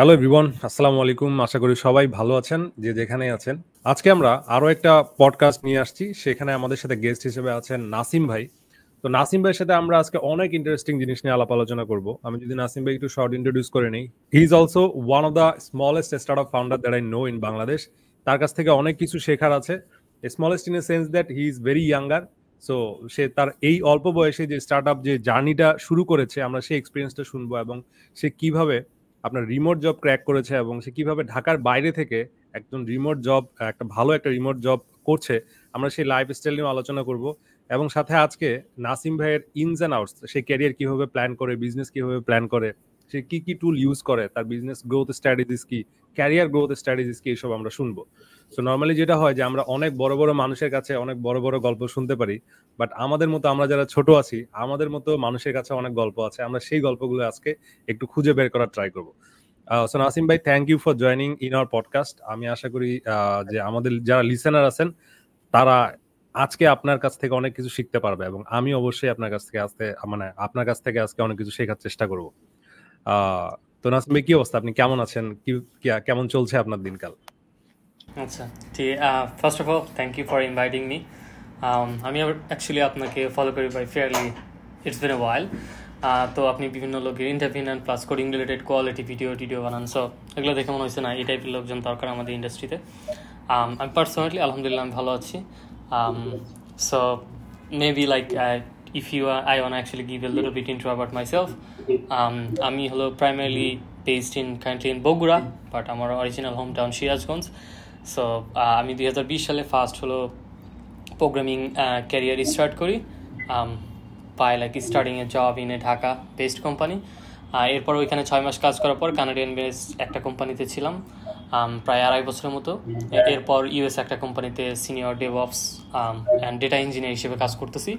Hello everyone, আসসালামু আলাইকুম। আশা করি সবাই ভালো আছেন যে যেখানেই আছেন। আজকে আমরা আরো একটা পডকাস্ট নিয়ে আসছি। সেখানে আমাদের সাথে গেস্ট হিসেবে আছেন নাসিম ভাই। তো নাসিম ভাইয়ের সাথে আমরা আজকে অনেক ইন্টারেস্টিং জিনিস নিয়ে আলাপ আলোচনা করব। আমি যদি নাসিম ভাই একটু শর্ট ইন্ট্রোডিউস করে নেই। He is also one of the smallest startup founder that I know in Bangladesh. তার কাছ থেকে অনেক কিছু শেখার আছে। Smallest in a sense that he is very younger. So সে তার এই অল্প বয়সে যে স্টার্টআপ যে জার্নিটা শুরু করেছে, আমরা সেই এক্সপিরিয়েন্সটা শুনবো এবং সে কিভাবে আপনার রিমোট জব ক্র্যাক করেছে এবং সে কিভাবে ঢাকার বাইরে থেকে একজন রিমোট জব একটা ভালো একটা রিমোট জব করছে, আমরা সেই লাইফস্টাইল নিয়ে আলোচনা করব। এবং সাথে আজকে নাসিম ভাইয়ের ইনস অ্যান্ড আউটস, সে ক্যারিয়ার কিভাবে প্ল্যান করে, বিজনেস কিভাবে প্ল্যান করে, সে কি কি টুল ইউজ করে, তার বিজনেস গ্রোথ স্ট্র্যাটেজিস কি, ক্যারিয়ার গ্রোথ স্ট্র্যাটেজিস কি, এসব আমরা শুনবো। সো নর্মালি যেটা হয় যে আমরা অনেক বড় বড় মানুষের কাছে অনেক বড় বড় গল্প শুনতে পারি, বাট আমাদের মতো আমরা যারা ছোট আছি, আমাদের মতো মানুষের কাছে অনেক গল্প আছে। আমরা সেই গল্পগুলো আজকে একটু খুঁজে বের করার ট্রাই করবো। সো নাসিম ভাই, thank you for joining in our podcast. আমি আশা করি যে আমাদের যারা লিসেনার আছেন তারা আজকে আপনার কাছ থেকে অনেক কিছু শিখতে পারবে এবং আমি অবশ্যই আপনার কাছ থেকে আপনার কাছ থেকে আজকে অনেক কিছু শেখার চেষ্টা করব। তো নাসিম ভাই, কি অবস্থা? আপনি কেমন আছেন? কেমন চলছে আপনার দিনকাল? আচ্ছা, ঠিক। First of all thank you for inviting me. আমি অ্যাকচুয়ালি আপনাকে ফলো করি by fairly it's been a while. তো আপনি বিভিন্ন লোকের ইন্টারভিউ নেন, plus coding related quality video বানান। সো এগুলো দেখে মনে হয়েছে না এই টাইপের লোকজন দরকার আমাদের ইন্ডাস্ট্রিতে। আমি পার্সোনালি আলহামদুলিল্লাহ আমি ভালো আছি। So maybe like if I want to actually give a little bit intro about myself. আমি হলো primarily based currently in Bogura, but আমার original hometown সিরাজগঞ্জ। সো আমি 2020 সালে ফার্স্ট হলো প্রোগ্রামিং ক্যারিয়ার স্টার্ট করি by like starting a job in a Dhaka based company. এরপর ওইখানে 6 মাস কাজ করার পর কানাডিয়ান বেসড একটা কোম্পানিতে ছিলাম প্রায় 2.5 বছরের মতো। এরপর ইউএস একটা কোম্পানিতে senior DevOps and data engineer হিসেবে কাজ করতেছি।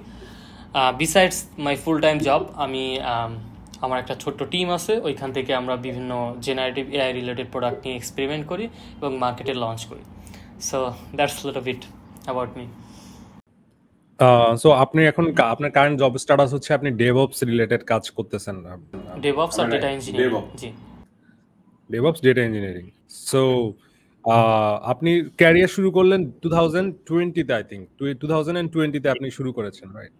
বিসাইডস মাই ফুল টাইম জব, আমি আমার একটা ছোট্ট টিম আছে, ওইখান থেকে আমরা বিভিন্ন জেনারেটিভ এআই রিলেটেড প্রোডাক্ট নিয়ে এক্সপেরিমেন্ট করি এবং মার্কেটে লঞ্চ করি। So that's little bit about me. So আপনি এখন আপনার কারেন্ট জব স্ট্যাটাস হচ্ছে আপনি ডেভঅপস রিলেটেড কাজ করতেছেন? ডেভঅপস আর ডেটা ইঞ্জিনিয়ারিং। জি, ডেভঅপস ডেটা ইঞ্জিনিয়ারিং। সো আপনি ক্যারিয়ার শুরু করলেন 2020-তে, আই থিঙ্ক 2020-তে আপনি শুরু করেছেন, রাইট?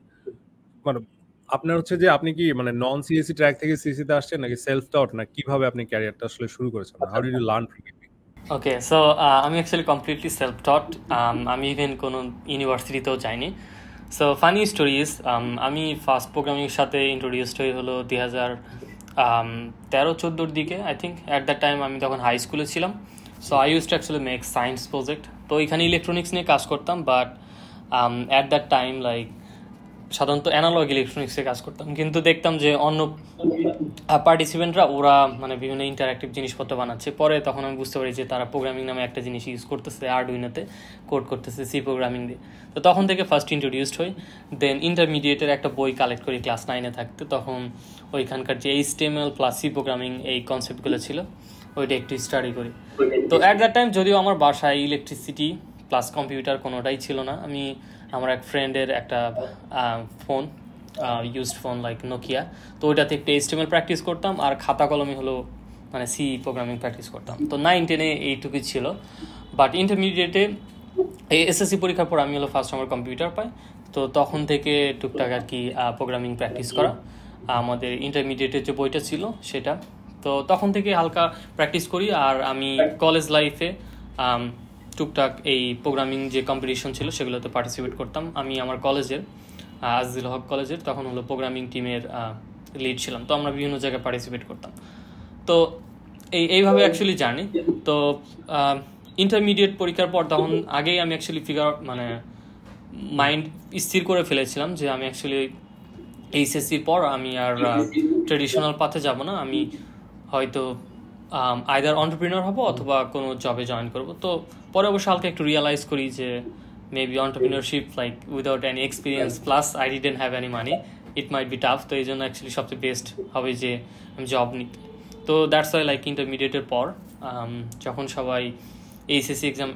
মানে আপনার হচ্ছে যে আপনি কি মানে নন সিএসসি ট্র্যাক থেকে সিএসসি তে আসছেন নাকি সেলফ টট, না কিভাবে আপনি ক্যারিয়ারটা আসলে শুরু করেছেন? How did you learn from it? Okay, so আমি অ্যাকচুয়ালি কমপ্লিটলি সেলফ টট। আমি ইভেন কোনো ইউনিভার্সিটিতেও যাইনি। সো ফানি স্টোরিজ, আমি ফার্স্ট প্রোগ্রামিংয়ের সাথে ইন্ট্রোডিউসড হয়ে হলো 2013-14 দিকে। I think at that time আমি তখন হাই স্কুলে ছিলাম। So I use to actually make science project. তো এখানে ইলেকট্রনিক্স নিয়ে কাজ করতাম, but at that time like সাধারণত অ্যানালগ ইলেকট্রনিক্সে কাজ করতাম, কিন্তু দেখতাম যে অন্য পার্টিসিপেন্টরা ওরা মানে বিভিন্ন ইন্টারঅ্যাক্টিভ জিনিসপত্র বানাচ্ছে। পরে তখন আমি বুঝতে পারি যে তারা প্রোগ্রামিং নামে একটা জিনিস ইউজ করতেছে, আরডুইনোতে কোড করতেছে সি প্রোগ্রামিং দিয়ে। তো তখন থেকে ফার্স্ট ইন্ট্রোডিউসড হই। দেন ইন্টারমিডিয়েটের একটা বই কালেক্ট করি ক্লাস 9-এ থাকতে, তখন ওইখানকার যে HTML প্লাস সি প্রোগ্রামিং এই কনসেপ্টগুলো ছিল ওইটা একটু স্টাডি করি। তো অ্যাট দ্যাট টাইম যদিও আমার বাসায় ইলেকট্রিসিটি প্লাস কম্পিউটার কোনোটাই ছিল না, আমি আমার এক ফ্রেন্ডের একটা phone, used phone like Nokia, তো ওইটাতে একটু HTML প্র্যাকটিস করতাম আর খাতা কলমে হলো মানে সি প্রোগ্রামিং প্র্যাকটিস করতাম। তো 9-10-এ এইটুকুই ছিল। বাট ইন্টারমিডিয়েটে এসএসসি পরীক্ষার পর আমি হলো ফার্স্ট আমার কম্পিউটার পাই। তো তখন থেকে টুকটাক আর কি প্রোগ্রামিং প্র্যাকটিস করা, আমাদের ইন্টারমিডিয়েটের যে বইটা ছিল সেটা। তো তখন থেকে হালকা প্র্যাকটিস করি। আর আমি কলেজ লাইফে টুকটাক এই প্রোগ্রামিং যে কম্পিটিশন ছিল সেগুলোতে পার্টিসিপেট করতাম। আমি আমার কলেজের আজিজুল হক কলেজের তখন হলো প্রোগ্রামিং টিমের লিড ছিলাম, তো আমরা বিভিন্ন জায়গায় পার্টিসিপেট করতাম। তো এইভাবে অ্যাকচুয়ালি জানি। তো ইন্টারমিডিয়েট পরীক্ষার পর তখন আগেই আমি অ্যাকচুয়ালি মানে মাইন্ড স্থির করে ফেলেছিলাম যে আমি অ্যাকচুয়ালি এইচএসসির পর আমি আর ট্রেডিশনাল পাথে যাব না, আমি হয়তো আইদার এন্টারপ্রেনার হব অথবা কোনো জবে জয়েন করব। তো পরে অবশ্য হালকা একটু রিয়েলাইজ করি যে maybe entrepreneurship like without any experience plus I didn't have any money, it might be tough. তো এই জন্য অ্যাকচুয়ালি সবচেয়ে বেস্ট হবে যে আমি জব নিই। তো দ্যাটস ওয়াই লাইক ইন্টারমিডিয়েটের পর যখন সবাই এইচএসসি এক্সাম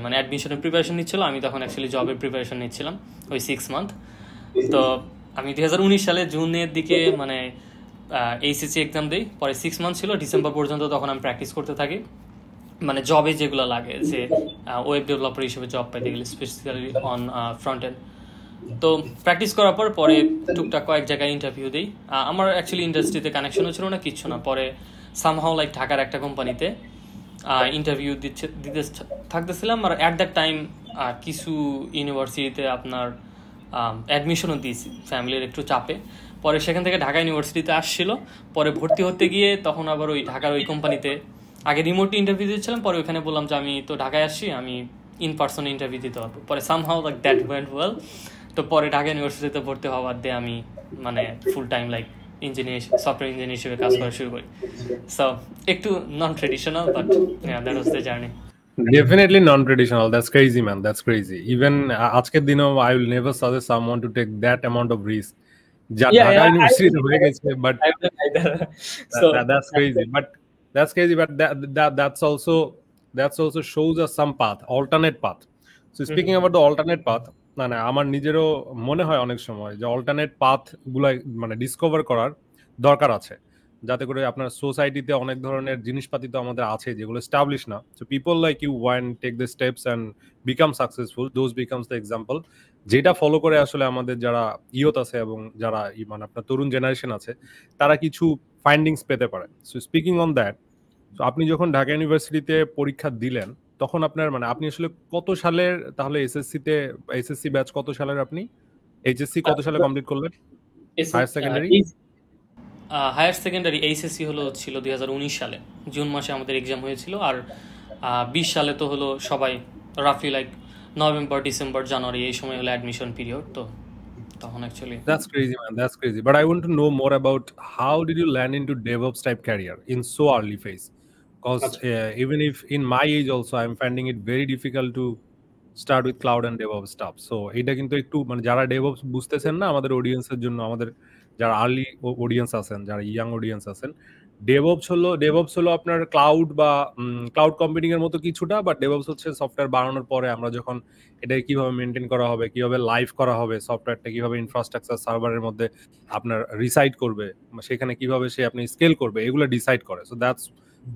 মানে অ্যাডমিশনের প্রিপারেশন নিচ্ছিল, আমি তখন অ্যাকচুয়ালি জবের প্রিপারেশন নিচ্ছিলাম ওই 6 মান্থ। তো আমি 2019 সালে জুনের দিকে মানে এইচএসসি এক্সাম দিই, পরে 6 মান্থ ছিল ডিসেম্বর পর্যন্ত, তখন আমি প্র্যাকটিস করতে থাকি, মানে জবে যেগুলো লাগে, যে ওয়েব ডেভেলপার হিসেবে জব পাইতে গেলে স্পেসিফিক্যালি অন ফ্রন্ট এন্ড। তো প্র্যাকটিস করার পর পরে টুকটাক কয়েক জায়গায় ইন্টারভিউ দিই। আমার অ্যাকচুয়ালি ইন্ডাস্ট্রিতে কানেকশনও ছিল না, কিচ্ছু না। পরে সামহাও লাইক ঢাকার একটা কোম্পানিতে ইন্টারভিউ দিতে থাকতেছিলাম, আর অ্যাট দ্যাট টাইম কিছু ইউনিভার্সিটিতে আপনার অ্যাডমিশনও দিয়েছি ফ্যামিলির একটু চাপে। পরে সেখান থেকে ঢাকা ইউনিভার্সিটিতে আসছিল, পরে ভর্তি হতে গিয়ে তখন আবার ওই ঢাকার ওই কোম্পানিতে আগে রিমোটলি ইন্টারভিউ দিয়েছিলাম, পরে ওইখানে বললাম যে আমি তো ঢাকায় আসছি, আমি ইন পার্সনে ইন্টারভিউ দিতে পারবো। পরে somehow like that went well. তো পরে ঢাকা ইউনিভার্সিটিতে ভর্তি হওয়ার দিয়ে আমি মানে full time like engineer, software engineer হিসেবে কাজ করা শুরু করি। সো একটু non traditional, but that was the journey. Definitely non-traditional. That's crazy, man. That's crazy. Even আজকের দিনেও I will never suggest someone to take that amount of risk. যা ঢাকা ইউনিভার্সিটিতে হয়ে গেছে, but that's crazy. But that's also shows us some path, alternate path. So speaking about the alternate path, মানে আমার নিজেরও মনে হয় অনেক সময় যে alternate path গুলা মানে ডিসকভার করার দরকার আছে, যাতে করে আপনার সোসাইটিতে অনেক ধরনের জিনিসপাতি তো আমাদের আছে যেগুলো এস্টাবলিশ না। So people like you one take the steps and become successful, those becomes the example, যেটা ফলো করে আসলে আমাদের যারা ইয়ত আছে এবং যারা মানে আপনার তরুণ জেনারেশন আছে তারা কিছু ফাইন্ডিংস পেতে পারে। সো স্পিকিং অন দ্যাট, তো আপনি যখন ঢাকা ইউনিভার্সিটিতে পরীক্ষা দিলেন তখন আপনার মানে আপনি আসলে কত সালের তাহলে এসএসসি ব্যাচ কত সালের, আপনি এইচএসসি কত সালে কমপ্লিট করলেন? Higher secondary higher secondary HSC ছিল 2019 সালে জুন মাসে আমাদের এক্সাম হয়েছিল, আর 20 সালে তো হলো সবাই রাফলি লাইক নভেম্বর, ডিসেম্বর, জানুয়ারি এই সময় হলো অ্যাডমিশন পিরিয়ড। তো তখন actually That's crazy, man. That's crazy. But I want to know more about how did you land into DevOps type career in so early phase? Because even if in my age also, I'm finding it very difficult to start with cloud and DevOps stuff. So এটা কিন্তু একটু মানে যারা DevOps বুঝতেছেন না, আমাদের অডিয়েন্সের জন্য, আমাদের যারা আর্লি অডিয়েন্স আছেন, যারা ইয়াং অডিয়েন্স আছেন, ডেভঅপস হলো আপনার ক্লাউড বা ক্লাউড কম্পিউটিং এর মতো কিছুটা, বাট ডেভঅপস হচ্ছে সফটওয়্যার বানানোর পরে আমরা যখন এটাকে কিভাবে মেনটেন করা হবে, কিভাবে লাইভ করা হবে, সফটওয়্যারটা কিভাবে ইনফ্রাস্ট্রাকচার সার্ভারের মধ্যে আপনার রিসাইড করবে, সেখানে কিভাবে সে আপনি স্কেল করবে, এগুলো ডিসাইড করে। So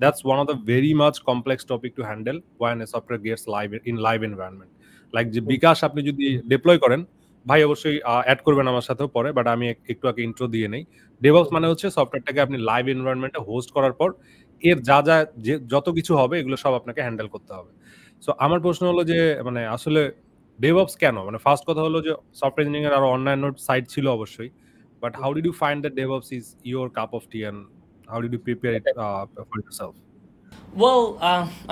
that's one of the very much complex topic to handle when a software gets live in live environment. Like যে বিকাশ আপনি যদি ডিপ্লয় করেন, ভাই অবশ্যই অ্যাড করবেন আমার সাথেও পরে, বাট আমি একটু আগে ইন্ট্রো দিয়ে নেই। ডেভঅপস মানে হচ্ছে সফটওয়্যারটাকে আপনি লাইভ এনভায়রনমেন্টে হোস্ট করার পর এর যত কিছু হবে এগুলো সব আপনাকে হ্যান্ডেল করতে হবে। সো আমার প্রশ্ন হলো যে মানে আসলে ডেভঅপস কেন, মানে ফার্স্ট কথা হলো যে সফটওয়্যার ইঞ্জিনিয়ারিং এর আরো অন্যান্য সাইট ছিল অবশ্যই, but how did you find that DevOps is your cup of tea and how did you prepare it for yourself? Well,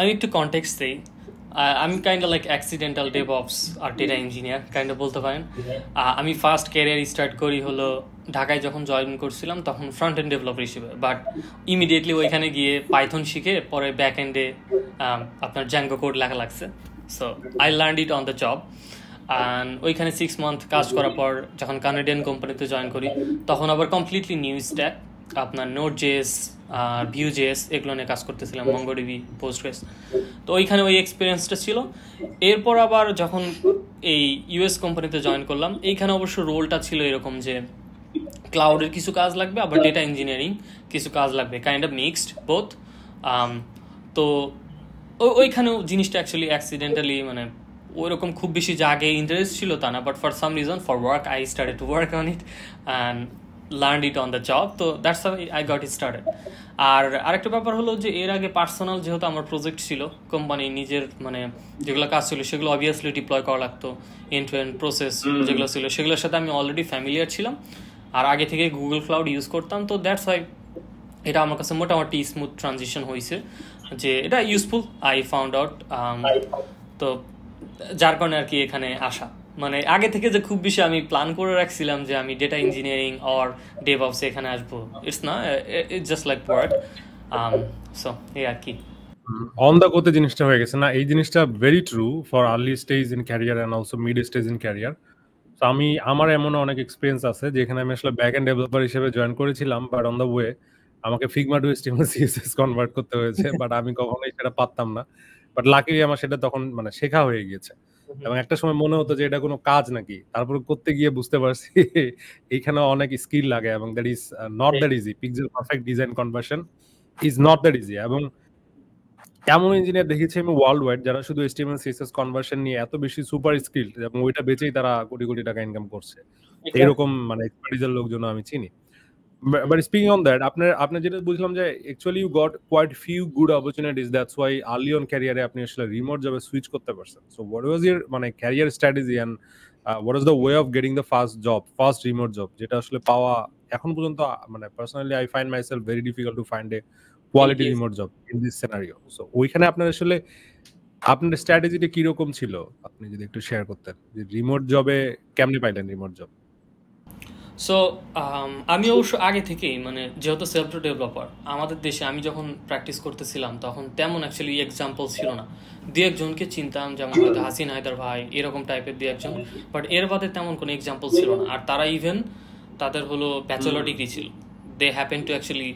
I need to context say I'm kind of like accidental DevOps or data engineer kind of বলতে পারেন। আমি first career start করি হলো ঢাকায় যখন join করছিলাম, তখন front end developer হিসেবে, বাট ইমিডিয়েটলি ওইখানে গিয়ে পাইথন শিখে পরে ব্যাক এন্ডে আপনার জ্যাঙ্গো কোড লেখা লাগছে। So I learn it on the job. And ওইখানে 6 মান্থ কাজ করার পর যখন কানাডিয়ান কোম্পানিতে জয়েন করি, তখন আবার কমপ্লিটলি নিউ স্ট্যাক, আপনার নোট জেএস আর ভিউ জেএস এগুলো নিয়ে কাজ করতেছিলাম, মঙ্গোডিবি, পোস্টগ্রেস। তো ওইখানে ওই এক্সপিরিয়েন্সটা ছিল। এরপর আবার যখন এই ইউএস কোম্পানিতে জয়েন করলাম, এইখানে অবশ্য রোলটা ছিল এরকম যে ক্লাউডের কিছু কাজ লাগবে, আবার ডেটা ইঞ্জিনিয়ারিং কিছু কাজ লাগবে, কাইন্ড অফ মিক্সড বোথ। তো ওইখানেও জিনিসটা অ্যাকচুয়ালি অ্যাক্সিডেন্টালি, মানে ওইরকম খুব বেশি যে আগে ইন্টারেস্ট ছিল তা না, but for some reason for work I started to work on it and learn it on the job. তো that's how I got it started. আর আরেকটা ব্যাপার হলো যে এর আগে পার্সোনাল যেহেতু আমার প্রজেক্ট ছিল, কোম্পানি নিজের মানে যেগুলো কাজ ছিল সেগুলো অবভিয়াসলি ডিপ্লয় করা লাগতো, এন্ড টু এন্ড প্রসেস যেগুলো ছিল সেগুলোর সাথে আমি অলরেডি ফ্যামিলিয়ার ছিলাম, আর আগে থেকে গুগল ক্লাউড ইউজ করতাম। তো দ্যাটস ওয়াই এটা আমার কাছে মোটামুটি স্মুথ ট্রানজিশন হয়েছে, যে এটা ইউজফুল আই ফাউন্ড আউট। তো যার কারণে আর কি এখানে আসা, মানে আগে থেকে যে খুব বেশি আমি প্ল্যান করে রাখছিলাম যে আমি ডেটা ইঞ্জিনিয়ারিং অর ডেভঅপস এখানে আসবো, ইটস না, it's just like work. So এই আর কি অন দা গোতে জিনিসটা হয়ে গেছে না, এই জিনিসটা very true for early stage in career and also mid stage in career. তো আমার এমন অনেক এক্সপিরিয়েন্স আছে যেখানে আমি আসলে ব্যাক এন্ড ডেভেলপার হিসেবে জয়েন করেছিলাম, বাট অন দ্য ওয়ে আমাকে Figma to HTML CSS convert করতে হয়েছে, বাট আমি কখনোই সেটা পারতাম না। বাট লাকিলি আমার সেটা তখন মানে শেখা হয়ে গিয়েছে। এবং একটা সময় মনে হতো যে এটা কোনো কাজ নাকি, তারপর করতে গিয়ে বুঝতে পারছি এইখানে অনেক স্কিল লাগে এবং that is not that easy. Pixel perfect design conversion is not that easy. এবং এমন ইঞ্জিনিয়ার দেখেছি আমি ওয়ার্ল্ড ওয়াইড যারা শুধু HTML CSS কনভার্সন নিয়ে এত বেশি সুপার স্কিলড এবং ওইটা বেচেই তারা কোটি কোটি টাকা ইনকাম করছে, এরকম মানে এক্সপার্টিজের লোকজন আমি চিনি। But speaking on that, আপনি যেটা বুঝলাম যে actually you got quite few good opportunities, that's why early on career আপনি আসলে রিমোট জবে সুইচ করতে পারছেন। So what was your মানে career strategy and what is the way of getting the first remote job যেটা আসলে পাওয়া এখন পর্যন্ত মানে personally I find myself very difficult to find a quality remote job in this scenario. So ওইখানে আপনার আসলে আপনার স্ট্র্যাটেজিটা কি রকম ছিল আপনি যদি একটু শেয়ার করতেন, যে রিমোট জবে কেমনে পাইলেন রিমোট জব? সো আমি অবশ্য আগে থেকেই মানে যেহেতু সেলফ ডেভেলপার আমাদের দেশে আমি যখন প্র্যাকটিস করতেছিলাম তখন তেমন অ্যাকচুয়ালি এক্সাম্পল ছিল না। দু একজনকে চিনতাম, যেমন হয়তো হাসিন হায়দার ভাই এরকম টাইপের দু একজন, বাট এর বাদে তেমন কোনো এক্সাম্পল ছিল না। আর তারা ইভেন তাদের হলো ব্যাচেলর ডিগ্রি ছিল, they happen to actually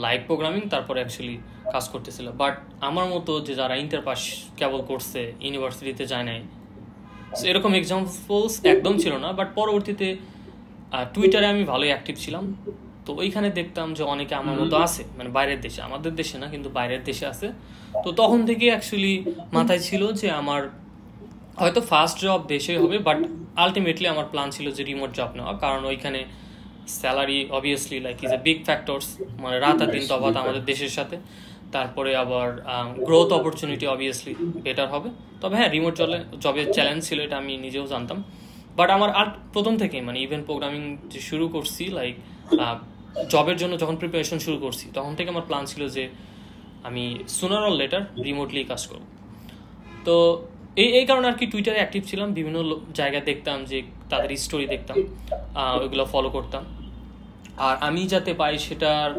live programming তারপরে অ্যাকচুয়ালি কাজ করতেছিল। বাট আমার মতো যে যারা ইন্টার পাস কেবল করছে, ইউনিভার্সিটিতে যায় নাই, সো এরকম এক্সাম্পলস একদম ছিল না। বাট পরবর্তীতে টুইটারে আমি ভালোই অ্যাক্টিভ ছিলাম, তো ওইখানে দেখতাম যে অনেকে আমার মতো আছে, মানে বাইরের দেশে, আমাদের দেশে না কিন্তু বাইরের দেশে আছে। তো তখন থেকে অ্যাকচুয়ালি মাথায় ছিল যে আমার হয়তো ফার্স্ট জব দেশে হবে, বাট আলটিমেটলি আমার প্ল্যান ছিল যে রিমোট জব নেওয়া, কারণ ওইখানে salary obviously like is a big factors, মানে রাত আর দিন তফাৎ আমাদের দেশের সাথে। তারপরে আবার গ্রোথ অপরচুনিটি অবভিয়াসলি বেটার হবে। তবে হ্যাঁ, রিমোট জবের চ্যালেঞ্জ ছিল, এটা আমি নিজেও জানতাম। বাট আমার আর প্রথম থেকেই মানে ইভেন প্রোগ্রামিং যে শুরু করছি, লাইক জবের জন্য যখন প্রিপারেশন শুরু করছি তখন থেকে আমার প্ল্যান ছিল যে আমি সুনার অর লেটার রিমোটলি কাজ করব। তো এই কারণে আর কি টুইটারে অ্যাক্টিভ ছিলাম, বিভিন্ন জায়গায় দেখতাম যে তাদের স্টোরি দেখতাম, ওইগুলো ফলো করতাম। আর আমি যাতে পাই সেটার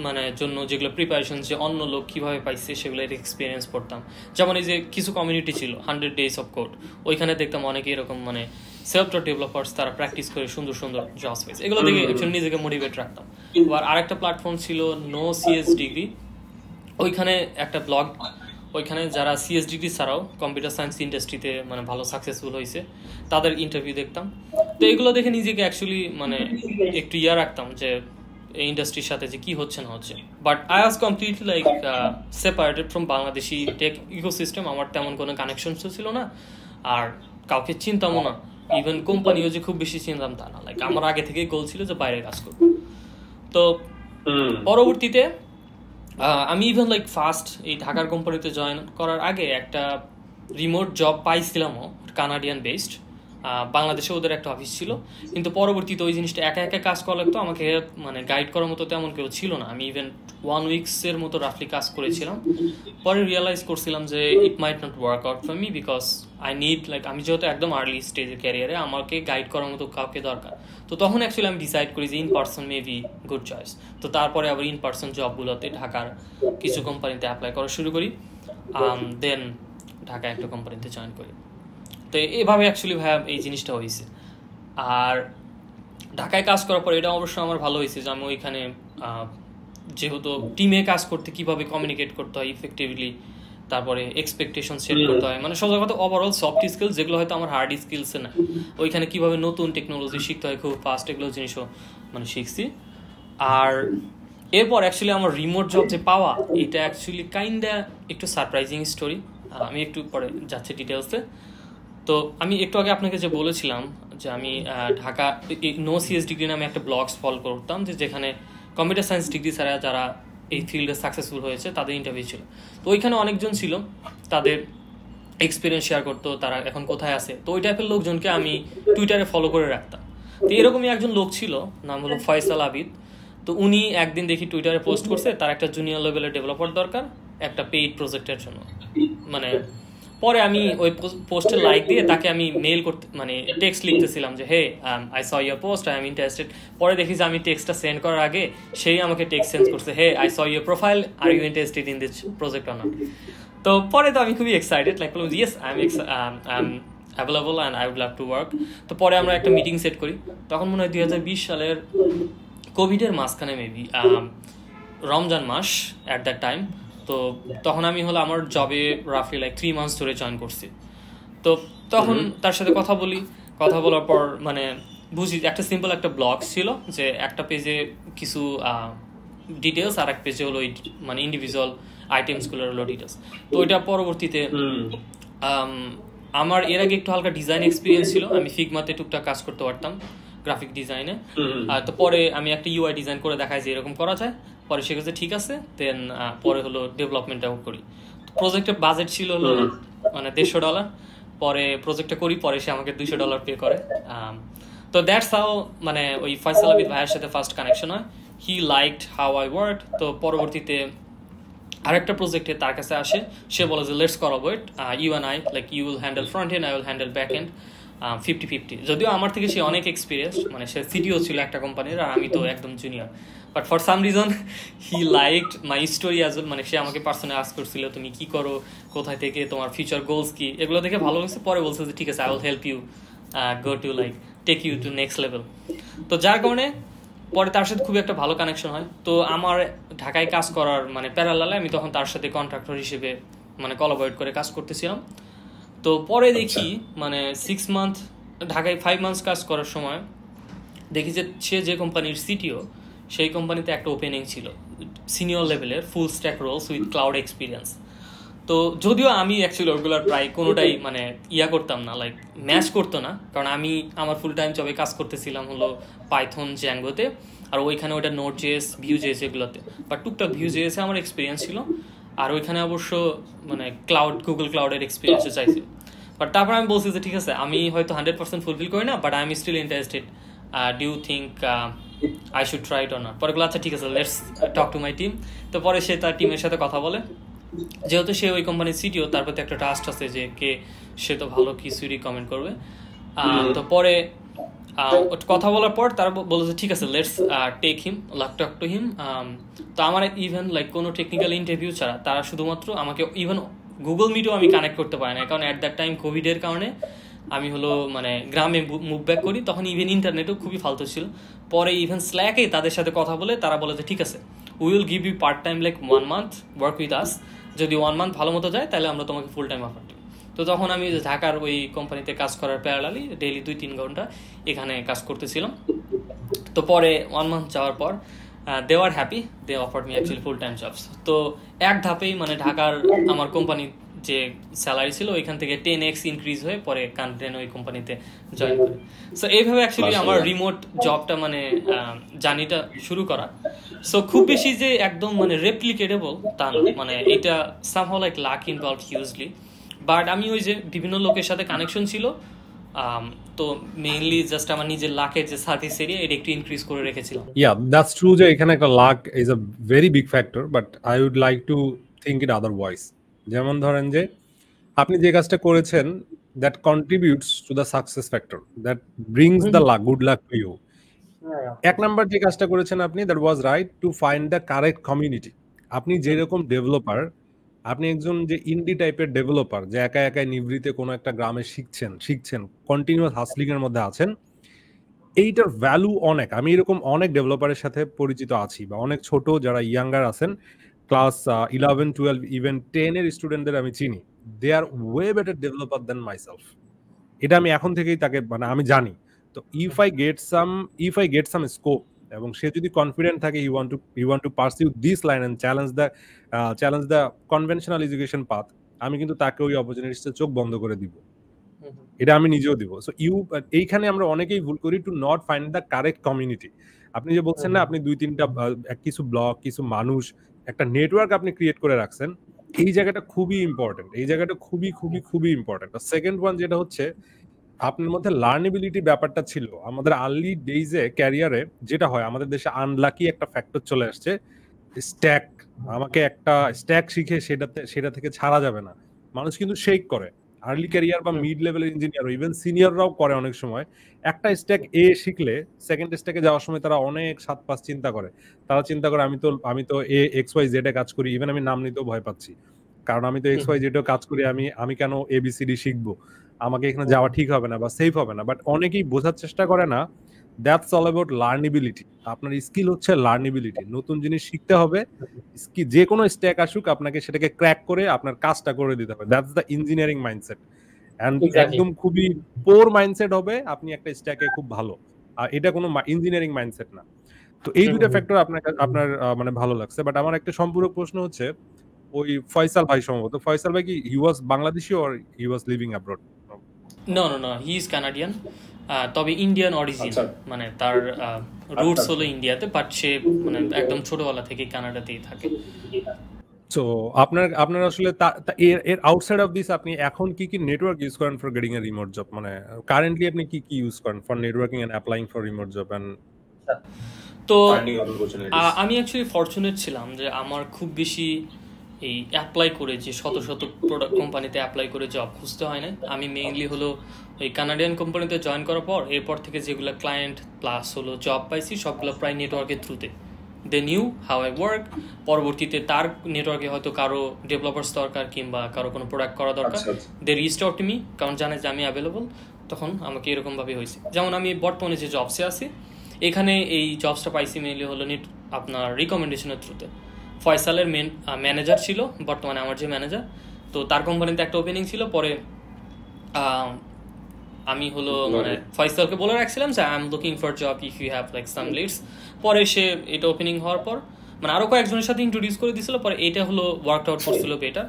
মানে জন্য যেগুলো প্রিপারেশন, যে অন্য লোক কীভাবে পাইছে সেগুলোর এক্সপিরিয়েন্স পড়তাম। যেমন এই যে কিছু কমিউনিটি ছিল 100 Days of Code, ওইখানে দেখতাম অনেকে এরকম মানে সেলফ ডেভেলপার্স তারা প্র্যাকটিস করে সুন্দর সুন্দর জবস পাইছে, এগুলো দেখে অ্যাকচুয়ালি নিজেকে মোটিভেট রাখতাম। আর আরেকটা প্ল্যাটফর্ম ছিল নো সিএস ডিগ্রি, ওইখানে একটা ব্লগ, ওইখানে যারা সিএস ডিগ্রি ছাড়াও কম্পিউটার সায়েন্স ইন্ডাস্ট্রিতে মানে ভালো সাকসেসফুল হয়েছে তাদের ইন্টারভিউ দেখতাম। তো এগুলো দেখে নিজেকে অ্যাকচুয়ালি মানে একটু রাখতাম যে এই ইন্ডাস্ট্রির সাথে যে কি হচ্ছে না হচ্ছে। But I was completely like separated from Bangladeshi tech ecosystem, আমার তেমন কোনো কানেকশন ছিল না, আর কাউকে চিনতামও না, ইভেন কোম্পানিও যে খুব বেশি চিনতাম তা না। লাইক আমার আগে থেকেই গোল ছিল যে বাইরে কাজ করব। তো পরবর্তীতে আমি ইভেন লাইক ফার্স্ট এই ঢাকার কোম্পানিতে জয়েন করার আগে একটা রিমোট জব পাইছিলামও, কানাডিয়ান বেসড, বাংলাদেশে ওদের একটা অফিস ছিল। কিন্তু পরবর্তীতে ওই জিনিসটা একা একা কাজ করা লাগতো, আমাকে মানে গাইড করার মতো তেমন কেউ ছিল না। আমি ইভেন 1 weeks মতো রাফলি কাজ করেছিলাম, পরে রিয়েলাইজ করছিলাম যে it might not work out for me, because I need like আমি যেহেতু একদম আর্লি স্টেজে ক্যারিয়ারে, আমাকে গাইড করার মতো কাউকে দরকার। তো তখন অ্যাকচুয়ালি আমি ডিসাইড করি যে in person may be good choice. তো তারপরে আবার ইন পার্সন জবগুলোতে ঢাকার কিছু কোম্পানিতে অ্যাপ্লাই করা শুরু করি, দেন ঢাকা একটা কোম্পানিতে জয়েন করি। তো এভাবে অ্যাকচুয়ালি ভাইয়া এই জিনিসটা হয়েছে। আর ঢাকায় কাজ করার পর এটা অবশ্যই আমার ভালো হয়েছে যে আমি ওইখানে যেহেতু টিমে কাজ করতে কিভাবে কমিউনিকেট করতে হয় ইফেক্টিভলি, তারপরে এক্সপেকটেশন সেট করতে হয়, মানে সোজা কথা ওভারঅল সফট স্কিলস যেগুলো হয়তো আমার হার্ড স্কিলসে না, ওইখানে কিভাবে নতুন টেকনোলজি শিখতে হয় খুব ফাস্ট, এগুলো জিনিসও মানে শিখছি। আর এরপর অ্যাকচুয়ালি আমার রিমোট জব যে পাওয়া, এটা অ্যাকচুয়ালি কাইন্ডা একটু সারপ্রাইজিং স্টোরি, আমি একটু পরে যাচ্ছি ডিটেলসে। তো আমি একটু আগে আপনাকে যে বলেছিলাম যে আমি ঢাকা নো সিএস ডিগ্রি নামে একটা ব্লগস ফলো করতাম, যে যেখানে কম্পিউটার সায়েন্স ডিগ্রি ছাড়া যারা এই ফিল্ডে সাকসেসফুল হয়েছে তাদের ইন্টারভিউ ছিল। তো ওইখানে অনেকজন ছিল, তাদের এক্সপিরিয়েন্স শেয়ার করতো, তারা এখন কোথায় আছে। তো ওই টাইপের লোকজনকে আমি টুইটারে ফলো করে রাখতাম। তো এরকমই একজন লোক ছিল, নাম হলো ফয়সাল আবিদ। তো উনি একদিন দেখি টুইটারে পোস্ট করছে তার একটা জুনিয়র লেভেলের ডেভেলপার দরকার একটা পেইড প্রজেক্টের জন্য। মানে পরে আমি ওই পোস্টে লাইক দিয়ে তাকে আমি মেইল করতে মানে টেক্সট লিখতেছিলাম যে hey I saw your post, I am interested. পরে দেখি যে আমি টেক্সটটা সেন্ড করার আগে সেই আমাকে টেক্সট সেন্ড করছে, hey I saw your profile, are you interested in this project or not. তো পরে তো আমি খুবই এক্সাইটেড, লাইক বললাম yes I am available and I would love to work. তো পরে আমরা একটা মিটিং সেট করি, তখন মনে হয় 2020 সালের কোভিডের মাঝখানে মেবি রমজান মাস অ্যাট দ্যাট টাইম। তো তখন আমি হলো আমার জবে রাফলি লাইক 3 months ধরে জয়েন করছি। তো তখন তার সাথে কথা বলি, কথা বলার পর মানে বুঝি একটা সিম্পল একটা ব্লগ ছিল যে একটা পেজে কিছু ডিটেলস আর এক পেজে হলো মানে ইন্ডিভিজুয়াল আইটেমসগুলোর হলো ডিটেলস। তো ওইটা পরবর্তীতে আমার এর আগে একটু হালকা ডিজাইন এক্সপিরিয়েন্স ছিল, আমি ফিগমাতে টুকটাক কাজ করতে পারতাম গ্রাফিক ডিজাইনে। তো পরে আমি একটা ইউআই ডিজাইন করে দেখাই যে এরকম করা যায়, পরে সে কাছে ঠিক আছে, দেন পরে হলো ডেভেলপমেন্টটাও করি। প্রজেক্টের বাজেট ছিল হলো মানে $150, পরে প্রজেক্টটা করি, পরে সে আমাকে $200 পে করে। তো দ্যাটস হাউ মানে ওই ফয়সাল আবিদ ভাইয়ের সাথে ফার্স্ট কানেকশন হয়। হি লাইকড হাউ আই ওয়ার্ক। তো পরবর্তীতে আরেকটা প্রজেক্টে তার কাছে আসে, সে বলে যে let's collaborate, you and I, like you will handle front end, I will handle back end, 50-50। যদিও আমার থেকে সে অনেক এক্সপিরিয়েন্স, মানে সে সিটিও ছিল একটা কোম্পানির, আর আমি তো একদম junior. But for some reason he liked my story as well. মানে সে আমাকে পার্সোনালি আস্ক করছিল তুমি কি করো, কোথায় থেকে, তোমার ফিউচার গোলস কি, এগুলো দেখে ভালো লাগছে। পরে বলছে যে ঠিক আছে, I will help you go to like take you to next level. তো যার কারণে পরে তার সাথে খুবই একটা ভালো কানেকশন হয়। তো আমার ঢাকায় কাজ করার মানে প্যারালালে আমি তখন তার সাথে কন্ট্রাক্টর হিসেবে মানে কোলাবরেট করে কাজ করতেছিলাম। তো পরে দেখি মানে 6 মান্থ ঢাকায় 5 মান্থস কাজ করার সময় দেখি যে সে যে কোম্পানির সিটিও, সেই কোম্পানিতে একটা ওপেনিং ছিল সিনিয়র লেভেলের full stack roles with cloud experience. তো যদিও আমি অ্যাকচুয়ালি ওগুলোর প্রায় কোনোটাই মানে করতাম না, লাইক ম্যাচ করতো না, কারণ আমি আমার ফুল টাইম জবে কাজ করতেছিলাম হলো পাইথন জ্যাঙ্গোতে, আর ওইখানে ওটা নোট জেএস, ভিউ জেএস এগুলোতে। বাট টুকটাক ভিউ জেএসে আমার এক্সপিরিয়েন্স ছিল, আর ওইখানে অবশ্য মানে গুগল ক্লাউডের এক্সপিরিয়েন্সও চাইছি। বাট তারপর আমি বলছি যে ঠিক আছে, আমি হয়তো 100% ফুলফিল করি না, but I am still interested, do you think I should try it or not. পরে বলে আচ্ছা ঠিক আছে, let's talk to my team. তো পরে সে তার টিমের সাথে কথা বলে, যেহেতু সে ওই কোম্পানির সিটিও, তার প্রতি একটা ট্রাস্ট আছে যে কে সে তো ভালো কিছু রিকমেন্ড করবে। তো পরে কথা বলার পর তারা বলে যে ঠিক আছে, let's take him, talk to him. তো আমার ইভেন লাইক কোনো টেকনিক্যাল ইন্টারভিউ ছাড়া তারা শুধুমাত্র আমাকে ইভেন গুগল মিটেও আমি কানেক্ট করতে পারি না, কারণ অ্যাট দ্যাট টাইম কোভিডের কারণে আমি হলো মানে গ্রামে মুভ ব্যাক করি, তখন ইভেন ইন্টারনেটও খুবই ফালতু ছিল। পরে ইভেন স্ল্যাকে তাদের সাথে কথা বলে তারা বলে যে ঠিক আছে, we will give you part time like 1 month work with us, যদি 1 মান্থ ভালো মতো যায় তাহলে আমরা তোমাকে ফুল টাইম অফার দিই। তো তখন আমি ঢাকার ওই কোম্পানিতে কাজ করার প্যারালালি ডেইলি 2-3 ঘন্টা এখানে কাজ করতেছিলাম। তো পরে 1 মান্থ যাওয়ার পর they are happy, they offered me actually full time jobs. তো এক ধাপেই মানে ঢাকার আমার কোম্পানি যে স্যালারি ছিল ওইখান থেকে 10x ইনক্রিজ হয়ে পরে কান্ট্রেন ওই কোম্পানিতে জয়েন করে। সো এইভাবে অ্যাকচুয়ালি আমার রিমোট জবটা মানে জার্নিটা শুরু করা। সো খুব বেশি যে একদম মানে রেপ্লিকেটেবল তা না, মানে এটা somehow like lakh involved hugely. But আমি ওই যে বিভিন্ন লোকের সাথে কানেকশন ছিল, তো মেইনলি জাস্ট আমার নিজের লাকের যে সার্ভিস এরিয়া এটা একটু ইনক্রিজ করে রেখেছিলাম। দ্যাটস ট্রু যে এখানে একটা luck is a very big factor, but I would like to think it otherwise. যেমন ধরেন যে আপনি যে কাজটা করেছেন, that contributes to the success factor, that brings the luck, good luck to you. এক নাম্বার যে কাজটা করেছেন আপনি, that was right to find the correct community. আপনি যেরকম ডেভেলপার, আপনি একজন যে ইন্ডি টাইপের ডেভেলপার, যে একা একাই নিভৃতে কোনো একটা গ্রামে শিখছেন কন্টিনিউয়াস হাসলিং এর মধ্যে আছেন, এইটার ভ্যালু অনেক। আমি এরকম অনেক ডেভেলপারের সাথে পরিচিত আছি, বা অনেক ছোট যারা ইয়াঙ্গার আছেন, ক্লাস 11, 12, ইভেন 10 এর স্টুডেন্টদের আমি চিনি। They are way better developer than myself. এটা আমি এখন থেকেই তাকে মানে আমি জানি। তো if I get some scope, এবং সে যদি কনফিডেন্ট থাকে he want to pursue this line and challenge the conventional education path, আমি কিন্তু তাকে ওই অপরচুনিটিতে চোখ বন্ধ করে দিব। এটা আমি নিজেও দিব। সো এইখানে আমরা অনেকেই ভুল করি, to not find the correct community. আপনি যে বলছেন না, আপনি 2-3টা কিছু ব্লগ, কিছু মানুষ, একটা নেটওয়ার্ক আপনি ক্রিয়েট করে রাখছেন, এই জায়গাটা খুবই ইম্পর্টেন্ট। এই জায়গাটা খুবই খুবই খুবই ইম্পর্টেন্ট। সেকেন্ড ওয়ান যেটা হচ্ছে, আপনার মধ্যে লার্নেবিলিটি ব্যাপারটা ছিল। আমাদের আর্লি ডেইজে ক্যারিয়ারে যেটা হয়, আমাদের দেশে আনলাকি একটা ফ্যাক্টর চলে আসছে, স্ট্যাক। আমাকে একটা স্ট্যাক শিখে সেটা থেকে ছাড়া যাবে না। মানুষ কিন্তু শেক করে, আর্লি ক্যারিয়ার বা মিড লেভেলের ইঞ্জিনিয়ার, ইভেন সিনিয়ররাও করে অনেক সময়। একটা স্ট্যাক এ শিখলে সেকেন্ড স্ট্যাকে যাওয়ার সময় তারা অনেক 7-5 চিন্তা করে। তারা চিন্তা করে আমি তো XYZ এ কাজ করি, ইভেন আমি নাম নিতেও ভয় পাচ্ছি, কারণ আমি তো XYZ এও কাজ করি, আমি কেন ABCD শিখবো, আমাকে এখানে যাওয়া ঠিক হবে না বা সেফ হবে না। বাট অনেকেই বোঝার চেষ্টা করে না, দ্যাটস অল অ্যাবাউট লার্নেবিলিটি। আপনার স্কিল হচ্ছে লার্নেবিলিটি। নতুন জিনিস শিখতে হবে, যে কোনো স্ট্যাক আসুক আপনাকে সেটাকে ক্র্যাক করে আপনার কাজটা করে দিতে হবে। That's the engineering mindset. And exactly. একদম খুবই পোর মাইন্ডসেট হবে আপনি একটা স্ট্যাকে খুব ভালো, আর এটা কোনো ইঞ্জিনিয়ারিং মাইন্ডসেট না। তো এই দুইটা ফ্যাক্টর আপনার মানে ভালো লাগছে। বাট আমার একটা সম্পূরক প্রশ্ন হচ্ছে, ওই ফয়সাল ভাই সম্ভবত, ফয়সাল ভাই কি he was Bangladeshi or he was living abroad? No no no, he is Canadian, তবে ইন্ডিয়ান অরিজিন, আচ্ছা মানে তার আচ্ছা রুটস আচ্ছা হলো ইন্ডিয়াতে, বাট সে মানে একদম ছোটবেলা থেকে কানাডাতেই থাকে। সো আপনার আপনার আসলে এর এর আউটসাইড অফ দিস আপনি এখন কি কি নেটওয়ার্ক ইউজ করেন for getting a remote job? মানে কারেন্টলি আপনি কি কি ইউজ করেন for networking and applying for remote job and তো ফাইন্ডিং অপরচুনিটিস? আমি অ্যাকচুয়ালি ফরচুনেট ছিলাম যে আমার খুব বেশি এই অ্যাপ্লাই করে, যে শত শত প্রোডাক্ট কোম্পানিতে অ্যাপ্লাই করে জব খুঁজতে হয় না। আমি মেইনলি হলো ওই কানাডিয়ান কোম্পানিতে জয়েন করার পর এরপর থেকে যেগুলো ক্লায়েন্ট প্লাস হলো জব পাইছি সবগুলো প্রায় নেটওয়ার্কের থ্রুতে। দে নিউ হাউ আই ওয়ার্ক। পরবর্তীতে তার নেটওয়ার্কে হয়তো কারো ডেভেলপার্স দরকার কিংবা কারো কোনো প্রোডাক্ট করা দরকার, আচ্ছা আচ্ছা they reach out to me, কারণ জানে যে আমি অ্যাভেলেবল। তখন আমাকে এরকমভাবে হয়েছে, যেমন আমি বর্তমানে যে জবসে আছি এখানে এই জবসটা পাইছি মেইনলি হলো আপনার রিকমেন্ডেশনের থ্রুতে। ফয়সালের ম্যানেজার ছিল বর্তমানে আমার যে ম্যানেজার, তো তার কোম্পানিতে একটা ওপেনিং ছিল। পরে আহ, আমি হলো মানে ফয়সালকে বলে রাখছিলাম যে I am looking for job if you have like some leads. পরে সে এটা ওপেনিং হওয়ার পর মানে আরো কয়েকজনের সাথে ইন্ট্রোডিউস করে দিয়েছিল, পরে এটা হলো ওয়ার্ক আউট করছিল বেটার।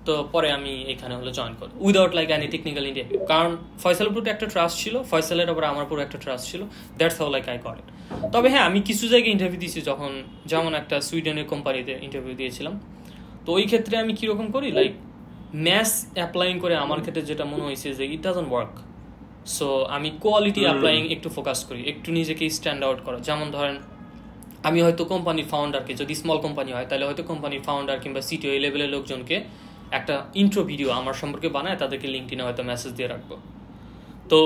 তো পরে আমি এখানে হলো জয়েন করি without like any technical interview, কারণ ফয়সালের উপর একটা ট্রাস্ট ছিল, ফয়সালের আবার আমার উপর একটা ট্রাস্ট ছিল, that's how like I got ইট। তবে হ্যাঁ, আমি কিছু জায়গায় ইন্টারভিউ দিয়েছি, যখন যেমন একটা সুইডেনের কোম্পানিতে ইন্টারভিউ দিয়েছিলাম। তো ওই ক্ষেত্রে আমি কিরকম করি, লাইক ম্যাস অ্যাপ্লাইং করে আমার ক্ষেত্রে যেটা মনে হয়েছে যে ইট ডাজন্ট ওয়ার্ক। সো আমি কোয়ালিটি অ্যাপ্লাইং একটু ফোকাস করি, একটু নিজেকে স্ট্যান্ড আউট করা। যেমন ধরেন আমি হয়তো কোম্পানির ফাউন্ডারকে, যদি স্মল কোম্পানি হয় তাহলে হয়তো কোম্পানির ফাউন্ডার কিংবা সিটিও এই লেভেলের লোকজনকে একটা ইন্ট্রো ভিডিও আমার সম্পর্কে বানায় তাদেরকে লিঙ্কডিনে হয়তো মেসেজ দিয়ে রাখবো। তো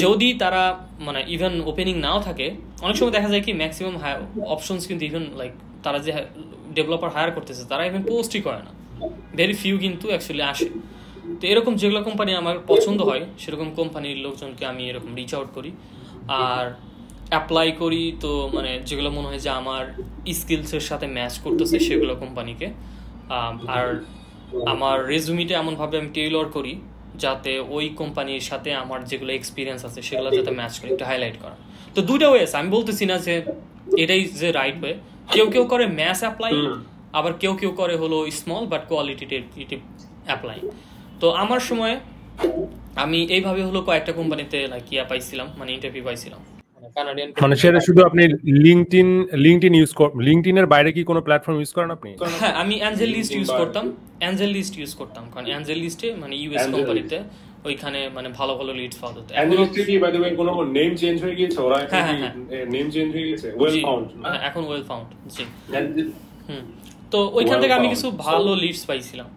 যদি তারা মানে ইভেন ওপেনিং নাও থাকে, অনেক সময় দেখা যায় কি ম্যাক্সিমাম অপশনস কিন্তু ইভেন লাইক তারা যে ডেভেলপার হায়ার করতেছে তারা ইভেন পোস্টই করে না, ভেরি ফিউ কিন্তু অ্যাকচুয়ালি আসে। তো এরকম যেগুলো কোম্পানি আমার পছন্দ হয় সেরকম কোম্পানির লোকজনকে আমি এরকম রিচ আউট করি আর অ্যাপ্লাই করি। তো মানে যেগুলো মনে হয় যে আমার স্কিলসের সাথে ম্যাচ করতেছে সেগুলো কোম্পানিকে, আর আমার রেজুমিটা এমনভাবে আমি টেইলর করি যাতে ওই কোম্পানির সাথে আমার যেগুলো এক্সপিরিয়েন্স আছে সেগুলো যাতে ম্যাচ করে, একটু হাইলাইট করা। তো দুইটা ওয়ে আছে, আমি বলতেছি না যে এটাই যে রাইট ওয়ে। কেউ কেউ করে ম্যাস অ্যাপ্লাই, আবার কেউ কেউ করে হলো স্মল বাট কোয়ালিটেটিভ অ্যাপ্লাই। তো আমার সময় আমি এইভাবে হলো কয়েকটা কোম্পানিতে লাইক পাইছিলাম, মানে ইন্টারভিউ পাইছিলাম কানাডিয়ান। মানে সেটা শুধু আপনি লিঙ্কডইন ইউজ করেন? লিঙ্কডইনের বাইরে কি কোনো প্ল্যাটফর্ম ইউজ করেন আপনি? হ্যাঁ, আমি অ্যাঞ্জেল লিস্ট ইউজ করতাম। অ্যাঞ্জেল লিস্ট ইউজ করতাম কারণ অ্যাঞ্জেল লিস্টে মানে ইউএস কোম্পানিতে ওইখানে মানে ভালো ভালো লিডস পাওয়া যেত। অ্যাঞ্জেল লিস্টে কি বাই দ্য ওয়ে কোনো নেম চেঞ্জ হয়ে গিয়েছে? ওরা এখন হ্যাঁ, কি হ্যাঁ, নেম চেঞ্জ হয়ে গেছে? ওয়েল ফাউন্ড না এখন ওয়েল ফাউন্ড, জি। তো ওইখান থেকে আমি কিছু ভালো লিডস পাইছিলাম,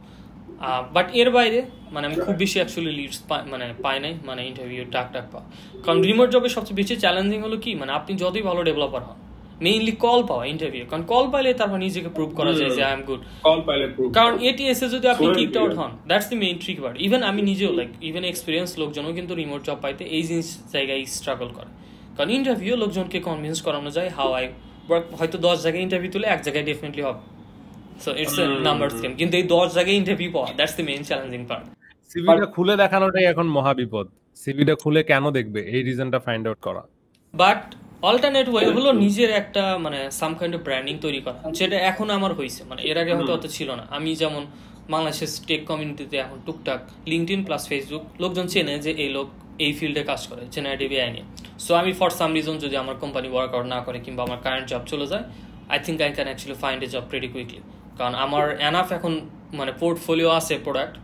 বাট এর বাইরে মানে আমি খুব বেশি অ্যাকচুয়ালি লিডস মানে পাই নাই, মানে ইন্টারভিউ টাক পাওয়া। কারণ রিমোট জবে সবচেয়ে বেশি চ্যালেঞ্জিং হলো কি, মানে আপনি যতই ভালো ডেভেলপার হন, মেইনলি কল পাওয়া ইন্টারভিউ, কারণ কল পাইলে তারপর নিজেকে প্রুভ করা যায় যে আই এম গুড। কল পাইলে প্রুভ, কারণ এটিএস এ যদি আপনি কিকড আউট হন, that's the main trick part. Even আমি নিজেও লাইক ইভেন এক্সপিরিয়েন্স লোকজনও কিন্তু রিমোট জব পাইতে এই জিনিস জায়গায় স্ট্রাগল করে, কারণ ইন্টারভিউ লোকজনকে কনভিন্স করানো যায় হাউ আই ওয়ার্ক। হয়তো 10 জায়গায় ইন্টারভিউ তুলে এক জায়গায় ডেফিনেটলি হবে, so it's a numbers game. কিন্তু এই 10 জায়গায় ইন্টারভিউ পাওয়া, that's the main challenging part. সিভিটা খুলে দেখানোটাই এখন মহাবিপদ। সিভিটা খুলে কেন দেখবে এই রিজনটা ফাইন্ড আউট করা। বাট অল্টারনেট ওয়ে হলো নিজের একটা মানে সাম কাইন্ড অফ ব্র্যান্ডিং তৈরি করা, যেটা এখন আমার হয়েছে, মানে এর আগে হয়তো অত ছিল না। আমি যেমন বাংলাদেশের টেক কমিউনিটিতে এখন টুকটাক লিঙ্কডইন প্লাস ফেসবুক লোকজন চেনে যে এই লোক এই ফিল্ডে কাজ করে জেনারেটিভ এআই নিয়ে। সো আমি ফর সাম রিজন যদি আমার কোম্পানি ওয়ার্কআউট না করে কিংবা আমার কারেন্ট জব চলে যায়, I think I can actually find a job pretty quickly. কারণ আমার এনাফ এখন মানে পোর্টফোলিও আছে প্রোডাক্ট,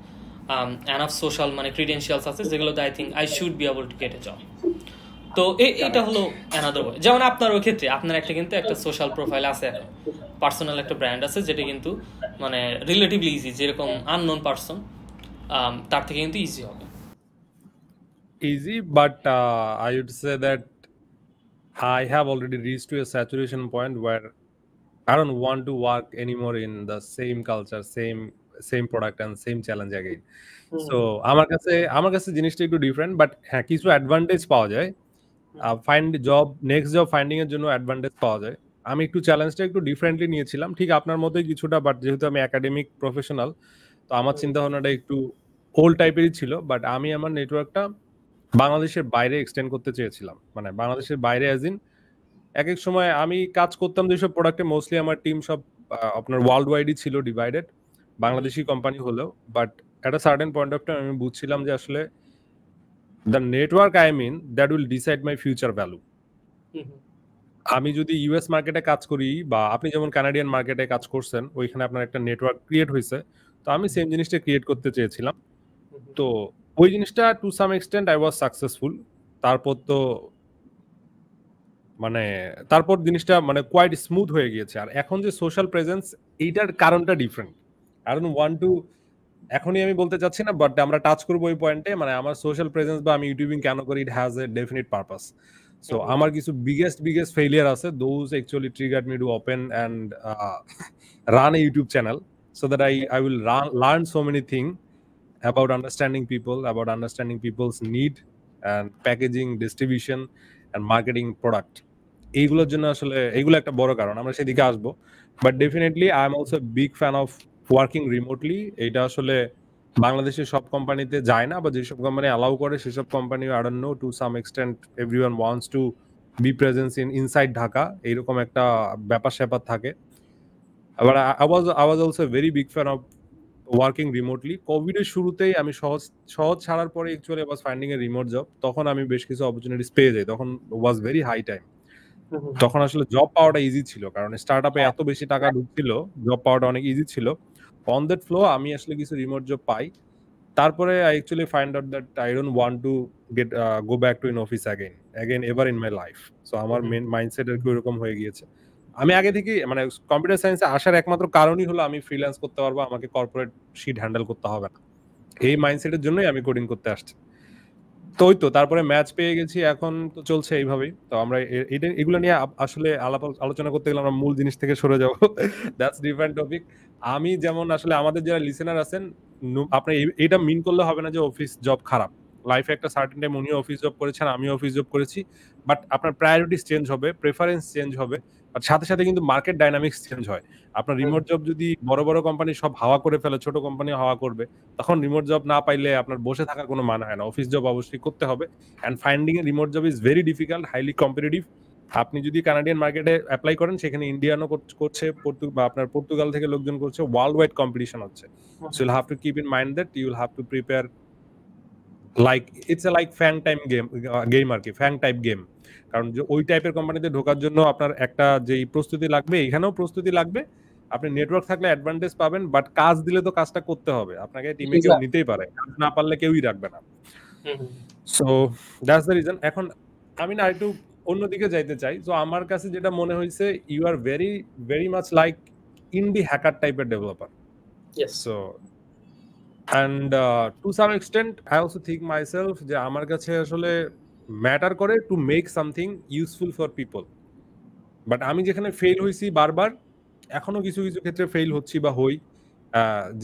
এনাফ সোশ্যাল মানে ক্রিডেন্সিয়ালস আছে যেগুলোতে I think I should be able to get A job. তো এটা হলো অ্যানাদার ওয়ে। যেমন আপনার ওই ক্ষেত্রে আপনার একটা কিন্তু একটা সোশ্যাল প্রোফাইল আছে, এখন পার্সোনাল একটা ব্র্যান্ড আছে, যেটা কিন্তু মানে রিলেটিভলি ইজি, যেরকম আননোন পার্সন তার থেকে কিন্তু ইজি হবে। Easy, but I would say that I have already reached to a saturation point where I don't want to work anymore in the same culture, same product and same challenge again. So আমার কাছে জিনিসটা একটু different, but হ্যাঁ কিছু advantage পাওয়া যায়। Next job finding এর জন্য অ্যাডভান্টেজ পাওয়া যায়। আমি একটু চ্যালেঞ্জটা একটু ডিফারেন্টলি নিয়েছিলাম, ঠিক আপনার মতোই কিছুটা, বাট যেহেতু আমি একাডেমিক প্রফেশনাল, তো আমার চিন্তা ভাবনাটা একটু ওল্ড টাইপেরই ছিল, বাট আমি আমার নেটওয়ার্কটা বাংলাদেশের বাইরে এক্সটেন্ড করতে চেয়েছিলাম। মানে বাংলাদেশের বাইরে অ্যাজ ইন এক এক সময় আমি কাজ করতাম যেসব প্রোডাক্টে, মোস্টলি আমার টিম সব আপনার ওয়ার্ল্ড ওয়াইডই ছিল ডিভাইডেড, বাংলাদেশি কোম্পানি হলেও। But at a certain point of time আমি বুঝছিলাম যে আসলে the network I mean that will decide my future value. আমি যদি ইউএস মার্কেটে কাজ করি, বা আপনি যেমন কানাডিয়ান মার্কেটে কাজ করছেন, ওইখানে আপনার একটা নেটওয়ার্ক ক্রিয়েট হয়েছে, তো আমি সেম জিনিসটা ক্রিয়েট করতে চেয়েছিলাম। তো ওই জিনিসটা to some extent I was successful. তারপর তো মানে তারপর জিনিসটা মানে কোয়াইট স্মুথ হয়ে গিয়েছে। আর এখন যে সোশ্যাল প্রেজেন্স, এইটার কারণটা different. I don't want two এখনই আমি বলতে চাচ্ছি না, বাট আমরা টাচ করবো ওই পয়েন্টে। মানে আমার সোশ্যাল প্রেজেন্স বা আমি ইউটিউবিং কেন করি, it has a definite purpose. So আমার কিছু বিগেস্ট ফেলিয়ার আছে, those actually triggered me to open and run A YouTube channel, so that I will learn so many things about understanding people, about understanding people's need and packaging, distribution and marketing product. এইগুলোর জন্য আসলে এইগুলো একটা বড় কারণ, আমরা সেদিকে আসবো। But definitely I am also big fan of working remotely. এটা আসলে বাংলাদেশের সব কোম্পানিতে যায় না, বা যেসব কোম্পানি অ্যালাউ করে সেসব company I don't know, to some extent everyone wants to be presence inside Dhaka, এইরকম একটা ব্যাপার স্যাপার থাকে। আবার I was also a very big fan of working remotely. কোভিডের শুরুতেই আমি সহজ ছাড়ার পরে অ্যাকচুয়ালি ওয়াজ ফাইন্ডিং এ রিমোট জব। তখন আমি বেশ কিছু অপরচুনিটিস পেয়ে যাই, তখন ওয়াজ ভেরি হাই টাইম। তখন আসলে জব পাওয়াটা ইজি ছিল, কারণ স্টার্ট আপে এত বেশি টাকা ঢুকছিল, জব পাওয়াটা অনেক ইজি ছিল। অন দ্যাট ফ্লো আমি আসলে কিছু রিমোট জব পাই। তারপরে I actually find out that I don't want to get go back to in office again ever in my life. So আমার মেন মাইন্ডসেট আর কি ওরকম হয়ে গিয়েছে। আমি আগে থেকে মানে কম্পিউটার সায়েন্সে আসার একমাত্র কারণই হলো আমি ফ্রিল্যান্স করতে পারবো, আমাকে কর্পোরেট শিট হ্যান্ডেল করতে হবে না। এই মাইন্ডসেটের জন্যই আমি কোডিং করতে আসছি। তো ওই তো তারপরে ম্যাচ পেয়ে গেছি, এখন তো চলছে এইভাবেই। তো আমরা এগুলো নিয়ে আসলে আলোচনা করতে গেলে আমরা মূল জিনিস থেকে সরে যাবো, দ্যাটস ডিফারেন্ট টপিক। আমি যেমন আসলে আমাদের যারা লিসেনার আছেন, আপনি এটা মিন করলে হবে না যে অফিস জব খারাপ। লাইফে একটা সার্টেন টাইম উনিও অফিস জব করেছেন, আমিও অফিস জব করেছি, বাট আপনার প্রায়োরিটিস চেঞ্জ হবে, প্রেফারেন্স চেঞ্জ হবে, আর সাথে সাথে কিন্তু মার্কেট ডাইনামিক্স চেঞ্জ হয়। আপনার রিমোট জব যদি বড় বড় কোম্পানি সব হাওয়া করে ফেলে, ছোট কোম্পানি হাওয়া করবে, তখন রিমোট জব না পাইলে আপনার বসে থাকার কোনো মানে হয় না। অফিস জব অবশ্যই করতে হবে, and finding A remote job is very difficult, highly competitive. আপনি যদি কানাডিয়ান মার্কেটে অ্যাপ্লাই করেন, সেখানে ইন্ডিয়ানও করছে, বা আপনার পর্তুগাল থেকে লোকজন করছে, ওয়ার্ল্ড ওয়াইড কম্পিটিশন হচ্ছে। So you'll have to keep in mind that you'll have to prepare like it's a like FAANG time game আর কি, ফ্যাং টাইপ গেম। কারণ যে ওই টাইপের কোম্পানিতে ঢোকার জন্য আপনার একটা যেই প্রস্তুতি লাগবে, এখানেও প্রস্তুতি লাগবে। আপনি নেটওয়ার্ক থাকলে অ্যাডভান্টেজ পাবেন, বাট কাজ দিলে তো কাজটা করতে হবে, আপনাকে টিমে কেউ নিতেই পারে, না পারলে কেউই রাখবে না। So that's the reason. এখন আমি না একটু অন্যদিকে যাইতে চাই। তো আমার কাছে যেটা মনে হয়েছে, you are very much like indie hacker টাইপের ডেভেলপার। So and to some extent I also think myself যে আমার কাছে আসলে ম্যাটার করে to make something useful for people. But আমি যেখানে ফেল হয়েছি বারবার, এখনো কিছু কিছু ক্ষেত্রে ফেল হচ্ছি বা হই,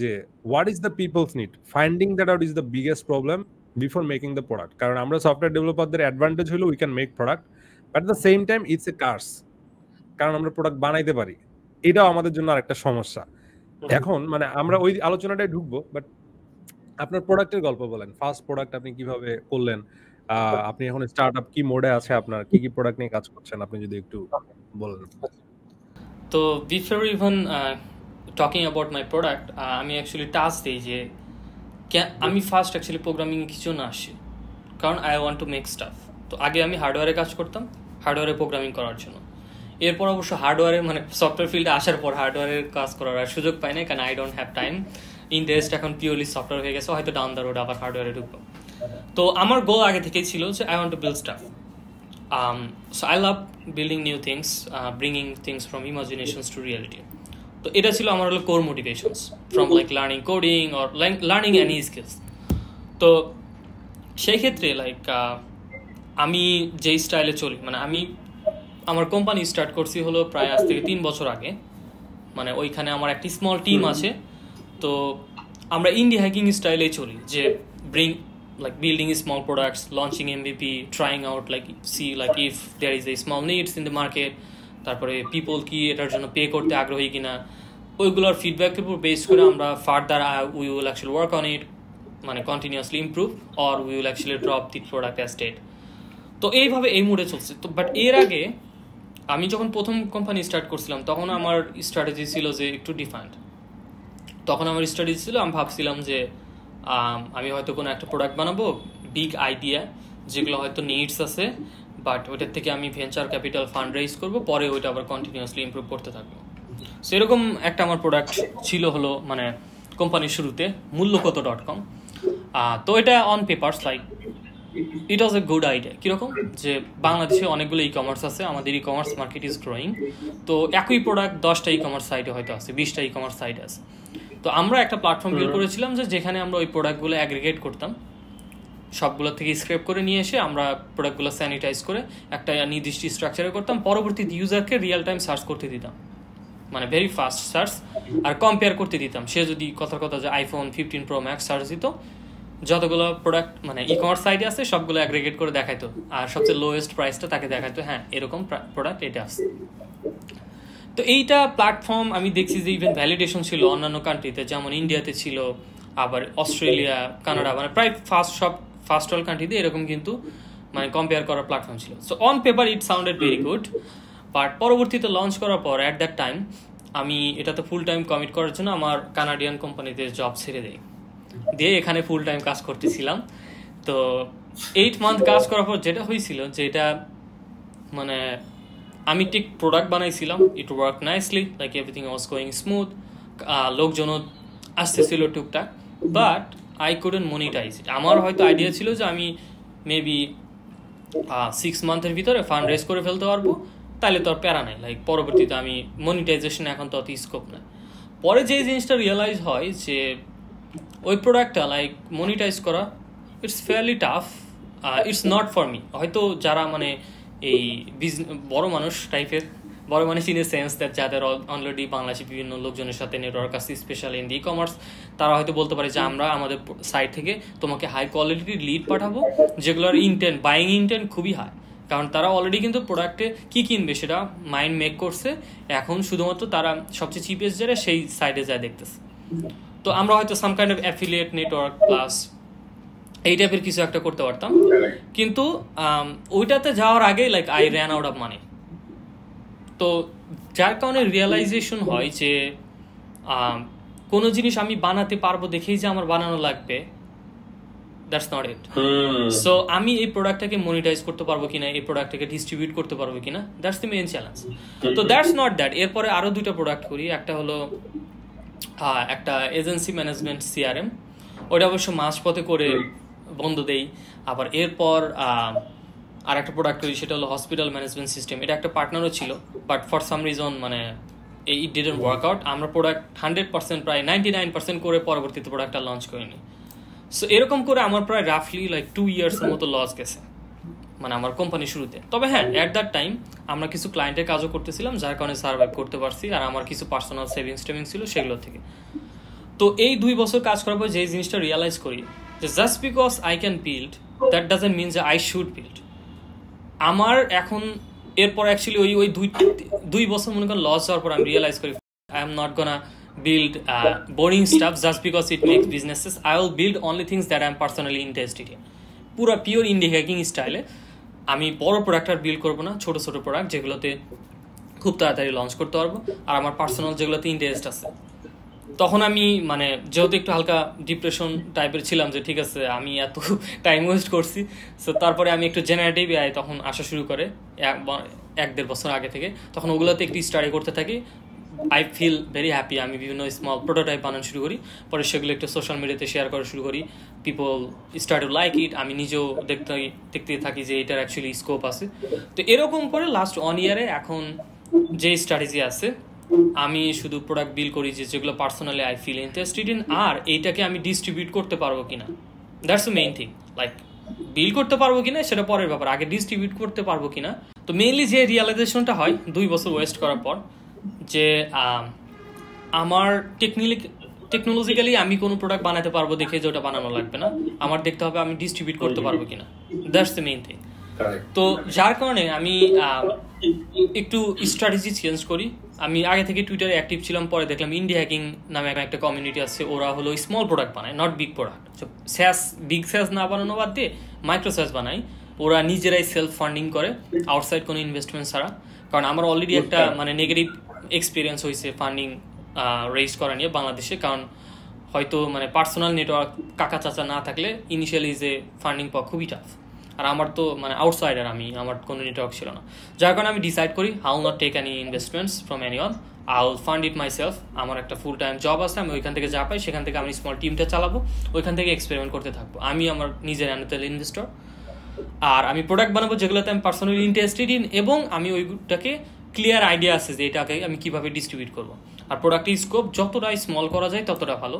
যে what is the people's need, finding that out is the biggest problem before making the product. কারণ আমরা সফটওয়্যার ডেভেলপারদের অ্যাডভান্টেজ হলো we can make product, but at the same time it's a curse, কারণ আমরা প্রোডাক্ট বানাইতে পারি, এটাও আমাদের জন্য আরেকটা সমস্যা। এখন মানে আমরা ওই আলোচনাটায় ঢুকবো, বাট আপনার প্রোডাক্টের গল্প বলেন। ফার্স্ট প্রোডাক্ট আপনি কিভাবে করলেন, আপনি এখন স্টার্টআপ কি মোডে আছে, আপনার কি কি প্রোডাক্ট নিয়ে কাজ করছেন, আপনি যদি একটু বলেন। তো before even talking about my product, আমি অ্যাকচুয়ালি টাস্ক দিই যে আমি ফার্স্ট অ্যাকচুয়ালি প্রোগ্রামিং কিছু না আসি, কারণ I want to make staff. তো আগে আমি হার্ডওয়্যারে কাজ করতাম, হার্ডওয়্যারে প্রোগ্রামিং করার জন্য। এরপর অবশ্য হার্ডওয়্যারে মানে সফটওয়্যার ফিল্ডে আসার পর হার্ডওয়্যারের কাজ করার আর সুযোগ পাই না, কারণ I don't have time. Interest এখন পিওরলি সফটওয়্যার হয়ে গেছে, হয়তো ডাউন দ্য রোড আবার হার্ডওয়্যারে ঢুকবো। তো আমার গোল আগে থেকেই ছিল যে I want to build staff. So I love building new things, bringing things from imaginations two reality. তো এটা ছিল আমার হলো core motivations from like learning coding or learning any skills. তো সেই ক্ষেত্রে লাইক আমি যেই স্টাইলে চলি, মানে আমি আমার কোম্পানি স্টার্ট করছি হলো প্রায় আজ থেকে 3 বছর আগে। মানে ওইখানে আমার একটি স্মল টিম আছে। তো আমরা ইন্ডি হ্যাকিং স্টাইলেই চলি, যে building small products, launching MVP, trying out see if there is a small needs in the market, তারপরে people কি এটার জন্য পে করতে আগ্রহী কিনা, ওইগুলোর ফিডব্যাকের উপর বেস করে আমরা further we will actually work on it, মানে continuously improve or we will actually drop the product as state. তো এইভাবে এই মুডে চলছে। তো বাট এর আগে আমি যখন প্রথম কোম্পানি স্টার্ট করছিলাম তখন আমার স্ট্র্যাটেজি ছিল যে একটু ডিফারেন্ট। তখন আমার স্ট্র্যাটেজি ছিল, আমি ভাবছিলাম যে আমি হয়তো কোনো একটা প্রোডাক্ট বানাবো, বিগ আইডিয়া যেগুলো হয়তো নিডস আছে, বাট ওইটার থেকে আমি ভেঞ্চার ক্যাপিটাল ফান্ড রেইজ করবো, পরে ওইটা আবার কন্টিনিউয়াসলি ইমপ্রুভ করতে থাকবো। সো এরকম একটা আমার প্রোডাক্ট ছিল, হলো মানে কোম্পানির শুরুতে মূল্যকত.com। তো এটা on papers like it was a good idea. কীরকম যে বাংলাদেশে অনেকগুলো ই কমার্স আছে, আমাদের e commerce market is growing, তো একই প্রোডাক্ট 10টা ই কমার্স সাইটে হয়তো আছে, 20টা ই কমার্স সাইট আছে। তো আমরা একটা প্ল্যাটফর্ম বিল্ড করেছিলাম যে যেখানে আমরা ওই প্রোডাক্টগুলো অ্যাগ্রিগেট করতাম, সবগুলো থেকে স্ক্রেপ করে নিয়ে এসে আমরা প্রোডাক্টগুলো স্যানিটাইজ করে একটা নির্দিষ্ট স্ট্রাকচারে করতাম, পরবর্তীতে ইউজারকে রিয়েল টাইম সার্চ করতে দিতাম, মানে ভেরি ফাস্ট সার্চ, আর কম্পেয়ার করতে দিতাম। সে যদি কথার কথা যে আইফোন 15 Pro Max সার্চ দিত, যতগুলো প্রোডাক্ট মানে ই কমার্স সাইটে আছে সবগুলো অ্যাগ্রিগেট করে দেখাইতো, আর সবচেয়ে লোয়েস্ট প্রাইসটা তাকে দেখাইতো, হ্যাঁ এরকম প্রোডাক্ট এটা আছে। তো এইটা প্ল্যাটফর্ম আমি দেখছি যে ইভেন ভ্যালিডেশন ছিল অন্যান্য কান্ট্রিতে, যেমন ইন্ডিয়াতে ছিল, আবার অস্ট্রেলিয়া, কানাডা, মানে প্রায় ফার্স্ট অল কান্ট্রিতে এরকম কিন্তু মানে কম্পেয়ার করার প্ল্যাটফর্ম ছিল। So on paper it sounded very good, but পরবর্তীতে লঞ্চ করার পর অ্যাট দ্যাট টাইম আমি এটাতে ফুল টাইম কমিট করার জন্য আমার কানাডিয়ান কোম্পানিতে জব ছেড়ে দিয়ে এখানে ফুল টাইম কাজ করতেছিলাম। তো 8 মান্থ কাজ করার পর যেটা হয়েছিল যে এটা মানে আমি ঠিক প্রোডাক্ট বানাইছিলাম, it work nicely, like everything was going smooth, লোকজনও আসতেছিল টুকটাক, but I couldn't monetize it. আমার হয়তো আইডিয়া ছিল যে আমি মেবি 6 মান্থের ভিতরে ফান্ড রেজ করে ফেলতে পারবো, তাহলে তো আর প্যারা নাই, লাইক পরবর্তীতে আমি মনিটাইজেশন এখন তো অত স্কোপ নাই। পরে যে জিনিসটা রিয়েলাইজ হয় যে ওই প্রোডাক্টটা লাইক মনিটাইজ করা it's fairly tough, it's not for me. হয়তো যারা মানে এই বড় মানুষ টাইপের, বড় মানুষ ইন এ সেন্স দ্যাট যাদের অলরেডি বাংলাদেশি বিভিন্ন লোকজনের সাথে নেটওয়ার্ক আছে, স্পেশালি ইন ই কমার্স, তারা হয়তো বলতে পারে যে আমরা আমাদের সাইট থেকে তোমাকে হাই কোয়ালিটির লিড পাঠাবো যেগুলোর বাইং ইন্টেন্ট খুবই হাই, কারণ তারা অলরেডি কিন্তু প্রোডাক্টে কি কিনবে সেটা মাইন্ড মেক করছে, এখন শুধুমাত্র তারা সবচেয়ে চিপেস্ট যারা সেই সাইডে যায় দেখতেছে। তো আমরা হয়তো some kind of affiliate network plus এই টাইপের কিছু একটা করতে পারতাম, কিন্তু ওইটাতে যাওয়ার আগে like I ran out of money. তো যার কারণে রিয়েলাইজেশন হয় যে কোনো জিনিস আমি বানাতে পারবো দেখেই যে আমার বানানো লাগবে, দ্যাটস নট ইট। সো আমি এই প্রোডাক্টটাকে মনিটাইজ করতে পারবো কিনা, এই প্রোডাক্টটাকে ডিস্ট্রিবিউট করতে পারবো কিনা, দ্যাটস দ্য মেইন চ্যালেঞ্জ। তো দ্যাটস নট দ্যাট, এরপরে আরো 2টা প্রোডাক্ট করি। একটা হলো একটা এজেন্সি ম্যানেজমেন্ট সিআরএম, ওটা অবশ্য মাঝপথে করে বন্ধ দেই। আবার এরপর আর একটা প্রোডাক্ট করি, সেটা হলো হসপিটাল ম্যানেজমেন্ট সিস্টেম। এটা একটা পার্টনারও ছিল, বাট ফর সাম রিজন মানে ইট ডিডন্ট ওয়ার্ক আউট। আমরা প্রোডাক্ট 100% প্রায় 99% করে পরবর্তীতে প্রোডাক্টটা লঞ্চ করিনি। সো এরকম করে আমার প্রায় রাফলি লাইক 2 ইয়ার্সের মতো লস গেছে মানে আমার কোম্পানি শুরুতে। তবে হ্যাঁ, অ্যাট দ্যাট টাইম আমরা কিছু ক্লায়েন্টের কাজও করতেছিলাম, যার কারণে সার্ভাইভ করতে পারছি, আর আমার কিছু পার্সোনাল সেভিংস ছিল সেগুলো থেকে। তো এই 2 বছর কাজ করার পর যে জিনিসটা রিয়েলাইজ করি যে just because I can build that doesn't mean যে আই শুড বিল্ড। আমার এখন এরপর অ্যাকচুয়ালি ওই 2 বছর মনে করেন লস যাওয়ার পর আমি রিয়েলাইজ করি I am not gonna build boring stuff just because it makes businesses. I will build only things that I am personally interested in. পুরো পিওর ইন্ডি হ্যাকিং স্টাইলে আমি বড় প্রোডাক্ট আর বিল্ড করবো না, ছোট ছোট প্রোডাক্ট যেগুলোতে খুব তাড়াতাড়ি লঞ্চ করতে পারবো, আর আমার পার্সোনাল যেগুলোতে ইন্টারেস্ট আছে। তখন আমি মানে যেহেতু একটু হালকা ডিপ্রেশন টাইপের ছিলাম যে ঠিক আছে আমি এত টাইম ওয়েস্ট করছি, সো তারপরে আমি একটু জেনারেটিভ এআই তখন আসা শুরু করে 1-1.5 বছর আগে থেকে। তখন ওগুলোতে একটু স্টাডি করতে থাকি, আই ফিল ভেরি হ্যাপি। আমি বিভিন্ন স্মল প্রোটোটাইপ বানানো শুরু করি, পরে সেগুলো একটু সোশ্যাল মিডিয়াতে শেয়ার করা শুরু করি, people start to like it. আমি নিজেও দেখতে থাকি যে এটার অ্যাকচুয়ালি স্কোপ আছে। তো এরকম করে লাস্ট 1 ইয়ারে এখন যে স্ট্র্যাটেজি আছে, আমি শুধু প্রোডাক্ট বিল্ড করি যেগুলো personally I feel interested in, আর এইটাকে আমি ডিস্ট্রিবিউট করতে পারবো কিনা, that's the main thing. Like build করতে পারবো কিনা সেটা পরের ব্যাপার, আগে ডিস্ট্রিবিউট করতে পারবো কিনা। তো মেইনলি যে রিয়েলাইজেশনটা হয় 2 বছর ওয়েস্ট করার পর, যে আমার টেকনোলজিক্যালি আমি কোনো প্রোডাক্ট বানাতে পারবো দেখে যে ওটা বানানো লাগবে না, আমার দেখতে হবে আমি ডিস্ট্রিবিউট করতে পারবো কিনা, দ্যাটস দ্য মেইন থিং। তো যার কারণে আমি একটু স্ট্র্যাটেজি চেঞ্জ করি, আমি আগে থেকে টুইটারে অ্যাক্টিভ ছিলাম, পরে দেখলাম ইন্ডিয়া হ্যাকিং নামে একটা কমিউনিটি আছে, ওরা হলো স্মল প্রোডাক্ট বানায়, নট বিগ প্রোডাক্ট। স্যাস বিগ স্যাস না বানানো বাদ দিয়ে মাইক্রো স্যাস বানায়, ওরা নিজেরাই সেলফ ফান্ডিং করে আউটসাইড কোনো ইনভেস্টমেন্ট ছাড়া। কারণ আমার অলরেডি একটা মানে নেগেটিভ এক্সপিরিয়েন্স হয়েছে ফান্ডিং রেজ করা নিয়ে বাংলাদেশে, কারণ হয়তো মানে পার্সোনাল নেটওয়ার্ক কাকা চাচা না থাকলে ইনিশিয়ালি যে ফান্ডিং পাওয়া খুবই টাফ। আর আমার তো মানে আউটসাইডার, আমার কোনো নেটওয়ার্ক ছিল না, যার কারণে আমি ডিসাইড করি how not take any investments from anyone, I will fund it my self. আমার একটা ফুল টাইম জব আছে, আমি ওইখান থেকে যা পাই সেখান থেকে আমি স্মল টিমটা চালাবো, ওইখান থেকে এক্সপেরিমেন্ট করতে থাকবো। আমি আমার নিজের অ্যানুয়াল ইনভেস্টর, আর আমি প্রোডাক্ট বানাবো যেগুলোতে আমি পার্সোনালি ইন্টারেস্টেড ইন, এবং আমি ওইটাকে ক্লিয়ার আইডিয়া আছে যে এটাকে আমি কিভাবে ডিস্ট্রিবিউট করবো। আর প্রোডাক্টের স্কোপ যতটা স্মল করা যায় ততটা ভালো।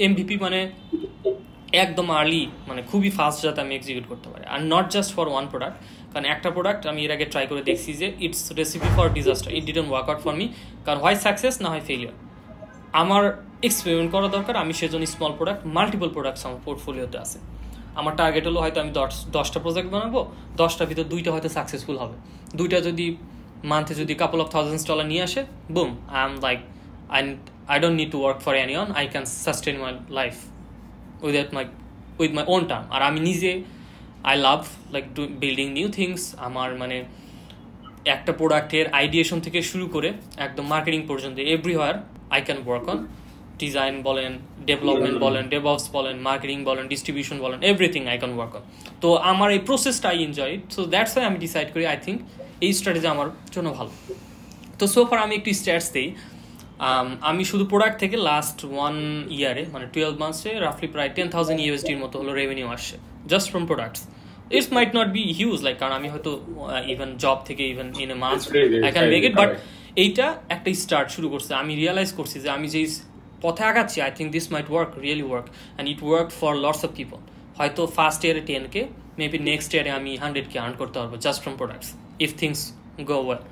এমভিপি মানে একদম আর্লি, মানে খুবই ফাস্ট যাতে আমি এক্সিকিউট করতে পারি, are not just for one product. কারণ একটা প্রোডাক্ট আমি এর আগে ট্রাই করে দেখছি যে it's recipe for disaster, it didn't work out for me. কারণ হয় সাকসেস না হয় ফেলিয়ার, আমার এক্সপেরিমেন্ট করা দরকার। আমি সেজন্য স্মল প্রোডাক্ট, মাল্টিপল প্রোডাক্টস আমার পোর্টফোলিওতে আছে। আমার টার্গেট হলো হয়তো আমি 10টা প্রজেক্ট বানাবো, 10টার ভিতর 2টা হয়তো সাকসেসফুল হবে। 2টা যদি মান্থে যদি কাপল অফ $1000s নিয়ে আসে, broom, I am like I don't need to work for anyone, I can sustain my life with my own time. আর আমি নিজে I love like building new things. আমার মানে একটা প্রোডাক্টের আইডিয়েশন থেকে শুরু করে একদম মার্কেটিং পর্যন্ত everywhere I can work on. Design বলেন, ডেভেলপমেন্ট বলেন, ডেভঅপস বলেন, মার্কেটিং বলেন, ডিস্ট্রিবিউশন বলেন, everything I can work on. তো আমার এই প্রসেসটা I enjoy it, so that's why আমি ডিসাইড করি আই থিঙ্ক এই স্ট্র্যাটেজি আমার জন্য ভালো। তো সোফার আমি একটু স্ট্যাটস দিই। আমি শুধু প্রোডাক্ট থেকে লাস্ট 1 ইয়ারে মানে 12 মান্থসে রাফলি প্রায় $10,000 মতো হলো রেভিনিউ আসছে just from products. It's might not be huge like, কারণ আমি হয়তো ইভেন জব থেকে even in a month I can make it, but এইটা একটা স্টার্ট শুরু করছে। আমি রিয়েলাইজ করছি যে আমি যেই পথে আগাচ্ছি, I think this might work, really work, and it work for lots of people. হয়তো ফার্স্ট ইয়ারে 10K, মেবি নেক্সট ইয়ারে আমি 100K আর্ন করতে পারবো just from products if things go well.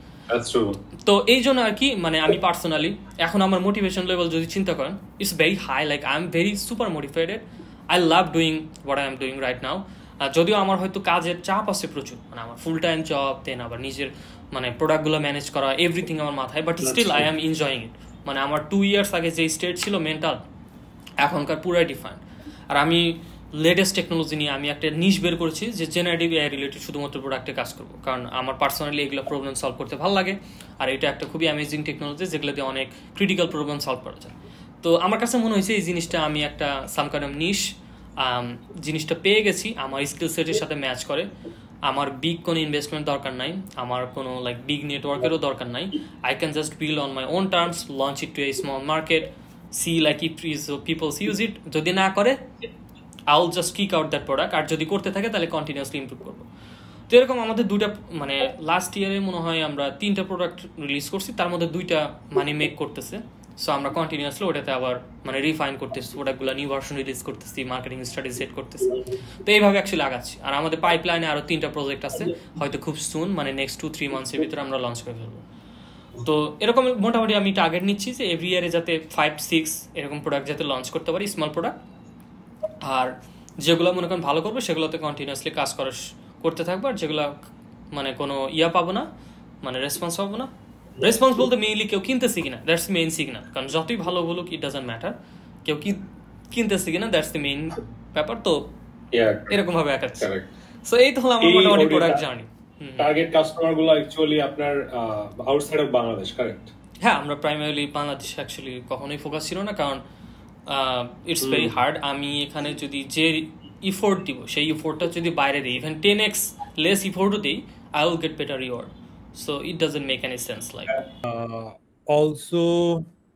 তো এই জন্য আর কি মানে আমি পার্সোনালি এখন আমার মোটিভেশন লেভেল যদি চিন্তা করেন, it's very high, like I am very super motivated, I love doing what I am doing right now. যদিও আমার হয়তো কাজের চাপ আছে প্রচুর, মানে আমার ফুল টাইম জব, দেন আবার নিজের মানে প্রোডাক্টগুলো ম্যানেজ করা, এভরিথিং আমার মাথায়, but still I am enjoying it. মানে আমার 2 ইয়ার্স আগে যে স্টেট ছিল মেন্টাল, এখনকার পুরাই ডিফারেন্ট। আর আমি লেটেস্ট টেকনোলজি নিয়ে আমি একটা নিশ বের করেছি যে জেনারেটিভ এআই রিলেটেড শুধুমাত্র প্রোডাক্টে কাজ করবো, কারণ আমার পার্সোনালি এগুলো প্রবলেম সলভ করতে ভালো লাগে। আর এটা একটা খুবই অ্যামেজিং টেকনোলজি যেগুলো দিয়ে অনেক ক্রিটিক্যাল প্রবলেম সলভ করা যায়। তো আমার কাছে মনে হয়েছে এই জিনিসটা আমি একটা সাম কাইন্ড অফ নিশ জিনিসটা পেয়ে গেছি, আমার স্কিল সেটের সাথে ম্যাচ করে। আমার বিগ কোনো ইনভেস্টমেন্ট দরকার নাই, আমার কোনো লাইক বিগ নেটওয়ার্কেরও দরকার নাই। I can just build on my own terms, launch it to a small market, see like it peoples use it. যদি না করে I will just kick out that product, আর যদি করতে থাকে তাহলে কন্টিনিউয়াসলি ইমপ্রুভ করবো। তো এরকম আমাদের 2টা মানে লাস্ট ইয়ারে মনে হয় আমরা 3টা প্রোডাক্ট রিলিজ করছি, তার মধ্যে 2টা মানি মেক করতেছে। সো আমরা কন্টিনিউয়াসলি ওটাতে আবার মানে রিফাইন করতেছি, প্রোডাক্টগুলো নিউ ভার্সন রিলিজ করতেছি, মার্কেটিং স্ট্র্যাটেজি সেট করতেছি। তো এইভাবে অ্যাকচুয়ালি আগাচ্ছি। আর আমাদের পাইপলাইনে আরও 3টা প্রজেক্ট আছে, হয়তো খুব সুন মানে নেক্সট 2-3 মান্থসের ভিতরে আমরা লঞ্চ করে ফেলবো। তো এরকম মোটামুটি আমি টার্গেট নিচ্ছি যে এভরি ইয়ারে যাতে 5-6 এরকম প্রোডাক্ট যাতে লঞ্চ করতে পারি, স্মল প্রোডাক্ট। আর যেগুলো মনে করেন ভালো করবো সেগুলোতে কন্টিনিউয়াসলি কাজ করতে থাকবো। আর যেগুলো মানে কোনো পাবো না, মানে রেসপন্স পাবো না, রেসপন্স বলতে মেইনলি কেউ কিনতেছে কিনা, দ্যাটস মেইন সিগনাল। কারণ যতই ভালো বলুক ইট ডাজন্ট ম্যাটার, কেউ কিনতেছে কিনা দ্যাটস দ্য মেইন ব্যাপার। তো এরকম ভাবে আগাচ্ছি। সো এই তো হলো আমার মোটামুটি প্রোডাক্ট জার্নি। টার্গেট কাস্টমার গুলো অ্যাকচুয়ালি আপনার আউটসাইড অফ বাংলাদেশ, কারেক্ট? হ্যাঁ, আমরা প্রাইমারিলি বাংলাদেশ অ্যাকচুয়ালি কখনোই ফোকাস ছিল না, কারণ ইটস ভেরি হার্ড। আমি এখানে যদি যে ইফোর্ট দিব সেই ইফোর্টটা যদি বাইরে দিই, ইভেন 10x লেস ইফোর্টও দিই, I will get better reward. So it doesn't make any sense like. Also,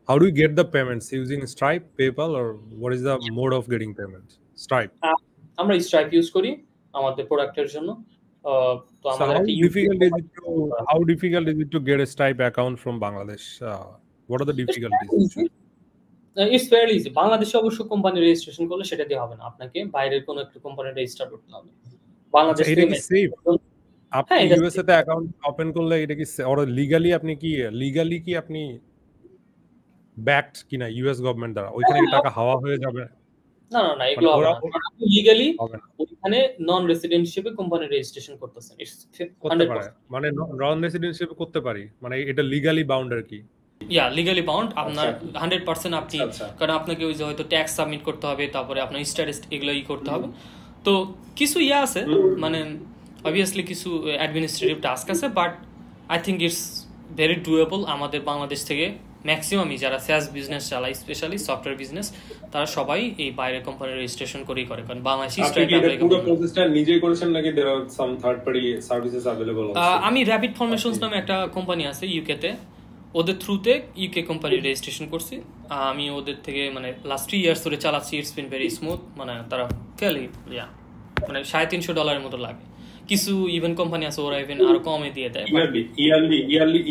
how do you get the payments? Using Stripe, PayPal, or what is the mode of getting payments? Stripe. আমরা stripe use করি আমাদের প্রোডাক্টের জন্য। তো So আমাদের how difficult is it to get a Stripe account from Bangladesh? What are the difficulties? It's very easy. বাংলাদেশে অবশ্য company registration করলে সেটা দিয়ে হবে না, আপনাকে বাইরের কোনো একটা কোম্পানি রেজিস্টার করতে হবে। বাংলাদেশ এটা কি সেফ? আপনি ইউএসএ তে অ্যাকাউন্ট ওপেন করলে এটা কি অর লিগালি কি আপনি ব্যাকড কিনা ইউএস গভর্নমেন্ট দ্বারা, ওইখানে কি টাকা হাওয়া হয়ে যাবে? না এগুলো হবে না। আপনি লিগালি ওখানে নন রেসিডেন্ট হিসেবে কোম্পানি রেজিস্ট্রেশন করতেছেন, ইটস 100%। মানে নন রেসিডেন্ট হিসেবে করতে পারি, মানে এটা লিগালি বাউন্ডার কি? ইয়া লিগালি বাউন্ড আপনার আচ্ছা 100% আপনি, আচ্ছা আচ্ছা কারণ আপনাকে ওই যে হয়তো ট্যাক্স সাবমিট করতে হবে, তারপরে আপনার স্ট্যাটিস্ট এগুলো করতে হবে। তো কিছু আছে মানে অবভিয়াসলি কিছু অ্যাডমিনিস্ট্রেটিভ টাস্ক আছে, but I think it's very doable. আমাদের বাংলাদেশ থেকে ম্যাক্সিমামই যারা স্যাস বিজনেস চালায়, স্পেশালি সফটওয়্যার বিজনেস, তারা সবাই এই বাইরের কোম্পানি রেজিস্ট্রেশন করেই করে, কারণ বাংলাদেশি আপনি কি এটা পুরো প্রসেসটা নিজেই করেছেন নাকি there are some third party services available আছে? আমি র‍্যাপিড ফরমেশনস নামে একটা কোম্পানি আছে ইউকে তে, ওদের থ্রুতে ইউকে কোম্পানি রেজিস্ট্রেশন করছি। আমি ওদের থেকে মানে লাস্ট 3 ইয়ার্স ধরে চালাচ্ছি। ইটস বিন ভেরি স্মুথ, মানে তারা ফেলি মানে $350 মতো লাগে। কিছু ইভেন কোম্পানি আছে ওরা ইভেন আরো কমে দিয়ে দেয়।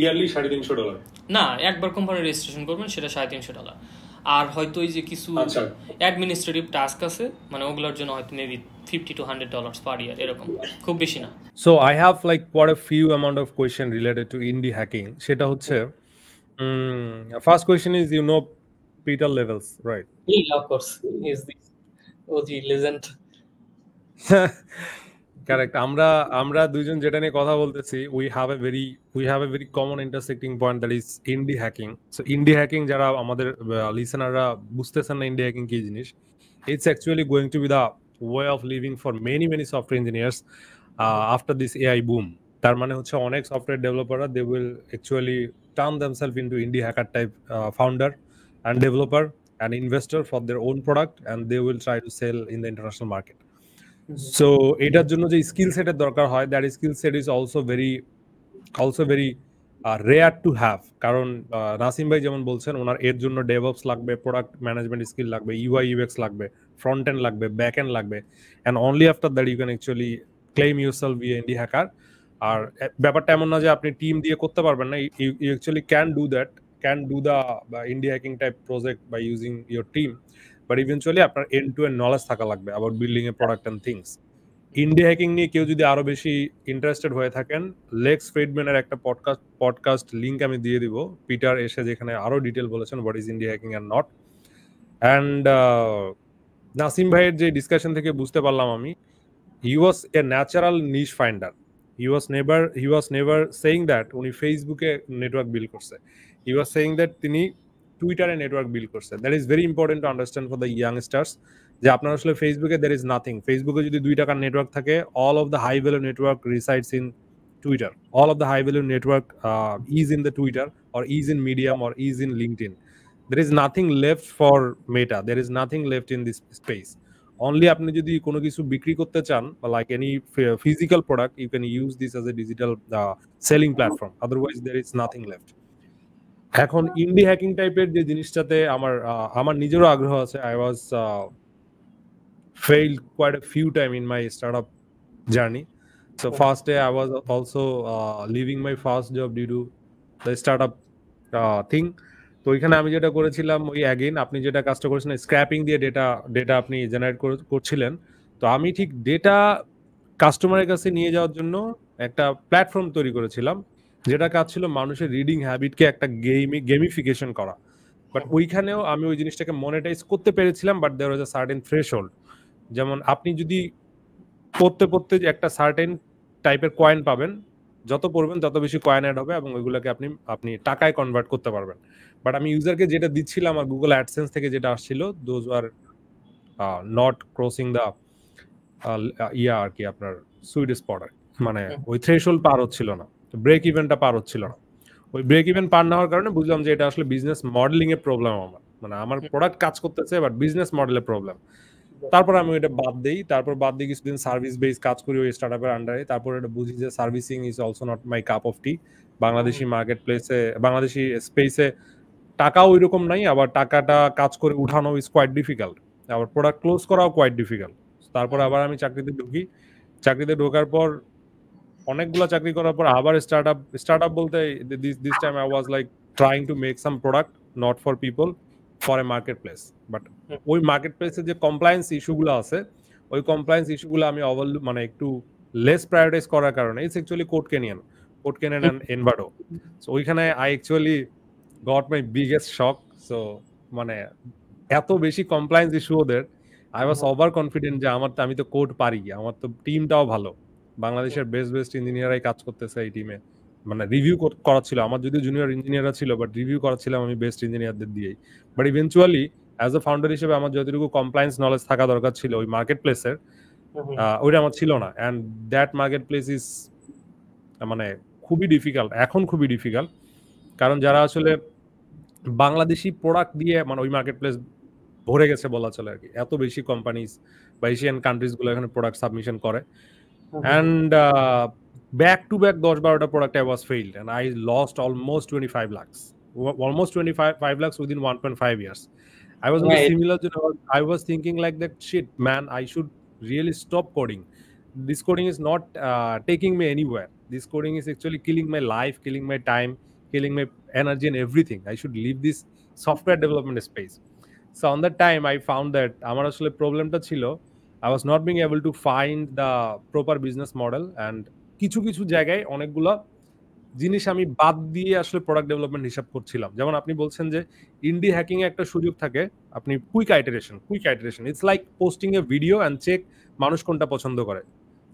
ইয়ারলি $350 না, একবার কোম্পানি রেজিস্ট্রেশন করবেন সেটা $350। আর হয়তো এই যে কিছু অ্যাডমিনিস্ট্রেটিভ টাস্ক আছে, মানে ওগুলোর জন্য হয়তো মেবি $50 to $100 পার ইয়ার, এরকম, খুব বেশি না। So I have like quite a few amount of question related to indie hacking. সেটা হচ্ছে first question is, you know Peter Levels, right? Yeah, of course. He is the OG legend. Correct. আমরা দুইজন যেটা নিয়ে কথা বলতেছি, we have a very common intersecting point, that is indie hacking. So indie hacking যারা আমাদের লিসেনাররা বুঝতেছেন না indie hacking কি জিনিস, it's actually going to be the way of living for many software engineers after this AI boom. তার মানে হচ্ছে অনেক software ডেভেলপাররা they will actually turn themselves into indie hacker type founder and developer and investor for their own product, and they will try to sell in the international market. So এটার জন্য যে skill সেটের দরকার হয়, that skill set is also very rare to have. কারণ নাসিম ভাই যেমন বলছেন, ওনার এর জন্য ডেভঅপস লাগবে, প্রোডাক্ট ম্যানেজমেন্ট স্কিল লাগবে, ইউআই ইউএক্স লাগবে, ফ্রন্ট এন্ড লাগবে, ব্যাক এন্ড লাগবে, and only after that you can actually claim yourself be indie hacker. আর ব্যাপারটা এমন না যে আপনি টিম দিয়ে করতে পারবেন না, you actually can do the indie hacking type project by using your team, but eventually আপনার এন্ড টু এন্ড নলেজ থাকা লাগবে about building a product and things. Indie hacking নিয়ে কেউ যদি আরো বেশি ইন্টারেস্টেড হয়ে থাকেন, লেক্স ফ্রিডম্যানের একটা পডকাস্ট লিংক আমি দিয়ে দিব, পিটার এসে যেখানে আরো ডিটেল বলেছেন what is indie hacking and not. And Nasim ভাইয়ের যে ডিসকাশন থেকে বুঝতে পারলাম আমি, he was a natural niche finder. He was never saying that উনি ফেসবুকে নেটওয়ার্ক বিল্ড করছে, হি ওয়াজ সেইং দ্যাট তিনি টুইটারে নেটওয়ার্ক বিল্ড করছে। That is very important to understand for the youngsters, যে আপনার আসলে ফেসবুকে দের ইজ নাথিং। ফেসবুকে যদি $2 নেটওয়ার্ক থাকে, all of the high value network resides in Twitter, all of the high value network is in the Twitter or is in Medium or is in LinkedIn. There is nothing left for Meta, there is nothing left in this space. Only আপনি যদি কোনো কিছু বিক্রি করতে চান, like any physical product, you can use this as a digital selling platform, otherwise there is nothing left. এখন ইন্ডি hacking টাইপের যে জিনিসটাতে আমার নিজেরও আগ্রহ আছে। I was failed quite a few time in my startup journey. So first day I was also leaving my first job due to the startup thing. তো ওইখানে আমি যেটা করেছিলাম, ওই অ্যাগেন আপনি যেটা কাজটা করেছেন, স্ক্র্যাপিং দিয়ে ডেটা আপনি জেনারেট করছিলেন। তো আমি ঠিক ডেটা কাস্টমারের কাছে নিয়ে যাওয়ার জন্য একটা প্ল্যাটফর্ম তৈরি করেছিলাম, যেটা কাজ ছিল মানুষের রিডিং হ্যাবিটকে একটা গেমিফিকেশন করা। বাট ওইখানেও আমি ওই জিনিসটাকে মনিটাইজ করতে পেরেছিলাম, but there was a certain threshold. যেমন আপনি যদি পড়তে একটা সার্টেন টাইপের কয়েন পাবেন, যত পড়বেন তত বেশি কয়েন অ্যাড হবে এবং ওইগুলোকে আপনি টাকায় কনভার্ট করতে পারবেন। বাট আমি ইউজারকে যেটা দিচ্ছিলাম আর গুগল অ্যাডসেন্স থেকে যেটা আসছিল, those are not crossing the আর কি আপনার সুইট স্পট, মানে ওই থ্রেশহোল্ড পার হচ্ছিল না, ব্রেক ইভেনটা পার হচ্ছিল না। ওই ব্রেক ইভেন পার না হওয়ার কারণে বুঝলাম যে এটা আসলে বিজনেস মডেলিং এর প্রবলেম। মানে আমার প্রোডাক্ট কাজ করতেছে, বাট বিজনেস মডেলের প্রবলেম। তারপর আমি ওইটা বাদ দিই কিছুদিন সার্ভিস বেস কাজ করি ওই স্টার্টআপের আন্ডারে। তারপর এটা বুঝি যে servicing is also not my cup of T. Bangladeshi market প্লেসে, বাংলাদেশি স্পেসে টাকাও ওই রকম নাই, আবার টাকাটা কাজ করে উঠানো ইজ কোয়াইট ডিফিকাল্ট, আবার প্রোডাক্ট ক্লোজ করাও কোয়াইট ডিফিকাল্ট। তারপর আবার আমি চাকরিতে ঢোকার পর অনেকগুলো চাকরি করার পর আবার স্টার্টআপ বলতে this time I was like trying to make some product not for people, for a market place. But ওই মার্কেট প্লেসে যে কমপ্লায়েন্স ইস্যুগুলো আছে, ওই কমপ্লায়েন্স ইস্যুগুলো আমি মানে একটু লেস প্রায়োরিটাইজ করার কারণে it's actually CodeCanyon and Envato. So ওইখানে I actually got my biggest shock. So মানে এত বেশি কমপ্লায়েন্স ইস্যু ওদের, আই ওয়াজ ওভার কনফিডেন্ট যে আমি তো কোড পারি, আমার তো টিমটাও ভালো, বাংলাদেশের বেস্ট ইঞ্জিনিয়ারাই কাজ করতেছে এই টিমে, মানে রিভিউ করা ছিল, আমার যদিও জুনিয়র ইঞ্জিনিয়াররা ছিল, বাট রিভিউ করা ছিলাম আমি বেস্ট ইঞ্জিনিয়ারদের দিয়েই। But eventually as a founder হিসেবে আমার যতটুকু কমপ্লায়েন্স নলেজ থাকা দরকার ছিল ওই মার্কেট প্লেসের, ওইটা আমার ছিল না। And that market place is মানে খুবই ডিফিকাল্ট, এখন খুবই ডিফিকাল্ট। কারণ যারা আসলে বাংলাদেশি প্রোডাক্ট দিয়ে মানে ওই মার্কেট প্লেস ভরে গেছে বলা চলে আর কি, এত বেশি কোম্পানিজ বা এশিয়ান কান্ট্রিজ গুলো এখানে প্রোডাক্ট সাবমিশন করে। And back to back 10-12টা product I was failed and I lost almost 25 lakhs, almost 25 lakhs within 1.5 years. I was in the similar, I was thinking like that, shit man, I should really stop coding. This coding is not taking me anywhere. This coding is actually killing my life, killing my time, killing my energy and everything. I should leave this software development space. So on that time I found that আমার আসলে প্রবলেমটা ছিল I was not being able to find the proper business model, and কিছু কিছু জায়গায় অনেকগুলো জিনিস আমি বাদ দিয়ে আসলে প্রোডাক্ট ডেভেলপমেন্ট হিসাব করছিলাম। যেমন আপনি বলছেন যে ইন্ডি হ্যাকিং এ একটা সুযোগ থাকে, আপনি quick iteration, it's like posting a video and check মানুষ কোনটা পছন্দ করে,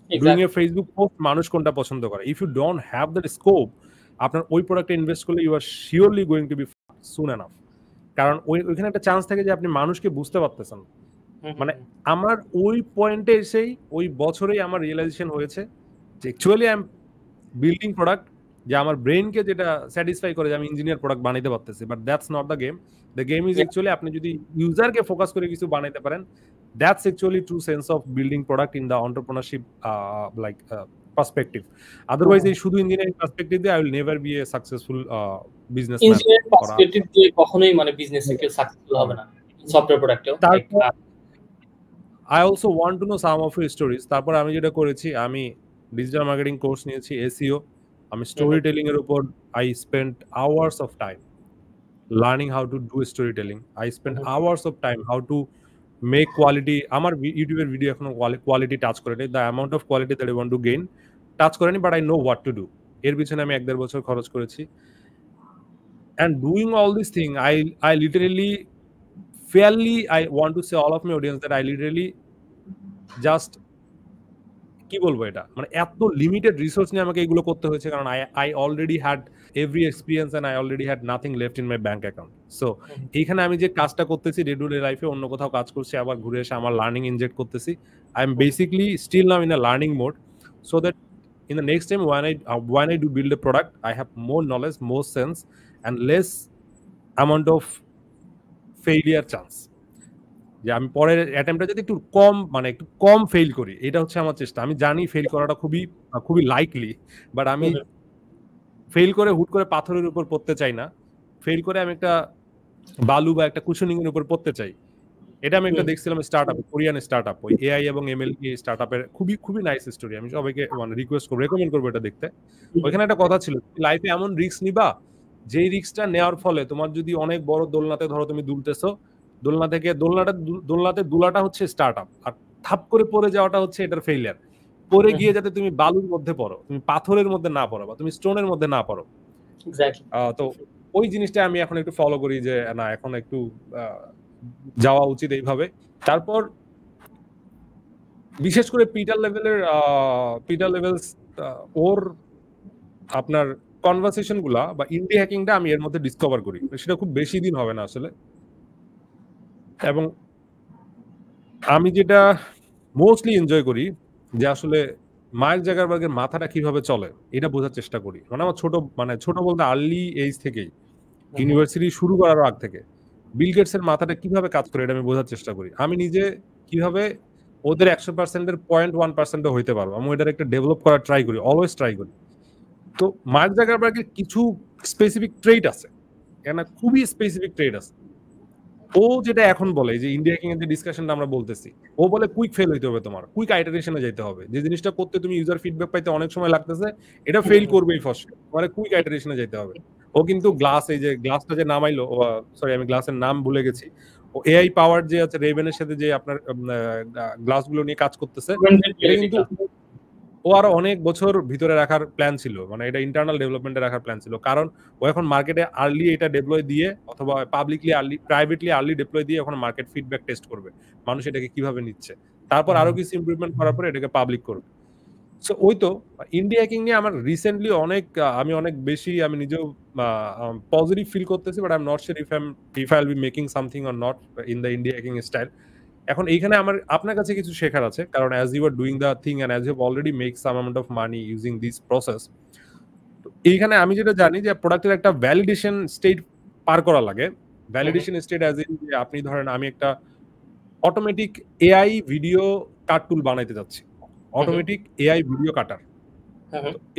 ডুইং এ ফেসবুক পোস্ট মানুষ কোনটা পছন্দ করে। If you don't have that scope, আপনার ওই প্রোডাক্টে ইনভেস্ট করলে you are surely going to be soon enough. কারণ ওইখানে একটা চান্স থাকে যে আপনি মানুষকে বুঝতে পারতেছেন। মানে আমার ওই পয়েন্টে এসেই ওই বছরেই আমার রিয়েলাইজেশন হয়েছে যে actually I am building product যে আমার ব্রেনকে যেটা স্যাটিসফাই করে যে আমি ইঞ্জিনিয়ার প্রোডাক্ট বানাইতে পারতেছি, but that's not the game. The game is actually আপনি যদি ইউজারকে ফোকাস করে কিছু বানাইতে পারেন, that's actually true sense of building product in the entrepreneurship like perspective. Otherwise এই শুধু ইঞ্জিনিয়ারিং পার্সপেক্টিভ দিয়ে I will never B a successful businessman. Engineering perspective দিয়ে কখনোই মানে বিজনেসে কেউ সাকসেসফুল হবে না, software প্রোডাক্টেও। I also want to know some of your stories. তারপর আমি যেটা করেছি, আমি ডিজিটাল মার্কেটিং কোর্স নিয়েছি, এসইও, আমি স্টোরি টেলিং এর উপর I spent hours of time learning how to do storytelling. I spent hours of time how to make quality. আমার ইউটিউবের ভিডিও এখনো কোয়ালিটি টাচ করেনি, the amount of quality that I want to gain touch করেনি, but I know what to do. এর পিছনে আমি 1.5 বছর খরচ করেছি। And doing all this thing, I literally fairly, I want to say all of my audience that I literally just কি বলবো, এটা মানে এত লিমিটেড রিসোর্স নিয়ে আমাকে এগুলো করতে হয়েছে, কারণ I already had every experience and I already had nothing left in my bank account. So এইখানে আমি যে কাজটা করতেছি ডে টু ডে লাইফে, অন্য কোথাও কাজ করছি, আবার ঘুরে এসে আমার লার্নিং ইনজেক্ট করতেছি। I am basically still now in a learning mode, so that in the next time when I do build a product, I have more knowledge, more sense and less amount of failure chance. যে আমি পরের অ্যাটেম্পটা যদি একটু কম fail করি, এটা হচ্ছে আমার চেষ্টা। আমি জানি ফেল করাটা খুবই লাইকলি, বাট আমি ফেল করে হুট করে পাথরের উপর পড়তে চাই না। ফেল করে আমি একটা বালু বা একটা কুশনিং এর উপর পড়তে চাই। এটা আমি একটা দেখছিলাম স্টার্টআপ, কোরিয়ান স্টার্টআপ, ওই এআই এবং এমএল কি স্টার্টআপের খুবই নাইস স্টোরি। আমি সবাইকে মানে রিকোয়েস্ট করবো, রেকমেন্ড করবো এটা দেখতে। ওইখানে একটা কথা ছিল, লাইফে এমন রিস্ক নিবা যেই রিস্কটা নেওয়ার ফলে তোমার যদি অনেক বড় দোলনাতে ধরো তুমি দুলতেছো, দোলনাতে দুলাটা হচ্ছে স্টার্টআপ, আর থাপ করে পড়ে যাওয়াটা হচ্ছে এটার ফেইলিয়ার। পড়ে গিয়ে যাতে তুমি বালুর মধ্যে পড়ো, তুমি পাথরের মধ্যে না পড়ো, বা তুমি স্টোনের মধ্যে না পড়ো। তো ওই জিনিসটা আমি এখন একটু ফলো করি যে না, এখন একটু যাওয়া উচিত এইভাবে। তারপর বিশেষ করে পিটার লেভেলস ওর আপনার কনভারসেশন গুলা বা ইন্ডি হ্যাকিংটা আমি এর মধ্যে ডিসকভার করি, সেটা খুব বেশি দিন হবে না আসলে। এবং আমি যেটা মোস্টলি এনজয় করি যে আসলে মার্ক জাকারবার্গের মাথাটা কিভাবে চলে এটা বোঝার চেষ্টা করি। মানে আমার ছোট বলতে আর্লি এজ থেকেই, ইউনিভার্সিটি শুরু করার আগ থেকে বিল গেটসের মাথাটা কিভাবে কাজ করে এটা আমি বোঝার চেষ্টা করি। আমি নিজে কিভাবে ওদের 100%-এর 0.1%ও হইতে পারবো, আমি ওইটার একটা ডেভেলপ করার ট্রাই করি, অলওয়েজ ট্রাই করি। তো মার্ক জাকারবার্গের কিছু স্পেসিফিক ট্রেট আছে, কেন খুবই স্পেসিফিক ট্রেট আছে। ও যেটা এখন বলে যে ইন্ডিয়া হ্যাকিং এর যে ডিসকাশনটা আমরা বলতেছি, ও বলে কুইক ফেল হইতে হবে, তোমার কুইক আইটারেশনে যেতে হবে। যে জিনিসটা করতে তুমি ইউজার ফিডব্যাক পাইতে অনেক সময় লাগতেছে, এটা ফেল করবেই ফার্স্ট, মানে কুইক আইটারেশনে যেতে হবে। ও কিন্তু এই যে গ্লাসটা যে নামাইলো, সরি আমি গ্লাসের নাম ভুলে গেছি, ও এআই পাওয়ার যে আছে রেভেনের সাথে যে আপনার গ্লাসগুলো নিয়ে কাজ করতেছে, এটা কিন্তু ও আরো অনেক বছর ভিতরে রাখার প্ল্যান ছিল, মানে এটা ইন্টারনাল ডেভেলপমেন্টে রাখার প্ল্যান ছিল। কারণ ও এখন মার্কেটে আর্লি এটা ডেপ্লয় দিয়ে, অথবা প্রাইভেটলি আর্লি ডেপ্লয় দিয়ে এখন মার্কেট ফিডব্যাক টেস্ট করবে, মানুষ এটাকে কিভাবে নিচ্ছে, তারপর আরো কিছু ইমপ্রুভমেন্ট করার পরে এটাকে পাবলিক করবে। সো ওই তো ইন্ডিয়া হ্যাকিং নিয়ে আমার রিসেন্টলি আমি অনেক বেশি আমি নিজেও পজিটিভ ফিল করতেছি, but I am not sure if I will be making something or not in the India hacking style. এখন এইখানে আমার আপনার কাছে কিছু শেখার আছে, কারণ as you are doing the thing and as you already make some amount of money using this process, এইখানে আমি যেটা জানি যে প্রোডাক্টের একটা ভ্যালিডেশন স্টেট পার করা লাগে। ভ্যালিডেশন স্টেট অ্যাজ ইন যে আপনি ধরেন আমি একটা অটোমেটিক এআই ভিডিও কাট টুল বানাইতে যাচ্ছি, অটোমেটিক এআই ভিডিও কাটার।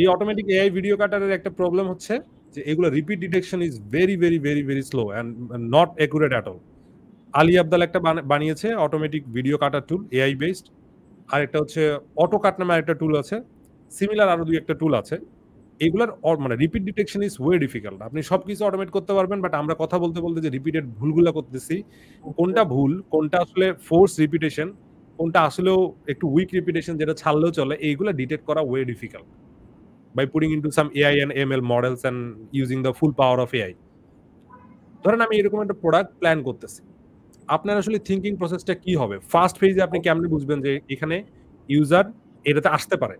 এই অটোমেটিক এআই ভিডিও কাটারের একটা প্রবলেম হচ্ছে যে এগুলো repeat detection is very very very very slow and not accurate at all. Ali Abdal একটা বানিয়েছে অটোমেটিক ভিডিও কাটার টুল এআই বেসড, আর একটা হচ্ছে অটো কাট নামে একটা টুল আছে, সিমিলার আরো দুই একটা টুল আছে। এগুলার মানে repeat detection is way difficult. আপনি সবকিছু অটোমেট করতে পারবেন, বাট আমরা কথা বলতে বলতে যে রিপিটেড ভুলগুলা করতেছি, কোনটা ভুল, কোনটা আসলে ফোর্স রিপিটেশন, কোনটা আসলেও একটু উইক রিপিটেশন যেটা ছাড়লেও চলে, এইগুলা ডিটেক্ট করা way difficult by putting into some AI and ML models and using the full power of AI. ধরেন আমি এরকম একটা প্রোডাক্ট প্ল্যান করতেছি, আপনার আসলে থিঙ্কিং প্রসেসটা কি হবে? ফার্স্ট ফেজে আপনি কেমনে বুঝবেন যে এখানে ইউজার এটাতে আসতে পারে?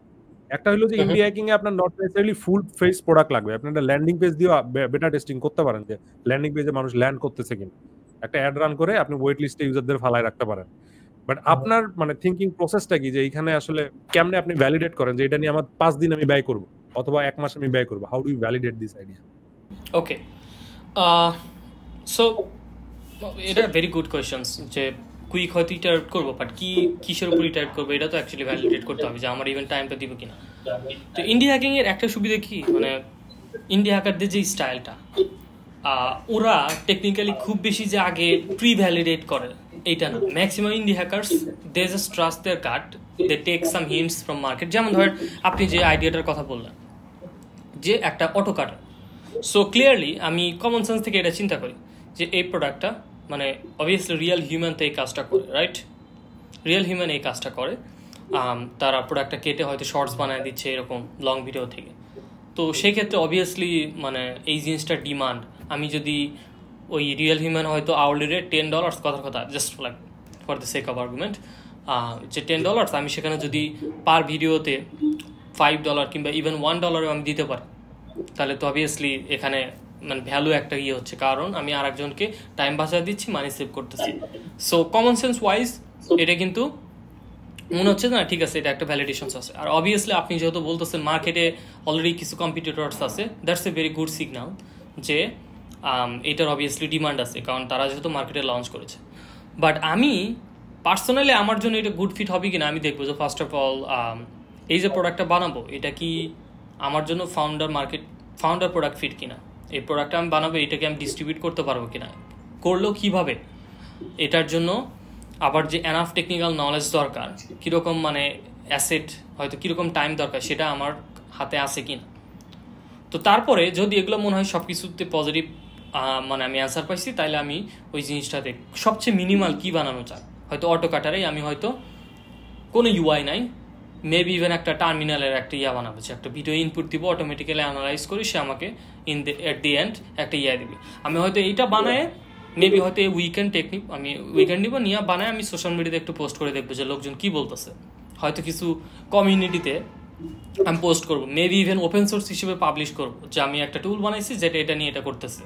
একটা হলো যে ইন্ডিয়া হ্যাকিং এ আপনার not necessarily full phase product লাগবে, আপনি একটা ল্যান্ডিং পেজ দিয়ে বেটা টেস্টিং করতে পারেন যে ল্যান্ডিং পেজে মানুষ ল্যান্ড করতেছে কিনা, একটা অ্যাড রান করে আপনি ওয়েট লিস্টে ইউজারদের ফালায় রাখতে পারেন। বাট আপনার মানে থিঙ্কিং প্রসেসটা কি, যে এখানে আসলে কেমনে আপনি ভ্যালিডেট করেন যে এটা নিয়ে আমার 5 দিন আমি ব্যয় করব অথবা 1 মাস আমি ব্যয় করব? How do you validate this idea? Okay, so এটা ভেরি গুড কোয়েশ্চেন্স যে কুইক হয়তো ইটারেট করবো, বাট কিসের উপর ইটারেট করবো এটা তো অ্যাকচুয়ালি ভ্যালিডেট করতে হবে যে আমার ইভেন টাইমটা দিব কিনা। তো ইন্ডিয়া হ্যাকিং এর একটা সুবিধা কি, মানে ইন্ডিয়া হ্যাকারদের যে স্টাইলটা, ওরা টেকনিক্যালি খুব বেশি যে আগে প্রি ভ্যালিডেট করে এইটা না। Maximum India hackers they just trust their gut, they take some hints from market. যেমন ধরেন আপনি যে আইডিয়াটার কথা বললেন যে একটা অটো কাটার, সো ক্লিয়ারলি আমি কমন সেন্স থেকে এটা চিন্তা করি যে এই প্রোডাক্টটা মানে অবভিয়াসলি রিয়েল হিউম্যান তো এই কাজটা করে, রাইট? রিয়েল হিউম্যান এই কাজটা করে, তারা প্রোডাক্টটা কেটে হয়তো শর্টস বানায় দিচ্ছে এরকম লং ভিডিও থেকে। তো সেই ক্ষেত্রে অবভিয়াসলি মানে এই জিনিসটার ডিমান্ড, আমি যদি ওই রিয়েল হিউম্যান হয়তো আওয়ারলি রেট $10 কথার কথা, just like for the sake of argument, যে $10 আমি সেখানে যদি পার ভিডিওতে $5 কিংবা ইভেন $1 আমি দিতে পারি, তাহলে তো অবভিয়াসলি এখানে মানে ভ্যালু একটা ইয়ে হচ্ছে, কারণ আমি আরেকজনকে টাইম বাঁচা দিচ্ছি, মানি সেভ করতেছি। সো কমন সেন্স ওয়াইজ এটা কিন্তু মনে হচ্ছে না ঠিক আছে, এটা একটা ভ্যালিডেশন আছে। আর অবভিয়াসলি আপনি যেহেতু বলতেছেন মার্কেটে অলরেডি কিছু কম্পিটিটরস আছে, that's a very good signal যে এটার অবভিয়াসলি ডিমান্ড আছে, কারণ তারা যেহেতু মার্কেটে লঞ্চ করেছে। বাট আমি পার্সোনালি আমার জন্য এটা গুড ফিট হবে কিনা আমি দেখবো যে ফার্স্ট অফ অল এই যে প্রোডাক্টটা বানাবো এটা কি আমার জন্য ফাউন্ডার প্রোডাক্ট ফিট কিনা, এই প্রোডাক্টটা আমি বানাবো এটাকে আমি ডিস্ট্রিবিউট করতে পারবো কিনা, করলেও কিভাবে, এটার জন্য আবার যে এনাফ টেকনিক্যাল নলেজ দরকার, কীরকম মানে অ্যাসেট হয়তো কীরকম টাইম দরকার সেটা আমার হাতে আছে কিনা। তো তারপরে যদি এগুলো মনে হয় সব কিছুতে পজিটিভ মানে আমি অ্যান্সার পাইছি, তাহলে আমি ওই জিনিসটাতে সবচেয়ে মিনিমাল কি বানানো চাই, হয়তো অটো কাটারেই আমি হয়তো কোনো ইউআই নাই, মেবি ইভেন একটা টার্মিনালের একটা ইয়া বানাবো, যে একটা ভিডিও ইনপুট দিব, অটোমেটিক্যালি অ্যানালাইজ করি, সে আমাকে এট দি এন্ড একটা ইয়া দিবে। আমি হয়তো এইটা বানায় মেবি হয়তো এই উইকেন্ড টেকনিক আমি উইকেন্ড নিব, নিয়ে বানায় আমি সোশ্যাল মিডিয়াতে একটু পোস্ট করে দেখবো যে লোকজন কি বলতেছে, হয়তো কিছু কমিউনিটিতে আমি পোস্ট করবো, মেবি ইভেন ওপেন সোর্স হিসেবে পাবলিশ করবো যে আমি একটা টুল বানাইছি যেটা এটা নিয়ে এটা করতেছে।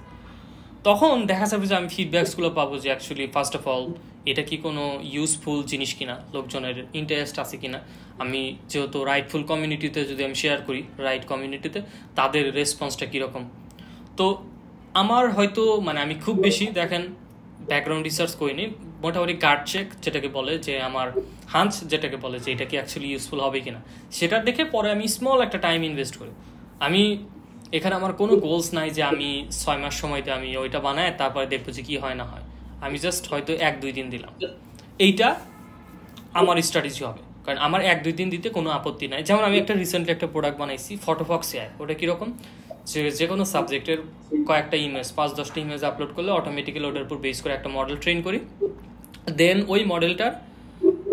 তখন দেখা যাবে যে আমি ফিডব্যাকসগুলো পাবো যে অ্যাকচুয়ালি ফার্স্ট অফ অল এটা কি কোনো ইউজফুল জিনিস কিনা, লোকজনের ইন্টারেস্ট আছে কিনা, আমি যেহেতু রাইটফুল কমিউনিটিতে যদি আমি শেয়ার করি, রাইট কমিউনিটিতে তাদের রেসপন্সটা কীরকম। তো আমার হয়তো মানে আমি খুব বেশি দেখেন ব্যাকগ্রাউন্ড রিসার্চ করিনি, মোটামুটি গার্ড চেক যেটাকে বলে, যে আমার হাঞ্চ যেটাকে বলে যে এটা কি অ্যাকচুয়ালি ইউজফুল হবে কিনা, সেটা দেখে পরে আমি স্মল একটা টাইম ইনভেস্ট করি। আমি এখানে আমার কোনো গোলস নাই যে আমি 6 মাস সময়তে আমি ওইটা বানায় তারপরে দেখবো যে কি হয় না হয়, আমি জাস্ট হয়তো 1-2 দিন দিলাম, এইটা আমার স্ট্র্যাটেজি হবে, কারণ আমার 1-2 দিন দিতে কোনো আপত্তি নাই। যেমন আমি একটা রিসেন্টলি একটা প্রোডাক্ট বানাইছি ফটোফক্স এআই, ওটা কীরকম যে কোনো সাবজেক্টের কয়েকটা ইমেজ 5-10টা ইমেজ আপলোড করলে অটোমেটিক্যালি ওটার উপর বেস করে একটা মডেল ট্রেন করি, দেন ওই মডেলটার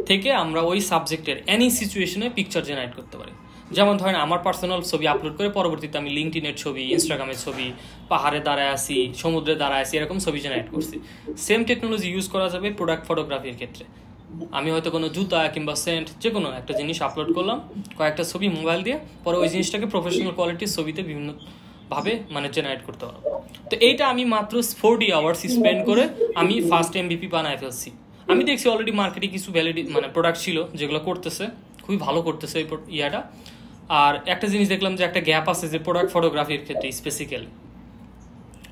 থেকে আমরা ওই সাবজেক্টের এনি সিচুয়েশনে পিকচার জেনারেট করতে পারি। যেমন ধরেন আমার পার্সোনাল ছবি আপলোড করে পরবর্তীতে আমি লিঙ্কডইনের ছবি, ইনস্টাগ্রামের ছবি, পাহাড়ে দাঁড়ায় আসি, সমুদ্রে দাঁড়ায় আসি, এরকম ছবি জেনারেট করছি। সেম টেকনোলজি ইউজ করা যাবে প্রোডাক্ট ফটোগ্রাফির ক্ষেত্রে। আমি হয়তো কোনো জুতা কিংবা সেন্ট যে কোনো একটা জিনিস আপলোড করলাম, কয়েকটা ছবি মোবাইল দিয়ে, পরে ওই জিনিসটাকে প্রফেশনাল কোয়ালিটির ছবিতে বিভিন্নভাবে মানে জেনারেট করতে পারবো। তো এইটা আমি মাত্র 40 আওয়ার্স স্পেন্ড করে আমি ফার্স্ট MVP বানায় ফেলছি। আমি দেখছি অলরেডি মার্কেটে কিছু মানে প্রোডাক্ট ছিল যেগুলো করতেছে, খুবই ভালো করতেছে এই ইয়াটা। আর একটা জিনিস দেখলাম যে একটা গ্যাপ আছে যে প্রোডাক্ট ফটোগ্রাফির ক্ষেত্রে স্পেসিক্যালি।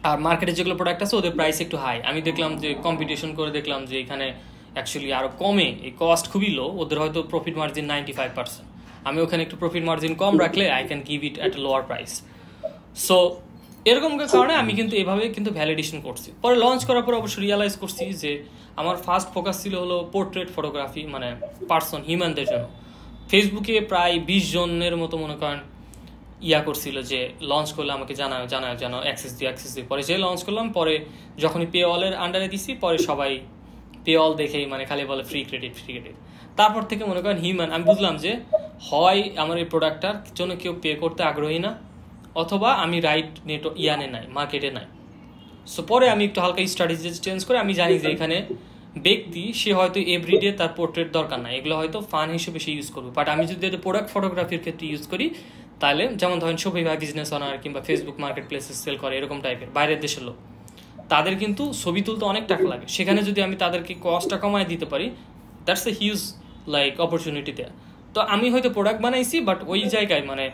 আর মার্কেটে যেগুলো প্রোডাক্ট আছে ওদের প্রাইস একটু হাই। আমি দেখলাম যে কম্পিটিশন করে দেখলাম যে এখানে অ্যাকচুয়ালি আরও কমে, এই কস্ট খুবই লো, ওদের হয়তো প্রফিট মার্জিন 95%। আমি ওখানে একটু প্রফিট মার্জিন কম রাখলে I can give it at a lower price. So এরকম কারণে আমি কিন্তু এভাবে কিন্তু ভ্যালিডেশন করছি। পরে লঞ্চ করার পর অবশ্য রিয়ালাইজ করছি যে আমার ফার্স্ট ফোকাস ছিল হলো পোর্ট্রেট ফটোগ্রাফি, মানে পার্সন, হিউম্যানদের জন্য। ফেসবুকে প্রায় 20 জনের মতো মনে করেন করছিল যে লঞ্চ করলে আমাকে জানায় অ্যাক্সেস দিয়ে পরে যে লঞ্চ করলাম, পরে যখনই পে অলের আন্ডারে দিছি পরে সবাই পে অল দেখেই মানে খালি বলে ফ্রি ক্রেডিট। তারপর থেকে মনে করেন হিউম্যান, আমি বুঝলাম যে হয় আমার এই প্রোডাক্টটার জন্য কেউ পে করতে আগ্রহী না, অথবা আমি রাইট নাই, মার্কেটে নাই। সো পরে আমি একটু হালকা স্ট্র্যাটেজি চেঞ্জ করে আমি জানি যে এখানে ব্যক্তি সে হয়তো এভরিডে তার পোর্ট্রেট দরকার নাই, এগুলো হয়তো ফান হিসেবে সে ইউজ করবে। বাট আমি যদি এটা প্রোডাক্ট ফটোগ্রাফির ক্ষেত্রে ইউজ করি, তাহলে যেমন ধরেন শফি ভাই বিজনেস অনার কিংবা ফেসবুক মার্কেট প্লেসে সেল করে এরকম টাইপের বাইরের দেশের লোক, তাদের কিন্তু ছবি তুলতে অনেক টাকা লাগে। সেখানে যদি আমি তাদেরকে কস্টটা কমায় দিতে পারি, that's a huge like opportunity দেয়া। তো আমি হয়তো প্রোডাক্ট বানাইছি, বাট ওই জায়গায় মানে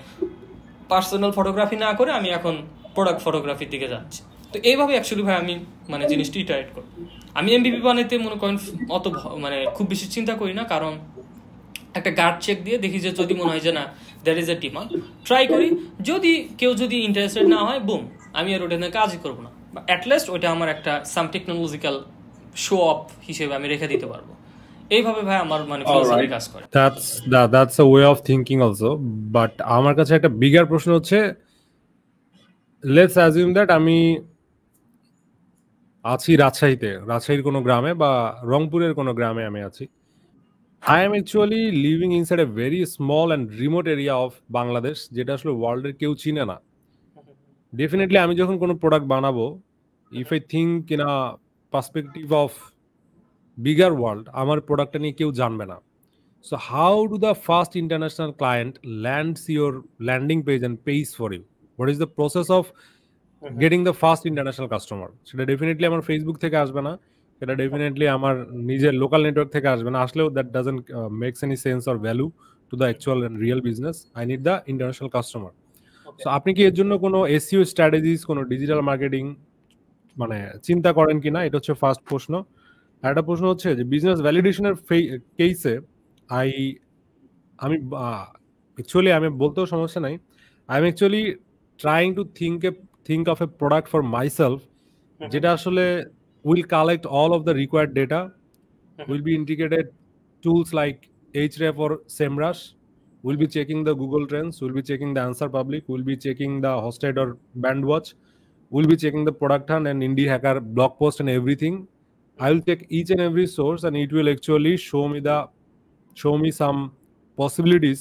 পার্সোনাল ফটোগ্রাফি না করে আমি এখন প্রোডাক্ট ফটোগ্রাফির দিকে যাচ্ছি। তো এইভাবে অ্যাকচুয়ালি ভাই আমি মানে জিনিসটি ইটারেট করি। আমি MVP বানাইতে মনে করেন অত মানে খুব বেশি চিন্তা করি না, কারণ একটা গার্ড চেক দিয়ে দেখি যে যদি মনে হয় যে না that is a demand, try করি। কেউ যদি ইন্টারেস্টেড না হয়, বুম, আমি আর ওটা নিয়ে কাজই করবো না। অ্যাটলিস্ট ওইটা আমার একটা সাম টেকনোলজিক্যাল শো অফ হিসেবে আমি রেখে দিতে পারবো। এইভাবে ভাই আমার মানে ফিলোসফি কাজ করে। That's a way of thinking also. But আমার কাছে একটা বিগার প্রশ্ন হচ্ছে, লেটস অ্যাজিউম দ্যাট আমি আছি রাজশাহীর কোনো গ্রামে বা রংপুরের কোনো গ্রামে আমি আছি। I am actually living inside a very small and remote area of Bangladesh, যেটা আসলে ওয়ার্ল্ডের কেউ চিনে না। ডেফিনেটলি আমি যখন কোনো প্রোডাক্ট বানাবো, if I think in a perspective of bigger world, আমার প্রোডাক্টটা নিয়ে কেউ জানবে না। So how do the first international client lands your landing page and page for you? What is the process of getting the first international customer? সেটা definitely আমার Facebook থেকে আসবে না, এটা ডেফিনেটলি আমার নিজের লোকাল নেটওয়ার্ক থেকে আসবে না। আসলেও that doesn't makes any sense or value to the actual and real business. I need the international customer. So আপনি কি এর জন্য কোনো এসইও স্ট্র্যাটেজিস, কোনো ডিজিটাল মার্কেটিং মানে চিন্তা করেন কিনা? এটা হচ্ছে ফার্স্ট প্রশ্ন। আর একটা প্রশ্ন হচ্ছে যে বিজনেস ভ্যালিডেশনের কেসে আমি আমি বলতেও সমস্যা নাই, I am actually trying to think of a product for myself, যেটা আসলে will collect all of the required data, will be integrated tools like Href or SEMrush, will be checking the Google Trends, will be checking the Answer Public, will be checking the Hosted or Bandwatch, will be checking the Product Hunt and Indie Hacker blog post and everything. I will check each and every source and it will actually show me some possibilities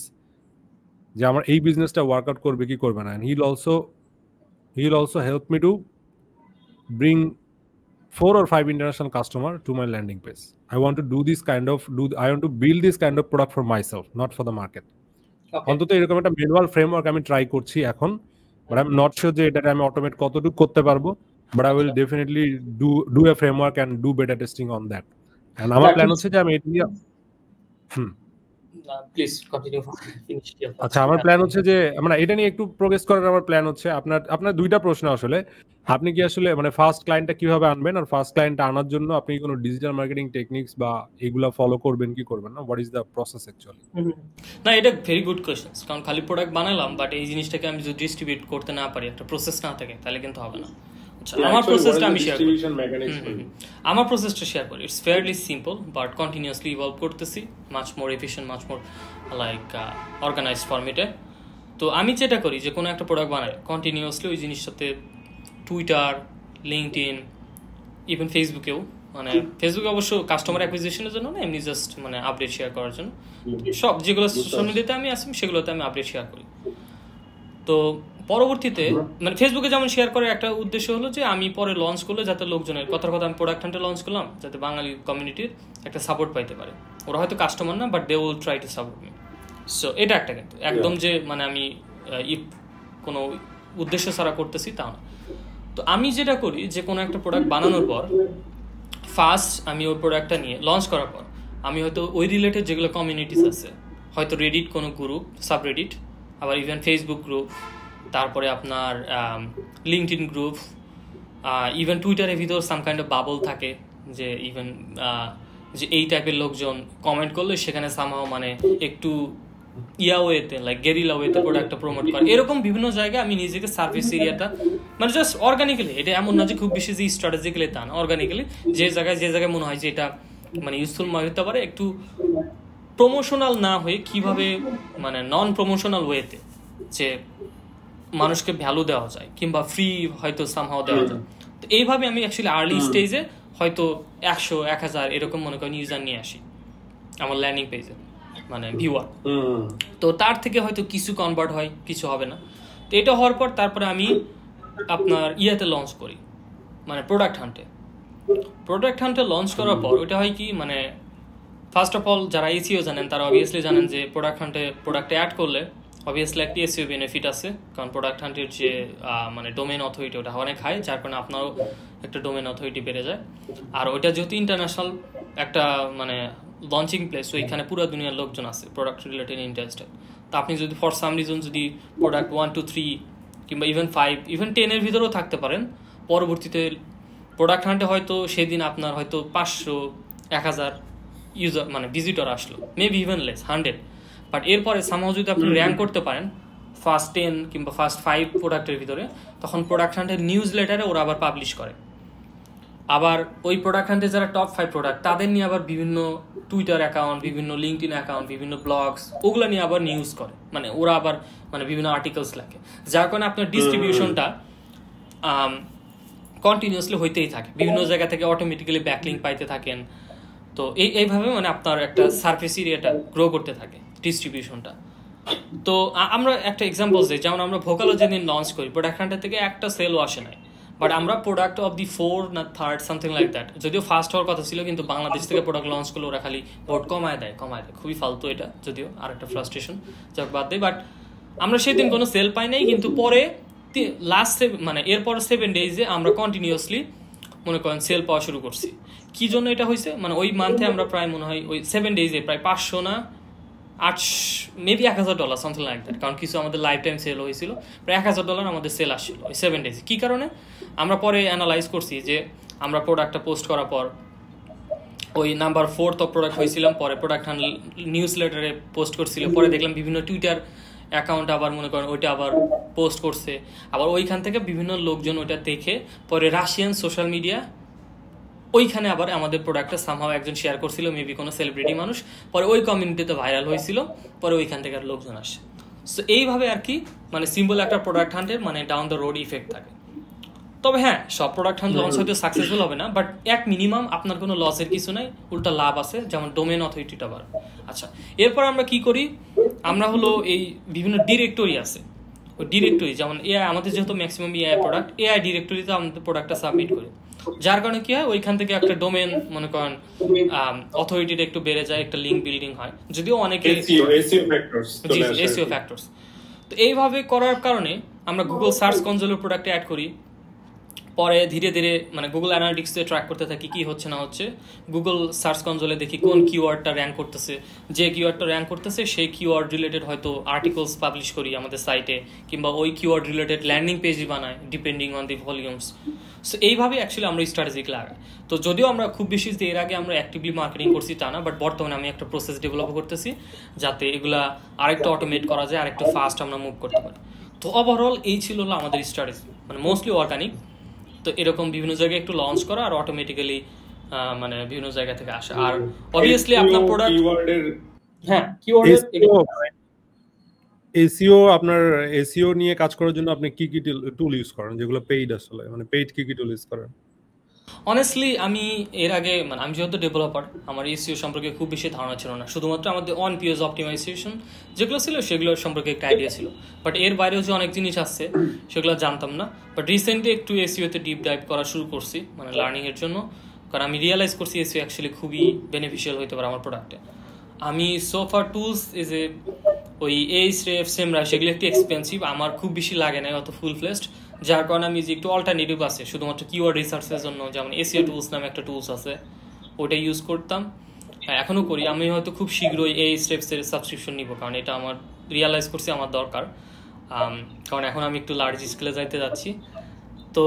যে আমার এই বিজনেসটা workout করবে কি করবে না। and he'll also help me to bring 4 or 5 international customer to my landing page. I want to I want to build this kind of product for myself, not for the market. অন্তত এরকম একটা manual framework আমি try করছি এখন, but I am not sure যে এটা আমি automate কতটুকু করতে পারবো, but I will definitely do a framework and do better testing on that. And আমার প্ল্যান হচ্ছে যে আমি এটা প্লিজ কন্টিনিউ। আচ্ছা, আমার প্ল্যান হচ্ছে যে আমরা এটা নিয়ে একটু প্রোগ্রেস করার আমার প্ল্যান হচ্ছে। আপনার দুইটা প্রশ্ন আসলে, আপনি কি আসলে মানে ফার্স্ট ক্লায়েন্টটা কিভাবে আনবেন, আর ফার্স্ট ক্লায়েন্টটা আনার জন্য আপনি কোনো ডিজিটাল মার্কেটিং টেকনিক্স বা এগুলা ফলো করবেন কি করবেন না? What is the process actually? না, এটা ভেরি গুড কোয়েশ্চেন। কারণ খালি প্রোডাক্ট বানালাম বাট এই জিনিসটাকে আমি যদি ডিস্ট্রিবিউট করতে না পারি, একটা প্রসেস না থাকে, তাহলে কিন্তু হবে না। আমার প্রসেসটা আমি শেয়ার করি। আমার প্রসেসটা শেয়ার করি। It's fairly simple but continuously evolve করতেছি, much more efficient, much more like organised ফরম্যাটে। তো আমি যেটা করি যে কোনো একটা প্রোডাক্ট বানাই কন্টিনিউয়াসলি ওই জিনিসটাতে টুইটার, লিঙ্কডইন, ইভেন ফেসবুকেও, মানে ফেসবুকে অবশ্য কাস্টমার অ্যাকুইজিশনের জন্য না, এমনি জাস্ট মানে আপডেট শেয়ার করার জন্য, সব যেগুলো সোশ্যাল মিডিয়াতে আমি আসি সেগুলোতে আমি আপডেট শেয়ার করি। তো পরবর্তীতে মানে ফেসবুকে যেমন শেয়ার করার একটা উদ্দেশ্য হলো যে আমি পরে লঞ্চ করলে যাতে লোকজনের কথার কথা, আমি প্রোডাক্ট হান্টে লঞ্চ করলাম যাতে বাঙালি কমিউনিটির একটা সাপোর্ট পাইতে পারে। ওরা হয়তো কাস্টমার না, but they will try to support me. So এটা একটা, কিন্তু একদম যে মানে আমি কোনো উদ্দেশ্য ছাড়া করতেছি তা না। তো আমি যেটা করি যে কোনো একটা প্রোডাক্ট বানানোর পর ফার্স্ট আমি ওই প্রোডাক্টটা নিয়ে লঞ্চ করার পর আমি হয়তো ওই রিলেটেড যেগুলো কমিউনিটিস আছে, হয়তো রেডিট কোনো গ্রুপ, সাবরেডিট, আবার ইভেন ফেসবুক গ্রুপ, তারপরে আপনার লিঙ্কডইন গ্রুপ, ইভেন টুইটারের ভিতর সাম কাইন্ড অফ বাবল থাকে যে ইভেন যে এই টাইপের লোকজন কমেন্ট করলে সেখানে সামহাও মানে একটু ওয়েতে লাইক গেরিলা ওয়েতে প্রোডাক্টটা প্রমোট করে। এরকম বিভিন্ন জায়গায় আমি নিজেকে সার্ভিস এরিয়াটা মানে জাস্ট অর্গানিক্যালি, এটা এমন না যে খুব বেশি যে স্ট্র্যাটেজিক্যালি তা না, অর্গানিক্যালি যে জায়গায় মনে হয় যে এটা মানে ইউজফুল হতে পারে, একটু প্রমোশনাল না হয়ে কিভাবে মানে নন প্রমোশনাল ওয়েতে যে মানুষকে ভ্যালু দেওয়া যায় কিংবা ফ্রি হয়তো সামহাও দেওয়া যায়। তো এইভাবে আমি অ্যাকচুয়ালি আর্লি স্টেজে হয়তো 100, 1000 এরকম মনে করেন ইউজার নিয়ে আসি আমার ল্যান্ডিং পেজে, মানে ভিউয়ার। তো তার থেকে হয়তো কিছু কনভার্ট হয়, কিছু হবে না। তো এটা হওয়ার পর তারপরে আমি আপনার লঞ্চ করি, মানে প্রোডাক্ট হান্টে লঞ্চ করার পর ওটা হয় কি, মানে ফার্স্ট অফ অল যারা এসইও জানেন তারা অবভিয়াসলি জানেন যে প্রোডাক্টে অ্যাড করলে অবভিয়াসলি একটা এসইও বেনিফিট আছে, কারণ প্রোডাক্ট হান্টের যে মানে ডোমেন অথরিটি ওটা অনেক হাই, যার কারণে আপনারও একটা ডোমেন অথরিটি বেড়ে যায়। আর ওইটা যেহেতু ইন্টারন্যাশনাল একটা মানে লঞ্চিং প্লেস, ওইখানে পুরো দুনিয়ার লোকজন আছে প্রোডাক্ট রিলেটেড ইন্টারেস্টেড। তো আপনি যদি ফর সাম রিজন যদি প্রোডাক্ট 1 to 3 কিংবা ইভেন 5 ইভেন 10 এর ভিতরেও থাকতে পারেন, পরবর্তীতে প্রোডাক্ট হান্টে হয়তো সেদিন আপনার হয়তো 500, 1000 ইউজার মানে ভিজিটর আসলো, মেবি ইভেন লেস 100, বাট এরপরে সামহাও যদি আপনি র্যাঙ্ক করতে পারেন ফার্স্ট 10 কিংবা ফার্স্ট 5 প্রোডাক্টের ভিতরে, তখন প্রোডাক্ট হান্টের নিউজ লেটারে ওরা আবার পাবলিশ করে। আবার ওই প্রোডাক্ট হান্টে যারা টপ 5 প্রোডাক্ট তাদের নিয়ে আবার বিভিন্ন টুইটার অ্যাকাউন্ট, বিভিন্ন লিঙ্কডইন অ্যাকাউন্ট, বিভিন্ন ব্লগস ওগুলো নিয়ে আবার নিউজ করে, মানে ওরা আবার মানে বিভিন্ন আর্টিকেলস লেখে, যার কারণে আপনার ডিস্ট্রিবিউশনটা কন্টিনিউয়াসলি হইতেই থাকে, বিভিন্ন জায়গা থেকে অটোমেটিক্যালি ব্যাকলিঙ্ক পাইতে থাকেন। তো এইভাবে মানে আপনার একটা সার্ফেস এরিয়াটা গ্রো করতে থাকে ডিস্ট্রিবিউশনটা। তো আমরা একটা এক্সাম্পল দিই, যেমন আমরা ভোকালো যেদিন লঞ্চ করি প্রোডাক্ট হান্টার থেকে একটা সেলও আসে নাই, বাট আমরা প্রোডাক্ট অফ দি 4 না 3rd সামথিং লাইক দ্যাট, যদিও ফার্স্ট হওয়ার কথা ছিল, কিন্তু বাংলাদেশ থেকে প্রোডাক্ট লঞ্চ করলে ওরা খালি ভোট কমায় দেয়, খুবই ফালতু এটা, যদিও আর একটা ফ্রাস্ট্রেশন, যাক বাদ দেয়। বাট আমরা সেদিন কোনো সেল পাই নাই, কিন্তু পরে লাস্ট মানে এরপর 7 ডেজে আমরা কন্টিনিউয়াসলি মনে করেন সেল পাওয়া শুরু করছি। কি জন্য এটা হয়েছে, মানে ওই মান্থে আমরা প্রায় মনে হয় ওই 7 ডেজে প্রায় 500 না 8 মেবি $1000 সামথিং লাইক দ্যাট, কারণ কিছু আমাদের লাইফ টাইম সেল হয়েছিল, প্রায় $1000 আমাদের সেল আসছিল ওই 7 ডেজে। কি কারণে আমরা পরে অ্যানালাইজ করছি যে আমরা প্রোডাক্টটা পোস্ট করার পর ওই নাম্বার 4 তো প্রোডাক্ট হয়েছিলাম, পরে প্রোডাক্ট নিউজ লেটারে পোস্ট করছিল, পরে দেখলাম বিভিন্ন টুইটার অ্যাকাউন্ট আবার মনে করেন ওইটা আবার পোস্ট করছে, আবার ওইখান থেকে বিভিন্ন লোকজন ওইটা দেখে পরে রাশিয়ান সোশ্যাল মিডিয়া ওইখানে আবার আমাদের প্রোডাক্টটা সামহাও একজন শেয়ার করছিল, মেবি কোনো সেলিব্রিটি মানুষ, পরে ওই কমিউনিটিতে ভাইরাল হয়েছিল, পরে ওইখান থেকে আর লোকজন আসে। সো এইভাবে আর কি মানে সিম্পল একটা প্রোডাক্ট হান্টের মানে ডাউন দ্য রোড ইফেক্ট থাকে। তবে হ্যাঁ, সব প্রোডাক্ট হান্ট লঞ্চ হয়তো সাকসেসফুল হবে না, বাট এক মিনিমাম আপনার কোনো লসের কিছু নাই, উল্টা লাভ আছে, যেমন ডোমেন অথরিটিটা বার। আচ্ছা, এরপর আমরা কি করি, আমরা হলো এই বিভিন্ন ডিরেক্টরি আছে, ওই ডিরেক্টরি যেমন এআই, আমাদের যেহেতু ম্যাক্সিমাম এআই প্রোডাক্ট, এআই ডিরেক্টরিতে আমাদের প্রোডাক্টটা সাবমিট করি, যার কারণে কি হয় ওইখান থেকে একটা ডোমেন মনে করেন অথরিটিটা একটু বেড়ে যায়, একটা লিঙ্ক বিল্ডিং হয়, যদিও অনেকে এসইও ফ্যাক্টরস। তো এইভাবে করার কারণে আমরা গুগল সার্চ কনসোলের প্রোডাক্টে অ্যাড করি, পরে ধীরে ধীরে মানে গুগল অ্যানালিটিক্সে ট্র্যাক করতে থাকি কি হচ্ছে না হচ্ছে, গুগল সার্চ কনসোলে দেখি কোন কিওয়ার্ডটা র্যাঙ্ক করতেছে, যে কিওয়ার্ডটা র্যাঙ্ক করতেছে সেই কিওয়ার্ড রিলেটেড হয়তো আর্টিকেলস পাবলিশ করি আমাদের সাইটে, কিংবা ওই কিওয়ার্ড রিলেটেড ল্যান্ডিং পেজই বানাই depending on the volumes. So এইভাবে অ্যাকচুয়ালি আমরা স্ট্র্যাটেজিক লাগাই। তো যদিও আমরা খুব বেশি যে এর আগে আমরা অ্যাক্টিভলি মার্কেটিং করছি তা না, বাট বর্তমানে আমি একটা প্রসেস ডেভেলপ করতেছি যাতে এগুলা আরেকটু অটোমেট করা যায়, আরেকটু ফাস্ট আমরা মুভ করতে পারি। তো ওভারঅল এই ছিল আমাদের স্ট্র্যাটেজি, মানে মোস্টলি অর্গানিক। তো এরকম বিভিন্ন জায়গায় একটু লঞ্চ করা আর অটোমেটিক্যালি মানে বিভিন্ন জায়গা থেকে আসা। আর অবভিয়াসলি আপনার প্রোডাক্ট হ্যাঁ কিওয়ার্ডের এসইও, আপনার এসইও নিয়ে কাজ করার জন্য আপনি কি কি টুল ইউজ করেন, যেগুলো পেইড আসলে, মানে পেইড কি কি টুল ইউজ করেন? অনেস্টলি আমি এর আগে মানে আমি যেহেতু ডেভেলপার, আমার এসইও সম্পর্কে খুব বেশি ধারণা ছিল না, শুধুমাত্র আমাদের অন পেজ অপটিমাইজেশন যেগুলো ছিল সেগুলোর সম্পর্কে একটা আইডিয়া ছিল, বাট এর বাইরেও যে অনেক জিনিস আসছে সেগুলো জানতাম না। বাট রিসেন্টলি একটু এসইওতে ডিপ ডাইভ করা শুরু করছি মানে লার্নিং এর জন্য। কারণ আমি রিয়েলাইজ করছি এসইও অ্যাকচুয়ালি খুবই বেনিফিশিয়াল হতে পারে আমার প্রোডাক্টে। আমি সোফার টুলস ইজ এ ওই এইচরেফ সেমরা সেগুলো একটু এক্সপেন্সিভ, আমার খুব বেশি লাগে না অত ফুল ফ্লেস্ট, যার কারণে আমি যে একটু অল্টারনেটিভ আছে শুধুমাত্র কিওয়ার্ড রিসার্চের জন্য, যেমন এসইও টুলস নামে একটা টুলস আছে ওটা ইউজ করতাম, এখনও করি। আমি হয়তো খুব শীঘ্রই এই স্টেপসের সাবস্ক্রিপশন নিব, কারণ এটা আমার রিয়েলাইজ করছি আমার দরকার, কারণ এখন আমি একটু লার্জ স্কেলে যাইতে যাচ্ছি। তো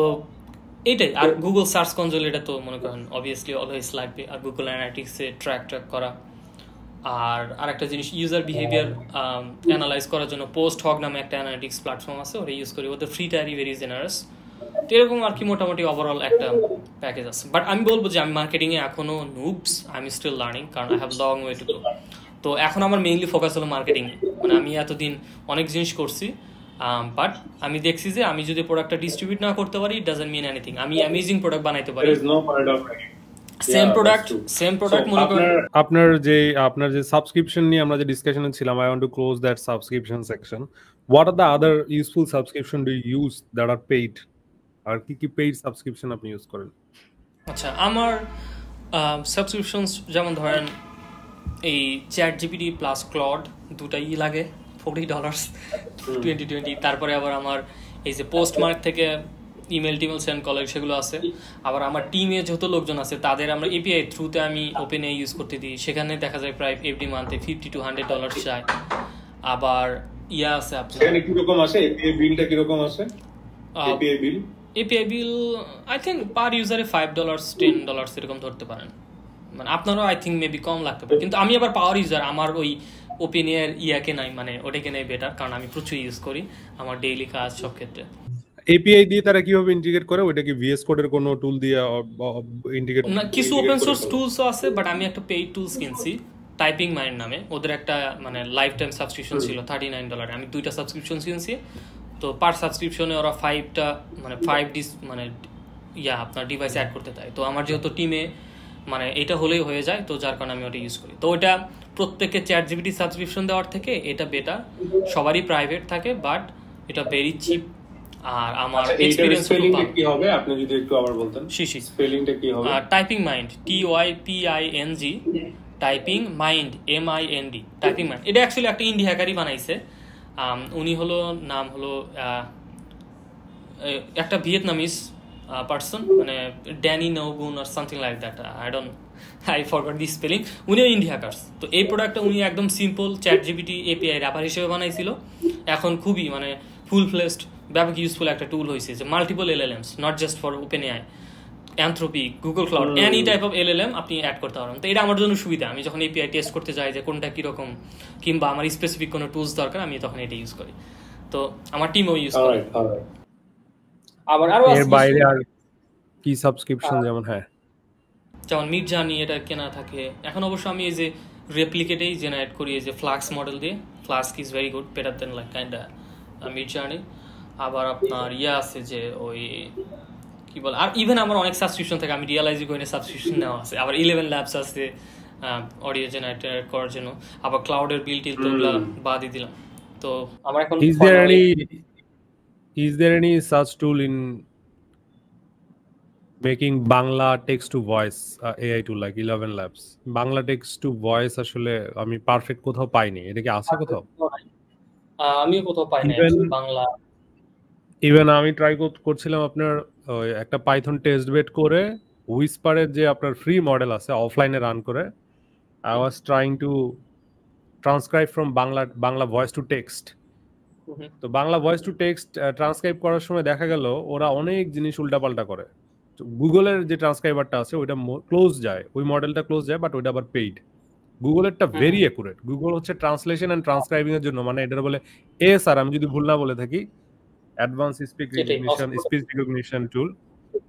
এইটাই। আর গুগল সার্চ কনসোল এটা তো মনে করেন অবভিয়াসলি অলওয়েজ লাগবে, আর গুগল অ্যানালিটিক্সে ট্র্যাক করা। আর আরেকটা জিনিস ইউজার বিহেভিয়ার অ্যানালাইজ করার জন্য পোস্ট হগ নামে একটা অ্যানালিটিক্স প্ল্যাটফর্ম আছে, ওটা ইউজ করি। ওদের ফ্রি টায়ারই ভেরি জেনারেস। তো এরকম আর কি মোটামুটি ওভারঅল একটা প্যাকেজ আছে। বাট আমি বলবো যে আমি মার্কেটিংয়ে এখনও নুবস, আই এম স্টিল লার্নিং, কারণ I have long way to go. তো এখন আমার মেইনলি ফোকাস হলো মার্কেটিংয়ে। মানে আমি এতদিন অনেক জিনিস করছি, বাট আমি দেখছি যে আমি যদি প্রোডাক্টটা ডিস্ট্রিবিউট না করতে পারি ইট ডাজন্ট মিন এনিথিং। আমি অ্যামেজিং প্রোডাক্ট বানাইতে পারি, সেম প্রোডাক্ট মনে করেন। আপনার যে সাবস্ক্রিপশন নিয়ে আমরা যে ডিসকাশনে ছিলাম, I want to close that subscription section. What are the other useful subscription do you use that are paid? আর কি কি পেইড সাবস্ক্রিপশন আপনি ইউজ করেন? আচ্ছা, আমার সাবস্ক্রিপশনস যেমন ধরেন এই চ্যাট জিপিটি প্লাস ক্লড দুটাই লাগে $40 2020। তারপরে আবার আমার এই যে পোস্টমার্ক থেকে ইমেল টিমেল সেন্ড কলেজ সেগুলো আছে। আবার আমার টিমে যত লোকজন আছে তাদের আমরা এপিআই থ্রুতে আমি ওপেন এ ইউজ করতে দিই, সেখানে দেখা যায় প্রায় এভরি মান্থে $50 to $100 যায়। আবার ইয়া আছে আপনার কিরকম আসে এপিআই বিলটা, কিরকম আসে এপিআই বিল? আই থিঙ্ক পার ইউজারে $5 $10 এরকম ধরতে পারেন। মানে আপনারও আই থিঙ্ক মেবি কম লাগতে পারে, কিন্তু আমি আবার পাওয়ার ইউজার, আমার ওই ওপেন এর ইয়াকে নাই, মানে ওটাকে নেই বেটার, কারণ আমি প্রচুর ইউজ করি আমার ডেইলি কাজ সব ক্ষেত্রে। এপিআই দিয়ে তারা কিভাবে ইন্টিগ্রেট করে? ওটা কি ভিএস কোডের কোনো টুল দিয়ে ইন্টিগ্রেট? না, কিছু ওপেন সোর্স টুলসও আছে, বাট আমি একটা পেইড টুলস কিনছি টাইপিং মাইন্ড নামে। ওদের একটা মানে লাইফ টাইম সাবস্ক্রিপশন ছিল $39। আমি 2টা সাবস্ক্রিপশন কিনছি। তো পার সাবস্ক্রিপশনে ওরা 5টা মানে 5 মানে আপনার ডিভাইস অ্যাড করতে দেয়। তো আমার যেহেতু টিমে মানে এটা হলেই হয়ে যায়, তো যার কারণে আমি ওটা ইউজ করি। তো ওটা প্রত্যেককে চ্যাট জিপিটি সাবস্ক্রিপশন দেওয়ার থেকে এটা বেটার। সবারই প্রাইভেট থাকে, বাট এটা ভেরি চিপ। আর আমার এক্সপেরিয়েন্স কি হবে আপনি যদি একটু আবার বলতেন? স্পেলিংটা কি হবে? Typing mind, TYPING, typing mind MIND, typing mind. এটা অ্যাকচুয়ালি একটা ইন্ডি হ্যাকারই বানাইছে। উনি হলো নাম হলো একটা ভিয়েতনামিজ পার্সন, মানে ড্যানি নোগুন আর something like that, I forgot the spelling. উনিও ইন্ডি হ্যাকার্স। তো এই প্রোডাক্টটা উনি একদম simple ChatGPT API wrapper হিসেবে বানাইছিল। এখন খুবই মানে ফুল ফ্লেস্ট ব্যাপক ইউজফুল একটা টুল হয়েছে, যে multiple LLMs, not just for open AI, Anthropic, Google cloud, any type of LLM আপনি অ্যাড করতে পারেন। তো এটা আমার জন্য সুবিধা। আমি যখন এপিআই টেস্ট করতে যাই যে কোনটা কীরকম, কিংবা আমার স্পেসিফিক কোনো টুলস দরকার, আমি তখন এটা ইউজ করি। তো আমার টিমও ইউজ করে। আবার আরো এর বাইরে আর কি সাবস্ক্রিপশন যেমন যেমন মিডজার্নি এটা কেনা থাকে। এখন অবশ্য আমি এই যে রেপ্লিকেটেই জেনারেট করি, এই যে ফ্লাক্স মডেল দিয়ে। Flask is very good, better then like kind Midjourney. আবার আপনার আছে যে ওই কি বলে, আর ইভেন আমার অনেক সাবস্ক্রিপশন থাকে, আমি রিয়েলাইজই করি না সাবস্ক্রিপশন নেওয়া আছে। আবার 11 ল্যাবস আছে অডিও জেনারেট করার জন্য। আবার ক্লাউডের বিল টিল তো ওগুলো বাদই দিলাম। তো আমার এখন is there any such tool in making Bangla text to voice AI tool like 11 labs? Bangla text to voice আসলে আমি পারফেক্ট কোথাও পাইনি। এটা কি আছে কোথাও? আমি কোথাও পাই না বাংলা। ইভেন আমি ট্রাই করছিলাম আপনার একটা পাইথন টেস্ট বেড করে হুইসপারের যে আপনার ফ্রি মডেল আছে অফলাইনে রান করে, I was trying to transcribe from Bangla voice to text. তো Bangla voice to text transcribe করার সময় দেখা গেল ওরা অনেক জিনিস উল্টাপাল্টা করে। গুগলের যে ট্রান্সক্রাইবারটা আছে ওইটা ক্লোজ যায়, ওই মডেলটা ক্লোজ যায়, বাট ওইটা আবার পেইড। গুগলেরটা ভেরি অ্যাকুরেট। গুগল হচ্ছে ট্রান্সলেশন এন্ড ট্রান্সক্রাইবিং এর জন্য, মানে এটা বলে ASR, আমি যদি ভুল না বলে থাকি, অ্যাডভান্স স্পিচ রিকগনিশন টুল।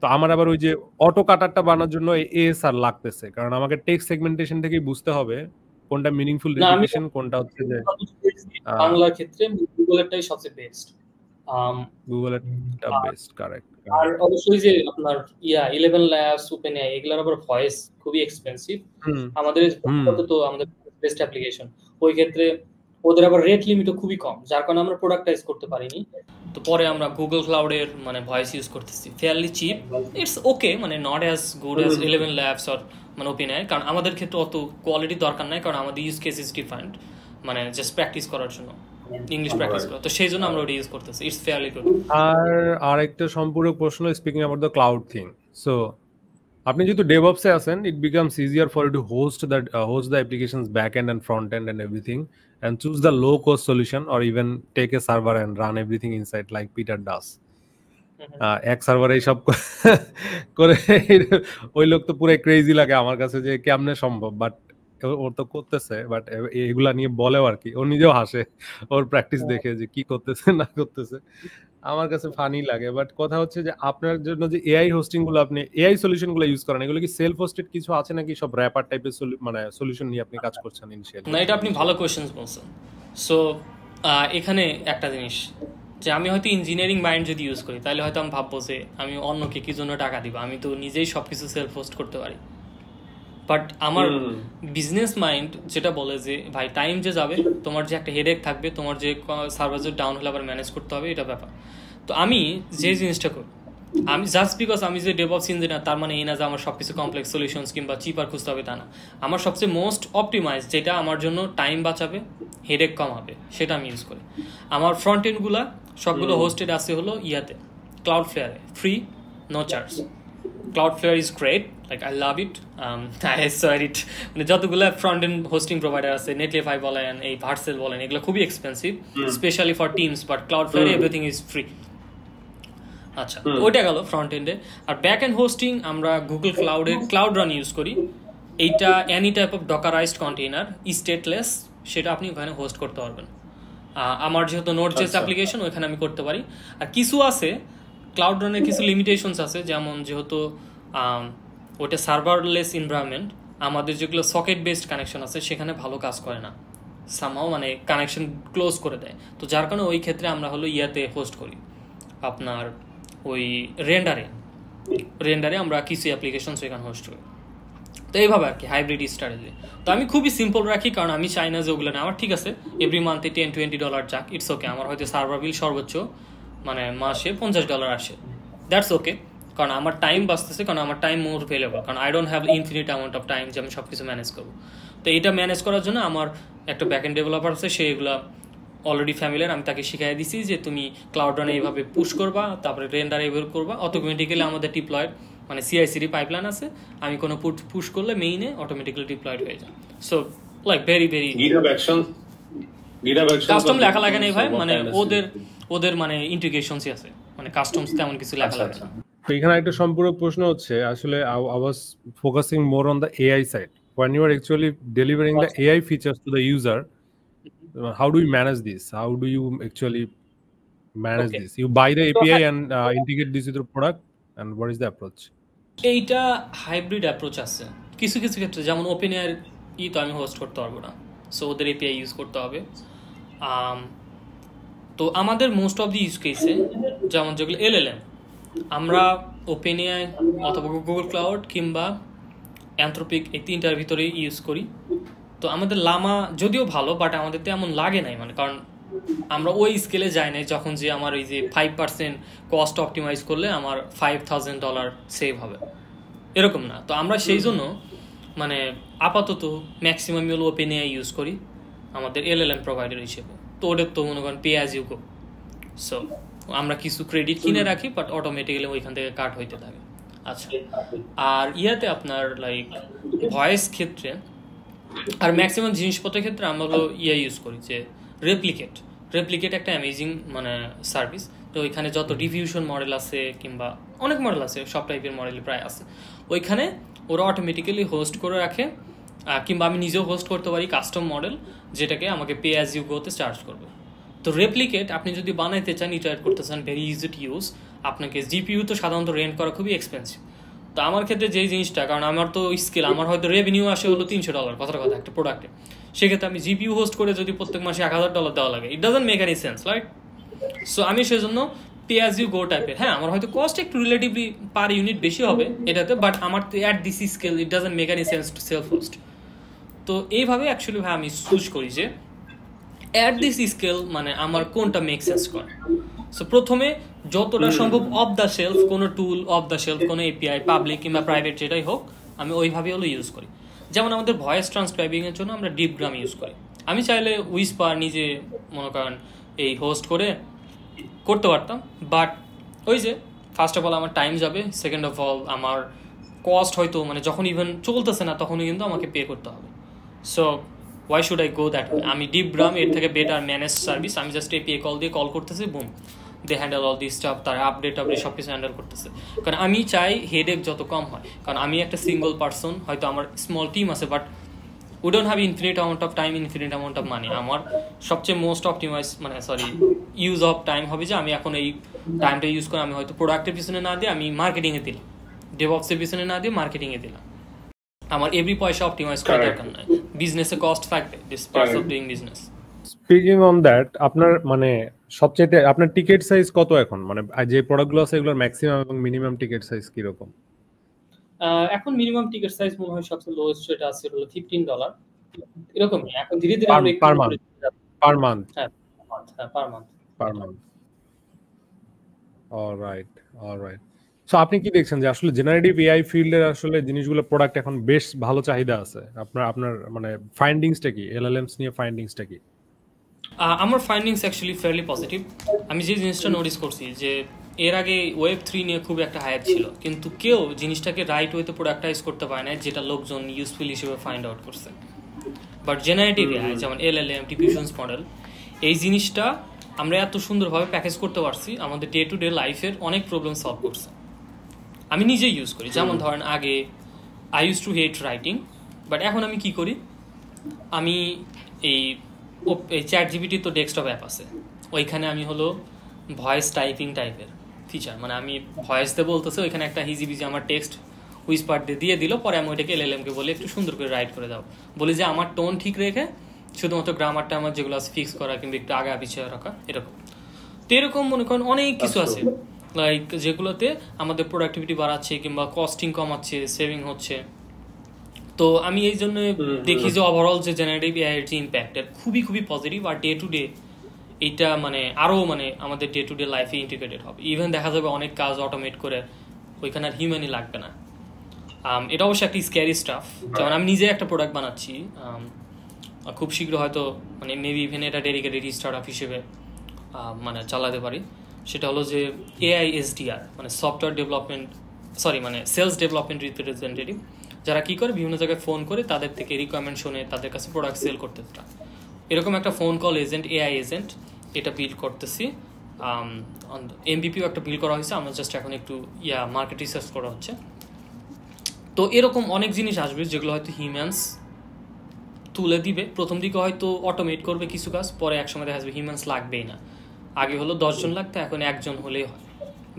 তো আমার আবার ওই যে অটো কাটারটা বানানোর জন্য ASR লাগতেছে, কারণ আমাকে টেক্সট সেগমেন্টেশন থেকেই বুঝতে হবে কোনটা মিনিংফুল রিপিটিশন, কোনটা হচ্ছে যে বাংলার ক্ষেত্রে গুগলেরটাই সবচেয়ে বেস্ট। গুগলেরটা বেস্ট, কারেক্ট। আর অবশ্যই যে আপনার 11 ল্যাবস, ওপেন এআই, এগুলোর আবার ভয়েস খুবই এক্সপেন্সিভ। আমাদের তো আমাদের বেস্ট অ্যাপ্লিকেশন, ওই ক্ষেত্রে ওদের আবার রেট লিমিটও খুবই কম, যার কারণে আমরা প্রোডাক্টাইজ করতে পারিনি। তো পরে আমরা গুগল ক্লাউডের মানে ভয়েস ইউজ করতেছি, ফেয়ারলি চিপ, ইটস ওকে, মানে not as good as 11 labs or মানে ওপেনআই, কারণ আমাদের ক্ষেত্রে অত কোয়ালিটি দরকার নাই, কারণ আমাদের ইউজ কেস ইজ ডিফারেন্ট, মানে জাস্ট প্র্যাকটিস করার জন্য, ইংলিশ প্র্যাকটিস করা, তো সেই জন্য আমরা ওটা ইউজ করতেছি। It's fairly good. আর একটা সম্পূরক প্রশ্ন, speaking about the cloud thing, so আপনি যেহেতু ডেভঅপসে আছেন, it becomes easier for you to host the applications back end and front end and everything and choose the low cost solution or even take a server and run everything inside like Peter does. এক সার্ভারে সব করে ওই লোক তো পুরো crazy লাগে আমার কাছে যে কেমনে সম্ভব, বাট ওর তো করতেছে, বাট এগুলা নিয়ে বলেও আর কি, ও নিজেও হাসে ওর প্র্যাকটিস দেখে যে কি করতেছে না করতেছে, আমার কাছে ফানি লাগে। বাট কথা হচ্ছে যে আপনার জন্য যে এআই হোস্টিং গুলো, আপনি এআই সলিউশন গুলো ইউজ করেন, এগুলো কি সেলফ হোস্টেড কিছু আছে নাকি সব র্যাপার টাইপের মানে সলিউশন নিয়ে আপনি কাজ করছেন ইনিশিয়ালি? না, এটা আপনি ভালো কোয়েশ্চেন বলছেন। সো এখানে একটা জিনিস, যে আমি হয়তো ইঞ্জিনিয়ারিং মাইন্ড যদি ইউজ করি, তাহলে হয়তো আমি ভাববো যে আমি অন্যকে কি জন্য টাকা দিব, আমি তো নিজেই সবকিছু সেলফ হোস্ট করতে পারি। বাট আমার বিজনেস মাইন্ড যেটা বলে যে ভাই টাইম যে যাবে, তোমার যে একটা হেডেক থাকবে, তোমার যে সার্ভার ডাউন হলে আবার ম্যানেজ করতে হবে, এটা ব্যাপার। তো আমি যে জিনিসটা করি, আমি জাস্ট বিকজ আমি যে ডেভঅপস ইঞ্জিনিয়ার, তার মানে এই না যে আমার সবকিছু কমপ্লেক্স সলিউশনস কিংবা চিপার খুঁজতে হবে, তা না। আমার সবচেয়ে মোস্ট অপটিমাইজ যেটা আমার জন্য টাইম বাঁচাবে, হেডেক কম হবে, সেটা আমি ইউজ করি। আমার ফ্রন্ট এন্ডগুলা সবগুলো হোস্টেড আছে হলো ইয়াতে, ক্লাউডফ্লেয়ারে, free, no charge. Cloudflare is great, like I love it. I swear it. মানে যতগুলো ফ্রন্ট এন্ড হোস্টিং প্রোভাইডার আছে, নেটলিফাই বলেন, এই ভার্সেল বলেন, এগুলো খুবই expensive, specially for teams, but Cloudflare everything is free. আচ্ছা, ওইটা গেল ফ্রন্ট এন্ডে। আর ব্যাক এন্ড হোস্টিং আমরা গুগল ক্লাউডে ক্লাউড রান ইউজ করি। এইটা any type of dockerised container, stateless, সেটা আপনি ওখানে হোস্ট করতে পারবেন। আমার যেহেতু নোড.জেএস অ্যাপ্লিকেশন, ওইখানে আমি করতে পারি। আর কিছু আছে ক্লাউড রানের কিছু লিমিটেশনস আছে, যেমন যেহেতু ওটা সার্ভারলেস এনভায়রনমেন্ট, আমাদের যেগুলো সকেট বেসড কানেকশন আছে সেখানে ভালো কাজ করে না, সামহাও মানে কানেকশন ক্লোজ করে দেয়। তো যার কারণে ওই ক্ষেত্রে আমরা হলো ইয়াতে হোস্ট করি, আপনার ওই রেন্ডারে আমরা কিছু অ্যাপ্লিকেশন সেখানে হোস্ট করি। তো এইভাবে আর কি হাইব্রিড স্ট্র্যাটেজি। তো আমি খুবই সিম্পল রাখি, কারণ আমি চাই না যে ওগুলো না আমার ঠিক আছে এভরি মান্থে $10-20 যাক, ইটস ওকে। আমার হয়তো সার্ভার বিল সর্বোচ্চ মানে মাসে $50 আসে, দ্যাটস ওকে, কারণ আমার টাইম বাঁচতেছে, কারণ আমার টাইম মোর ভ্যালুয়েবল, কারণ I don't have infinite amount of time যে আমি সব কিছু ম্যানেজ করবো। তো এটা ম্যানেজ করার জন্য আমার একটা ব্যাকএন্ড ডেভেলপার আছে, সে এগুলো অলরেডি ফ্যামিলিয়ার, আমি তাকে শিখাই দিছি যে তুমি ক্লাউড রানে এইভাবে পুশ করবা, তারপরে রেন্ডারে এইভাবে করবা, অটোমেটিক্যালি আমাদের ডিপ্লয়েড মানে CI/CD পাইপলাইন আছে, আমি কোনো পুশ করলে মেইনে অটোমেটিক্যালি ডিপ্লয়েড হয়ে যায়। So like very very custom লেখা লাগে না ভাই, মানে ওদের মানে ইন্টিগ্রেশনসই আছে, মানে কাস্টমস তেমন কিছু লেখা লাগে না। তো এখানে একটা সম্পূরক প্রশ্ন হচ্ছে, আসলে I was focusing more on the AI side. When you are actually delivering the AI features to the user, how do you manage this? How do you actually manage this? You buy the API and integrate this with your product, and what is the approach? এইটা hybrid approach আছে কিছু কিছু ক্ষেত্রে, যেমন OpenAI তো আমি host করতে পারবো না, সো ওদের এপিআই ইউজ করতে হবে। তো আমাদের মোস্ট অফ দি ইউজ কেসে, যেমন যেগুলো LLM, আমরা ওপেনএআই অথবা গুগল ক্লাউড কিংবা অ্যানথ্রোপিক, এই তিনটার ভিতরেই ইউজ করি। তো আমাদের লামা যদিও ভালো, বাট আমাদের তেমন লাগে নাই, মানে কারণ আমরা ওই স্কেলে যাই নাই যখন যে আমার এই যে 5% কস্ট অপটিমাইজ করলে আমার $5,000 সেভ হবে, এরকম না। তো আমরা সেই জন্য মানে আপাতত ম্যাক্সিমাম হলো ওপেনএআই ইউজ করি আমাদের LLM প্রোভাইডার হিসেবে। তো ওদের তো মনে করেন pay as you go, so আমরা কিছু ক্রেডিট কিনে রাখি, বাট অটোমেটিক্যালি ওইখান থেকে কাট হইতে থাকে। আচ্ছা, আর ইয়াতে আপনার লাইক ভয়েস ক্ষেত্রে আর ম্যাক্সিমাম জিনিসপত্রের ক্ষেত্রে আমরা হলো ইউজ করি যে রেপ্লিকেট একটা অ্যামেজিং মানে সার্ভিস। তো ওইখানে যত ডিফিউশন মডেল আছে কিংবা অনেক মডেল আছে, সব টাইপের মডেল প্রায় আছে, ওইখানে ওরা অটোমেটিক্যালি হোস্ট করে রাখে, কিংবা আমি নিজেও হোস্ট করতে পারি কাস্টম মডেল, যেটাকে আমাকে পে অ্যাজ ইউ গোতে চার্জ করবে। তো রেপ্লিকেট আপনি যদি বানাইতে চান, ইটারেট করতে চান, ভেরি ইজি টু ইউজ। আপনাকে জিপিইউ তো সাধারণত রেন্ট করা খুবই এক্সপেন্সিভ। তো আমার ক্ষেত্রে যেই জিনিসটা, কারণ আমার তো স্কিল, আমার হয়তো রেভিনিউ আসে হলো $300 কথার কথা একটা প্রোডাক্টে, সেক্ষেত্রে আমি জিপিইউ হোস্ট করে যদি প্রত্যেক মাসে $1,000 দেওয়া লাগে, ইট doesn't make any sense, right? So আমি সেজন্য পে অ্যাজ ইউ গো টাইপের, হ্যাঁ আমার হয়তো কস্ট একটু রিলেটিভলি পার ইউনিট বেশি হবে এটাতে, বাট আমার at this scale it doesn't make any sense to self host. তো এইভাবে অ্যাকচুয়ালি ভাই আমি চুজ করি যে অ্যাট দিস স্কেল মানে আমার কোনটা মেক সেন্স করে। সো প্রথমে যতটা সম্ভব অফ দ্য শেলফ কোনো টুল, অফ দ্য শেলফ কোনো এপিআই, পাবলিক কিংবা প্রাইভেট যেটাই হোক, আমি ওইভাবে হলো ইউজ করি। যেমন আমাদের ভয়েস ট্রান্সক্রাইবিং এর জন্য আমরা ডিপগ্রাম ইউজ করি। আমি চাইলে উইসপার নিজে মনে করেন এই হোস্ট করে করতে পারতাম, বাট ওই যে ফার্স্ট অফ অল আমার টাইম যাবে, সেকেন্ড অফ অল আমার কস্ট হয়তো মানে যখন ইভেন চলতেছে না তখনই কিন্তু আমাকে পে করতে হবে। So why should I go that way? আমি ডিপগ্রাম এর থেকে বেটার ম্যানেজ সার্ভিস, আমি জাস্ট এপিআই কল দিয়ে কল করতেছি, boom, they handle all this stuff, তার আপডেট সব কিছু হ্যান্ডেল করতেছে। কারণ আমি চাই হেডেক যত কম হয়, কারণ আমি একটা সিঙ্গল পার্সন, হয়তো আমার স্মল টিম আছে, but we don't have infinite amount of time, infinite amount of money. আমার সবচেয়ে মোস্ট অপটিমাইজ মানে ইউজ অফ টাইম হবে যে আমি এখন এই টাইমটা ইউজ করে আমি হয়তো প্রোডাক্টের পিছনে না দিয়ে আমি মার্কেটিংয়ে দিলাম, ডেভঅপসের পিছনে না দিয়ে মার্কেটিংয়ে দিলাম। আমার এভরি পয়সা অপটিমাইজ করার দরকার নাই, বিজনেসে কস্ট থাকবে, this parts of doing business. Speaking on that, আপনার মানে সবচেয়ে আপনার টিকেট সাইজ কত এখন? মানে যে প্রোডাক্টগুলো আছে এগুলোর ম্যাক্সিমাম এবং মিনিমাম টিকেট সাইজ কি রকম? এখন মিনিমাম টিকেট সাইজ মনে হয় সবচেয়ে লোয়েস্ট যেটা আছে হলো $15 এরকমই। এখন ধীরে ধীরে আমরা পার মান্থ হ্যাঁ পার মান্থ। অলরাইট। সো আপনি কি দেখছেন যে আসলে জেনারেটিভ এআই ফিল্ডের আসলে জিনিসগুলো প্রোডাক্ট এখন বেশ ভালো চাহিদা আছে? আপনার মানে ফাইন্ডিংসটা কি, এলএলএমস নিয়ে ফাইন্ডিংসটা কি? আমার ফাইন্ডিংস অ্যাকচুয়ালি ফেয়ারলি পজিটিভ। আমি যে জিনিসটা নোটিস করছি যে এর আগে Web3 নিয়ে খুব একটা হাইপ ছিল, কিন্তু কেউ জিনিসটাকে রাইট ওয়েতে প্রোডাক্টাইজ করতে পারে না, যেটা লোকজন ইউজফুল হিসেবে ফাইন্ড আউট করছে। বাট জেনারেটিভ এআই যেমন এলএলএম, ডিফিউশনস মডেল, এই জিনিসটা আমরা এত সুন্দরভাবে প্যাকেজ করতে পারছি, আমাদের ডে টু ডে লাইফের অনেক প্রবলেম সলভ করছে। আমি নিজেই ইউজ করি, যেমন ধরেন আগে I use two hate writing, but এখন আমি কি করি, আমি এই ChatGPT তো ডেস্কটপ অ্যাপ আছে, ওইখানে আমি হলো ভয়েস টাইপিং টাইপের ফিচার, মানে আমি ভয়েস দিয়ে বলতেছে, ওইখানে একটা হিজিবিজি আমার টেক্সট হুইসপার দিয়ে দিল, পরে আমি ওইটাকে এলএলএমকে বলে একটু সুন্দর করে রাইট করে দাও, বলি যে আমার টোন ঠিক রেখে শুধুমাত্র গ্রামারটা আমার যেগুলো আছে ফিক্স করা কিংবা একটু আগে পিছিয়ে রাখা, এরকম। তো এরকম মনে করেন অনেক কিছু আছে লাইক যেগুলোতে আমাদের প্রোডাক্টিভিটি বাড়াচ্ছে কিংবা কস্টিং কমাচ্ছে, সেভিং হচ্ছে। তো আমি এই জন্য দেখি যে ওভারঅল যে জেনারেটিভ এআই এর যে ইম্প্যাক্ট খুবই খুবই positive, R day to day এইটা মানে আরো মানে আমাদের ডে টু ডে লাইফে ইন্টিগ্রেটেড হবে। ইভেন দেখা যাবে অনেক কাজ অটোমেট করে, ওইখানে আর হিউম্যানই লাগবে না। এটা অবশ্যই একটা স্ক্যারি স্টাফ। যেমন আমি নিজে একটা প্রোডাক্ট বানাচ্ছি, খুব শীঘ্র হয়তো মানে মেবি ইভেন এটা ডেডিকেটেড স্টার্টআপ হিসেবে মানে চালাতে পারি। সেটা হলো যে এআই এসডিআর, মানে সফটওয়্যার ডেভেলপমেন্ট মানে সেলস ডেভেলপমেন্ট রিপ্রেজেন্টেটিভ, যারা কি করে বিভিন্ন জায়গায় ফোন করে তাদের থেকে রিকোয়ারমেন্ট শুনে তাদের কাছে প্রোডাক্ট সেল করতে চায়। এরকম একটা phone call agent, AI agent, এটা বিল্ড করতেছি। এমবিপিও একটা বিল্ড করা হয়েছে, আমরা জাস্ট এখন একটু মার্কেট রিসার্চ করা হচ্ছে। তো এরকম অনেক জিনিস আসবে যেগুলো হয়তো হিউম্যানস তুলে দিবে, প্রথম দিকে হয়তো অটোমেট করবে কিছু কাজ, পরে একসময় দেখা যাবে হিউম্যানস লাগবেই না। আগে হলো 10 জন লাগতো, এখন 1 জন হলেই হয়,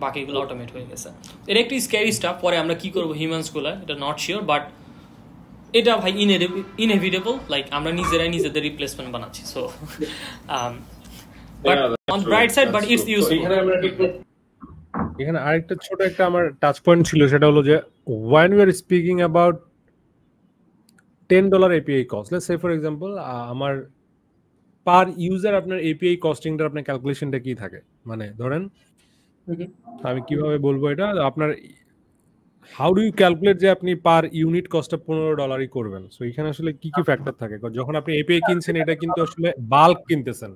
বাকিগুলো অটোমেট হয়ে গেছে। এটা একটু স্ক্যারি স্টাফ, পরে আমরা কি করবো হিউম্যানসগুলো, এটা নট শিওর, বাট এটা ভাই ইনএভিটেবল, লাইক আমরা নিজেরাই নিজেদের রিপ্লেসমেন্ট বানাচ্ছি। So but on bright side, but it's useful. এখানে আরেকটা ছোট একটা আমার টাচ পয়েন্ট ছিল, সেটা হলো যে when we are speaking about $10 API cost, let's say for example আমার পার ইউজার আপনার এপিআই কস্টিংটা আপনার ক্যালকুলেশনটা কি থাকে? মানে ধরেন আমি কিভাবে বলবো এটা, আপনার হাউ ডু ইউ ক্যালকুলেট যে আপনি পার ইউনিট কস্টটা $15 করবেন? সো এখানে আসলে কি কি ফ্যাক্টর থাকে? যখন আপনি এপিআই কিনছেন এটা কিন্তু আসলে বাল্ক কিনতেছেন,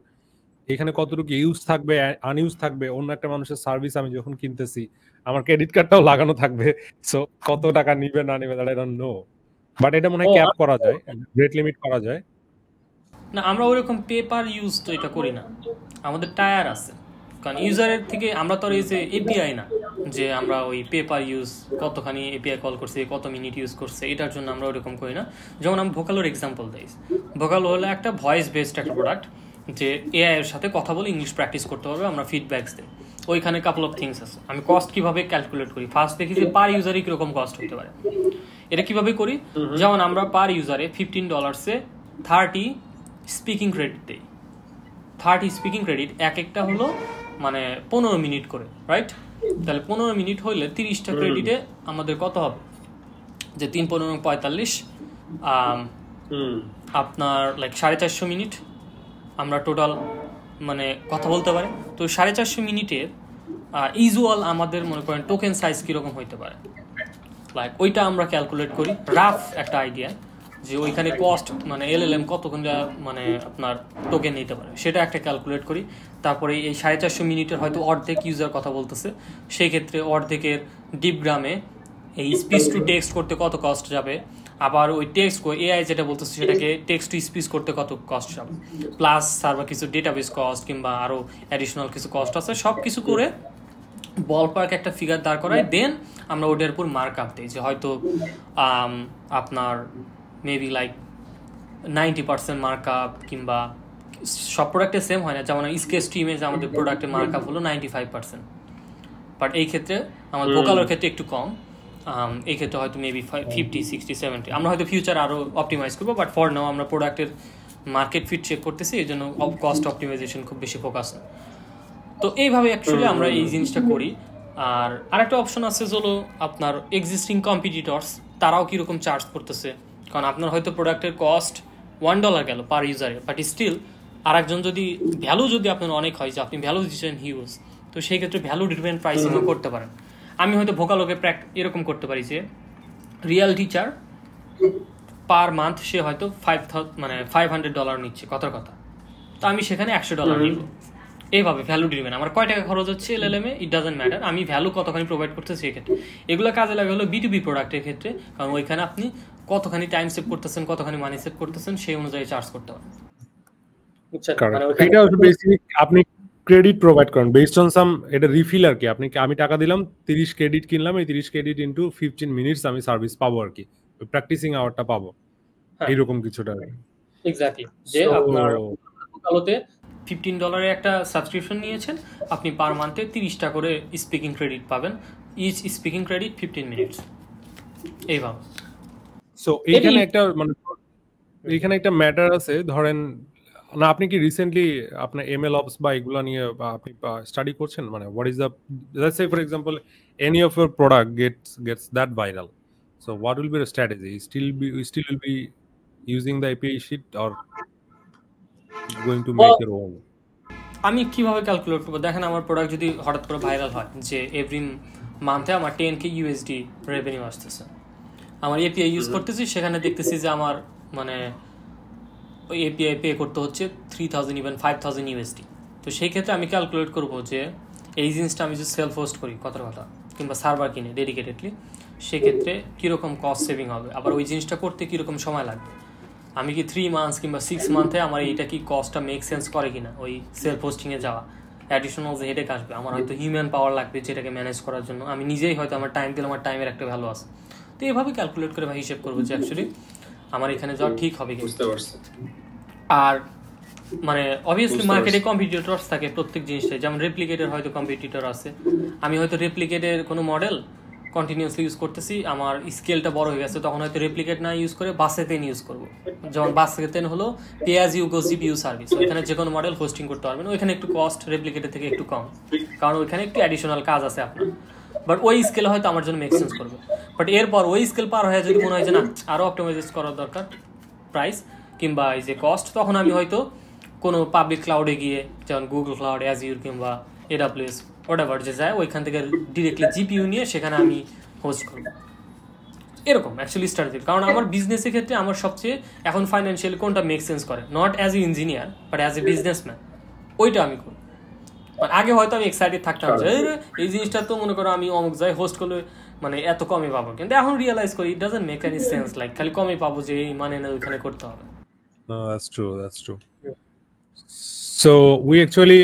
এখানে কতটুকু ইউজ থাকবে, আনইউজ থাকবে, অন্য একটা মানুষের সার্ভিস আমি যখন কিনতেছি আমার ক্রেডিট কার্ডটাও লাগানো থাকবে, সো কত টাকা নিবে না নিবে that I don't no, but এটা মনে হয় ক্যাপ করা যায়, রেট লিমিট করা যায় না। আমরা ওইরকম পেপার ইউজ তো এটা করি না, আমাদের টায়ার আছে, কারণ ইউজারের থেকে আমরা তো আর এই যে এপিআই না যে আমরা ওই পেপার ইউজ কতখানি এপিআই কল করছে, কত মিনিট ইউজ করছে, এটার জন্য আমরা ওইরকম করি না। যেমন আমি ভোকালোর এক্সাম্পল দিই, ভোকালো হলো একটা ভয়েস বেসড একটা প্রোডাক্ট, যে এআই এর সাথে কথা বলে ইংলিশ প্র্যাকটিস করতে পারবে, আমরা ফিডব্যাকস দিই, ওইখানে কাপল অফ থিংস আছে। আমি কস্ট কিভাবে ক্যালকুলেট করি, ফার্স্ট দেখি যে পার ইউজারে কিরকম কস্ট হতে পারে। এটা কিভাবে করি, যেমন আমরা পার ইউজারে $15 30 স্পিকিং ক্রেডিট দেই। 30 স্পিকিং ক্রেডিট এক একটা হলো মানে 15 মিনিট করে, রাইট? তাহলে 15 মিনিট হইলে 30টা ক্রেডিটে আমাদের কত হবে, যে 3 15 45, আপনার লাইক 450 মিনিট, আমরা টোটাল মানে কথা বলতে পারি। তো 450 মিনিটের ইউজুয়াল আমাদের মনে করেন টোকেন সাইজ কীরকম হইতে পারে, লাইক ওইটা আমরা ক্যালকুলেট করি, রাফ একটা আইডিয়া যে ওইখানে কস্ট মানে এলএলএম কতক্ষণ মানে আপনার টোকেন নিতে পারে সেটা একটা ক্যালকুলেট করি। তারপরে এই 450 মিনিটের হয়তো অর্ধেক ইউজার কথা বলতেছে, সেই ক্ষেত্রে অর্ধেকের ডিপগ্রামে এই স্পিচ টু টেক্সট করতে কত কস্ট যাবে, আবার ওই টেক্সট এআই যেটা বলতেছে সেটাকে টেক্সট টু স্পিচ করতে কত কস্ট যাবে, প্লাস সার্ভার কিছু ডেটাবেস কস্ট কিংবা আরও অ্যাডিশনাল কিছু কস্ট আছে, সব কিছু করে বল পার্ক একটা ফিগার দাঁড় করায় দেন আমরা ওটার উপর মার্ক আপ দিই যে হয়তো আপনার মেবি লাইক 90% মার্ক আপ, কিংবা সব প্রোডাক্টে সেম হয় না, যেমন স্কেচ টু ইমেজ আমাদের প্রোডাক্টের মার্ক আপ হলো 95%, বাট এই ক্ষেত্রে আমার ভোকালের ক্ষেত্রে একটু কম, এই ক্ষেত্রে হয়তো মেবি 50, 60, 70 আমরা হয়তো ফিউচার আরও অপটিমাইজ করবো, বাট ফর নাও আমরা প্রোডাক্টের মার্কেট ফিট চেক করতেছি, এই জন্য কস্ট অপটিমাইজেশন খুব বেশি ফোকাস না। তো এইভাবে অ্যাকচুয়ালি আমরা এই জিনিসটা করি। আর আরেকটা অপশন আছে হলো আপনার এক্সিস্টিং কম্পিটিটরস, তারাও কীরকম চার্জ করতেছে, কারণ আপনার হয়তো প্রোডাক্টের কস্ট $1 গেল পার ইউজারে, বাট স্টিল আরেকজন যদি ভ্যালু যদি আপনার অনেক হয় যে আপনি ভ্যালু দিচ্ছেন হিউজ, তো সেই ক্ষেত্রে ভ্যালু ড্রিভেন প্রাইসিংও করতে পারেন। আমি হয়তো ভোকালোকে এরকম করতে পারি যে রিয়েল টিচার পার মান্থ সে হয়তো $500 নিচ্ছে কথার কথা, তো আমি সেখানে $100 নিব। এইভাবে ভ্যালু ড্রিভেন আমার কয় টাকা খরচ হচ্ছে এলএলএমে ইট ডাজেন্ট ম্যাটার, আমি ভ্যালু কতখানি প্রোভাইড করতেছি সেই ক্ষেত্রে। এগুলো কাজে লাগে হলো বিটুবি প্রোডাক্টের ক্ষেত্রে, কারণ ওইখানে আপনি কতখানি টাইম সেভ করতেছেন, কতখানি মানি সেভ করতেছেন, সেই অনুযায়ী চার্জ করতে পারেন। আপনি ক্রেডিট প্রোভাইড করেন বেসড অন সাম, এটা রিফিল আর কি, আমি টাকা দিলাম 30 ক্রেডিট কিনলাম, এই 30 ক্রেডিট ইনটু 15 মিনিটস আমি সার্ভিস পাবো আর কি, প্র্যাকটিসিং আওয়ারটা পাবো, এইরকম কিছুটা। এক্স্যাক্টলি, যে আপনার ভোকালোতে $15 একটা সাবস্ক্রিপশন নিয়েছেন, আপনি পার মান্থে 30টা করে স্পিকিং ক্রেডিট পাবেন, ইচ স্পিকিং ক্রেডিট 15 মিনিটস এইভাবে। সো এইখানে একটা ম্যাটার আছে, ধরেন না আপনি কি রিসেন্টলি আপনার এমএল অপস বা এগুলা নিয়ে আপনি স্টাডি করছেন, মানে what is the, let's say for example any of your product gets that viral, so what will be the strategy, still will be using the API sheet or going to make your own? আমি কিভাবে calculate করবো, দেখেন আমার product যদি হঠাৎ করে viral হয় যে এভরি মান্থে আমার 10K USD রেভিনিউ আসতেছে, আমার এপিআই ইউজ করতেছি, সেখানে দেখতেছি যে আমার মানে ওই এপিআই পে করতে হচ্ছে 3000 ইভেন 5000 USD, তো সেই ক্ষেত্রে আমি ক্যালকুলেট করবো যে এই জিনিসটা আমি যদি সেলফ হোস্ট করি কথার কথা, কিংবা সার্ভার কিনে ডেডিকেটেডলি, সেক্ষেত্রে কীরকম কস্ট সেভিং হবে, আবার ওই জিনিসটা করতে কীরকম সময় লাগবে, আমি কি 3 মান্থস কিংবা 6 মান্থে আমার এইটা কি কস্টটা মেক সেন্স করে কিনা, ওই সেলফ হোস্টিংয়ে যাওয়া অ্যাডিশনাল যে হেডেক আসবে, আমার হয়তো হিউম্যান পাওয়ার লাগবে যেটাকে ম্যানেজ করার জন্য, আমি নিজেই হয়তো আমার টাইম দিলে আমার টাইমের একটা ভ্যালু আছে, তো এইভাবে ক্যালকুলেট করে হিসেব করবো যে অ্যাকচুয়ালি আমার এখানে যাওয়া ঠিক হবে কি। আর মানে অবভিয়াসলি মার্কেটে কম্পিটিটরস থাকে প্রত্যেক জিনিসটাই, যেমন রেপ্লিকেটের হয়তো কম্পিটিটর আছে, আমি হয়তো রেপ্লিকেটের কোনো মডেল কন্টিনিউসলি ইউজ করতেছি, আমার স্কেলটা বড় হয়ে গেছে, তখন হয়তো রেপ্লিকেট না ইউজ করে বাসেতেন ইউজ করবো, যেমন বাসেতেন হলো pay as you go GPU service, ওইখানে যে কোনো মডেল হোস্টিং করতে পারবেন, ওইখানে একটু কস্ট রেপ্লিকেটের থেকে একটু কম, কারণ ওইখানে একটু অ্যাডিশনাল কাজ আছে আপনার, বাট ওই স্কেলে হয়তো আমার জন্য মেক সেন্স করবে, বাট এরপর ওই স্কেল পার হয়ে যদি মনে হয় যে না আরও অপটিমাইজ করার দরকার প্রাইস কিংবা এই যে কস্ট, তখন আমি হয়তো কোনো পাবলিক ক্লাউডে গিয়ে, যেমন গুগল ক্লাউড, অ্যাজিউর কিংবা AWS হোয়াটএভার যে যায়, ওইখান থেকে ডিরেক্টলি জিপিইউ নিয়ে সেখানে আমি হোস্ট করব, এরকম অ্যাকচুয়ালি স্ট্র্যাটেজি। কারণ আমার বিজনেসের ক্ষেত্রে আমার সবচেয়ে এখন ফাইন্যান্সিয়ালি কোনটা মেক সেন্স করে, not as a engineer but as a businessman, ওইটা আমি করি। আগে হয়তো আমি এক্সাইটেড থাকতাম যে এই জিনিসটা তো মনে করো আমি অমুক যাই হোস্ট করলে মানে এত কমে পাবো, কিন্তু এখন রিয়েলাইজ করি ইট doesn't make any sense, like খালি কমে পাবো যে এই মানে না ওইখানে করতে হবে। That's true. So we actually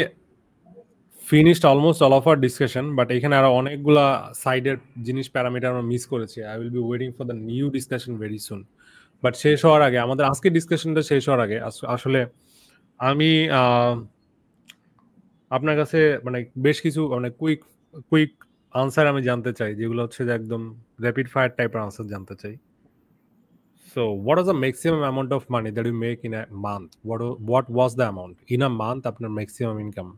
finished almost all of our discussion, but এখানে আরো অনেকগুলা সাইডের জিনিস প্যারামিটার আমরা মিস করেছি। I will be waiting for the new discussion very soon. But শেষ হওয়ার আগে, আমাদের আজকের ডিসকাশনটা শেষ হওয়ার আগে আসলে আমি আপনার কাছে মানে বেশ কিছু মানে কুইক আনসার আমি জানতে চাই, যেগুলো হচ্ছে যে একদম র্যাপিড ফায়ার টাইপের আনসার জানতে চাই। So what is the maximum amount of money that you make in a month? What was the amount in a month আপনার maximum income?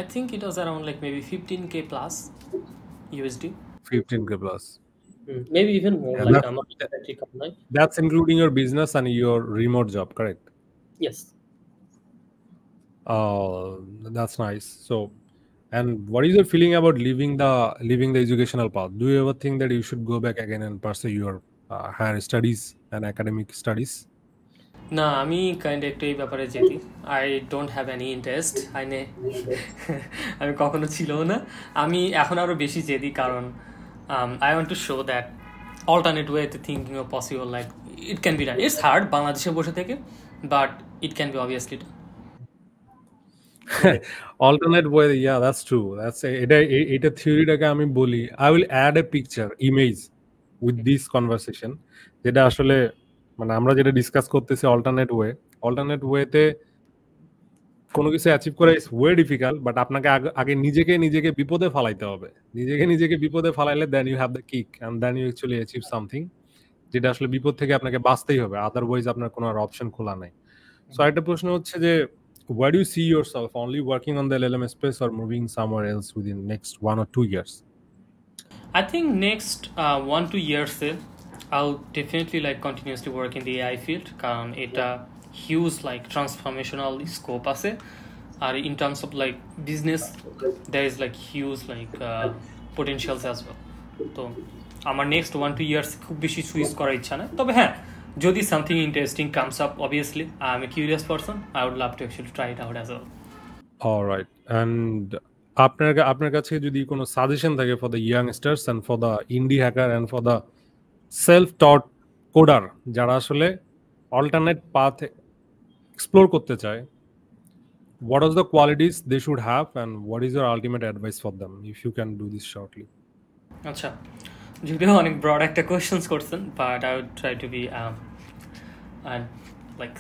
I think it was around like maybe 15K plus USD. 15K plus. Maybe even more. That's including your business and your remote job, correct? Yes. That's nice. So, and what is your feeling about leaving the educational path? Do you ever think that you should go back again and pursue your higher studies and academic studies? না, আমি kind একটু এই ব্যাপারে জেদি। I don't have any interest আমি কখনো ছিলও না। আমি এখন আরো বেশি জেদি, কারণ I want to show that alternate ওয়েতে থিঙ্কিং ও possible, like it can be done. It's hard বাংলাদেশে বসে থেকে, but it can be obviously done. Alternate way, yeah, that's true. এটা থিওরিটাকে আমি বলি, I will add a picture image with this conversation, যেটা আসলে মানে আমরা যেটা ডিসকাস করতেছি অল্টারনেট ওয়েতে কোনো কিছু অ্যাচিভ করা ইজ ওয়ে ডিফিকাল্ট, বাট আপনাকে আগে নিজেকে বিপদে ফালাইতে হবে। নিজেকে বিপদে ফালাইলে then you have the kick and then you actually achieve something, যেটা আসলে বিপদ থেকে আপনাকে বাঁচতেই হবে, আদারওয়াইজ আপনার কোনো আর অপশন খোলা নাই। সো একটা প্রশ্ন হচ্ছে যে where do you see yourself, only working on the LLM space or moving somewhere else within next 1 or 2 years? I think next 1-2 years I'll definitely like continuously work in the AI field, কারণ এটা huge like transformational scope আছে, আর in terms of like business there is like huge like potentials as well. তো আমার next 1-2 years খুব বেশি switch করার ইচ্ছা না, তবে হ্যাঁ যদি something interesting comes up, obviously I'm a curious person, I would love to actually try it out as well. All right, and আপনার কাছে যদি কোনো সাজেশন থাকে for the youngsters and for the indie hacker and for the self taught coder যারা আসলে alternate path explore করতে চায়, what are the qualities they should have and what is your ultimate advice for them, if you can do this shortly? আচ্ছা, যদিও অনেক broad একটা questions করছেন, but I would try to be like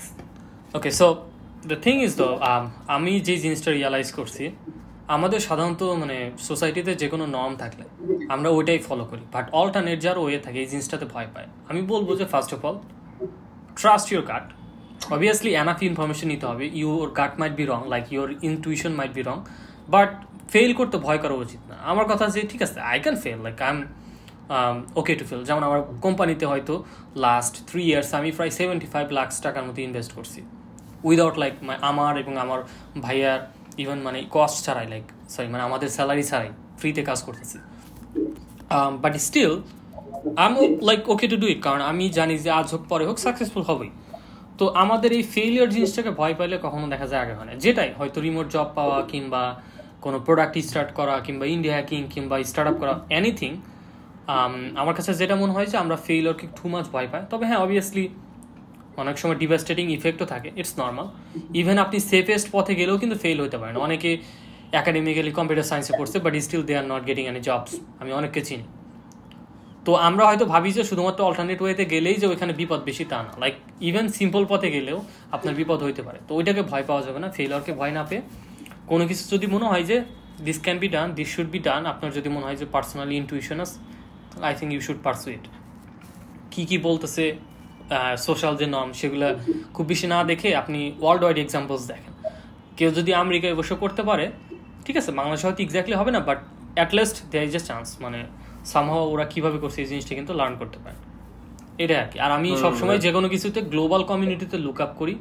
okay. So the thing is though, আমি যে জিনিসটা realise করছি, আমাদের সাধারণত মানে সোসাইটিতে যে কোনো নর্ম থাকলে আমরা ওইটাই ফলো করি, বাট অল্টারনেট যার ওয়ে থাকে এই জিনিসটাতে ভয় পায়। আমি বলবো যে first of all trust your gut. Obviously enough information নিতে হবে, your gut might be wrong, like your intuition might be wrong, but fail করতে ভয় করা উচিত না। আমার কথা যে ঠিক আছে, I can fail, like I am okay to fail. যেমন আমার কোম্পানিতে হয়তো লাস্ট 3 years আমি প্রায় 75 লাখ টাকার মতো ইনভেস্ট করছি উইদাউট লাইক আমার এবং আমার ভাইয়ার ইভেন মানে কস্ট ছাড়াই, লাইক সরি মানে আমাদের স্যালারি ছাড়াই ফ্রিতে কাজ করতেছি, but still I am like okay to do it, কারণ আমি জানি যে আজ হোক পরে হোক সাকসেসফুল হবেই। তো আমাদের এই ফেলিয়ার জিনিসটাকে ভয় পাইলে কখনো দেখা যায় আগে হয় না, যেটাই হয়তো রিমোট জব পাওয়া কিংবা কোনো প্রোডাক্ট স্টার্ট করা কিংবা ইন্ডিয়া হ্যাকিং কিংবা স্টার্ট আপ করা, এনিথিং। আমার কাছে যেটা মনে হয় যে আমরা ফেইলিওরকে টু মাচ ভয় পাই। তবে হ্যাঁ অবভিয়াসলি অনেক সময় ডিভাস্টেটিং ইফেক্টও থাকে, ইটস নর্মাল। ইভেন আপনি সেফেস্ট পথে গেলেও কিন্তু ফেল হতে পারেন। অনেকে অ্যাকাডেমিক্যালি কম্পিউটার সায়েন্সে পড়ছে, but still they are not getting any jobs, আমি অনেককে চিনি। তো আমরা হয়তো ভাবি যে শুধুমাত্র অল্টারনেট ওয়েতে গেলেই যে ওইখানে বিপদ বেশি, তা না। লাইক ইভেন সিম্পল পথে গেলেও আপনার বিপদ হইতে পারে। তো ওইটাকে ভয় পাওয়া যাবে না, ফেইলিওরকে ভয় না পেয়ে কোনো কিছু যদি মনে হয় যে this can be done, this should be done, আপনার যদি মনে হয় যে পার্সোনালি ইনটুইশনাস, I think you should pursue it. কী বলতেছে সোশ্যাল যে নর্ম, সেগুলো খুব বেশি না দেখে আপনি ওয়ার্ল্ড ওয়াইড এক্সাম্পলস দেখেন। কেউ যদি আমেরিকায় বসে করতে পারে, ঠিক আছে, বাংলাদেশে হয়তো এক্স্যাক্টলি হবে না, but at least there is a chance, মানে সামহাও ওরা কীভাবে করছে এই জিনিসটা কিন্তু লার্ন করতে পারে, এটাই আর কি। আর আমি সবসময় যে কোনো কিছুতে গ্লোবাল কমিউনিটিতে লুক আপ করি,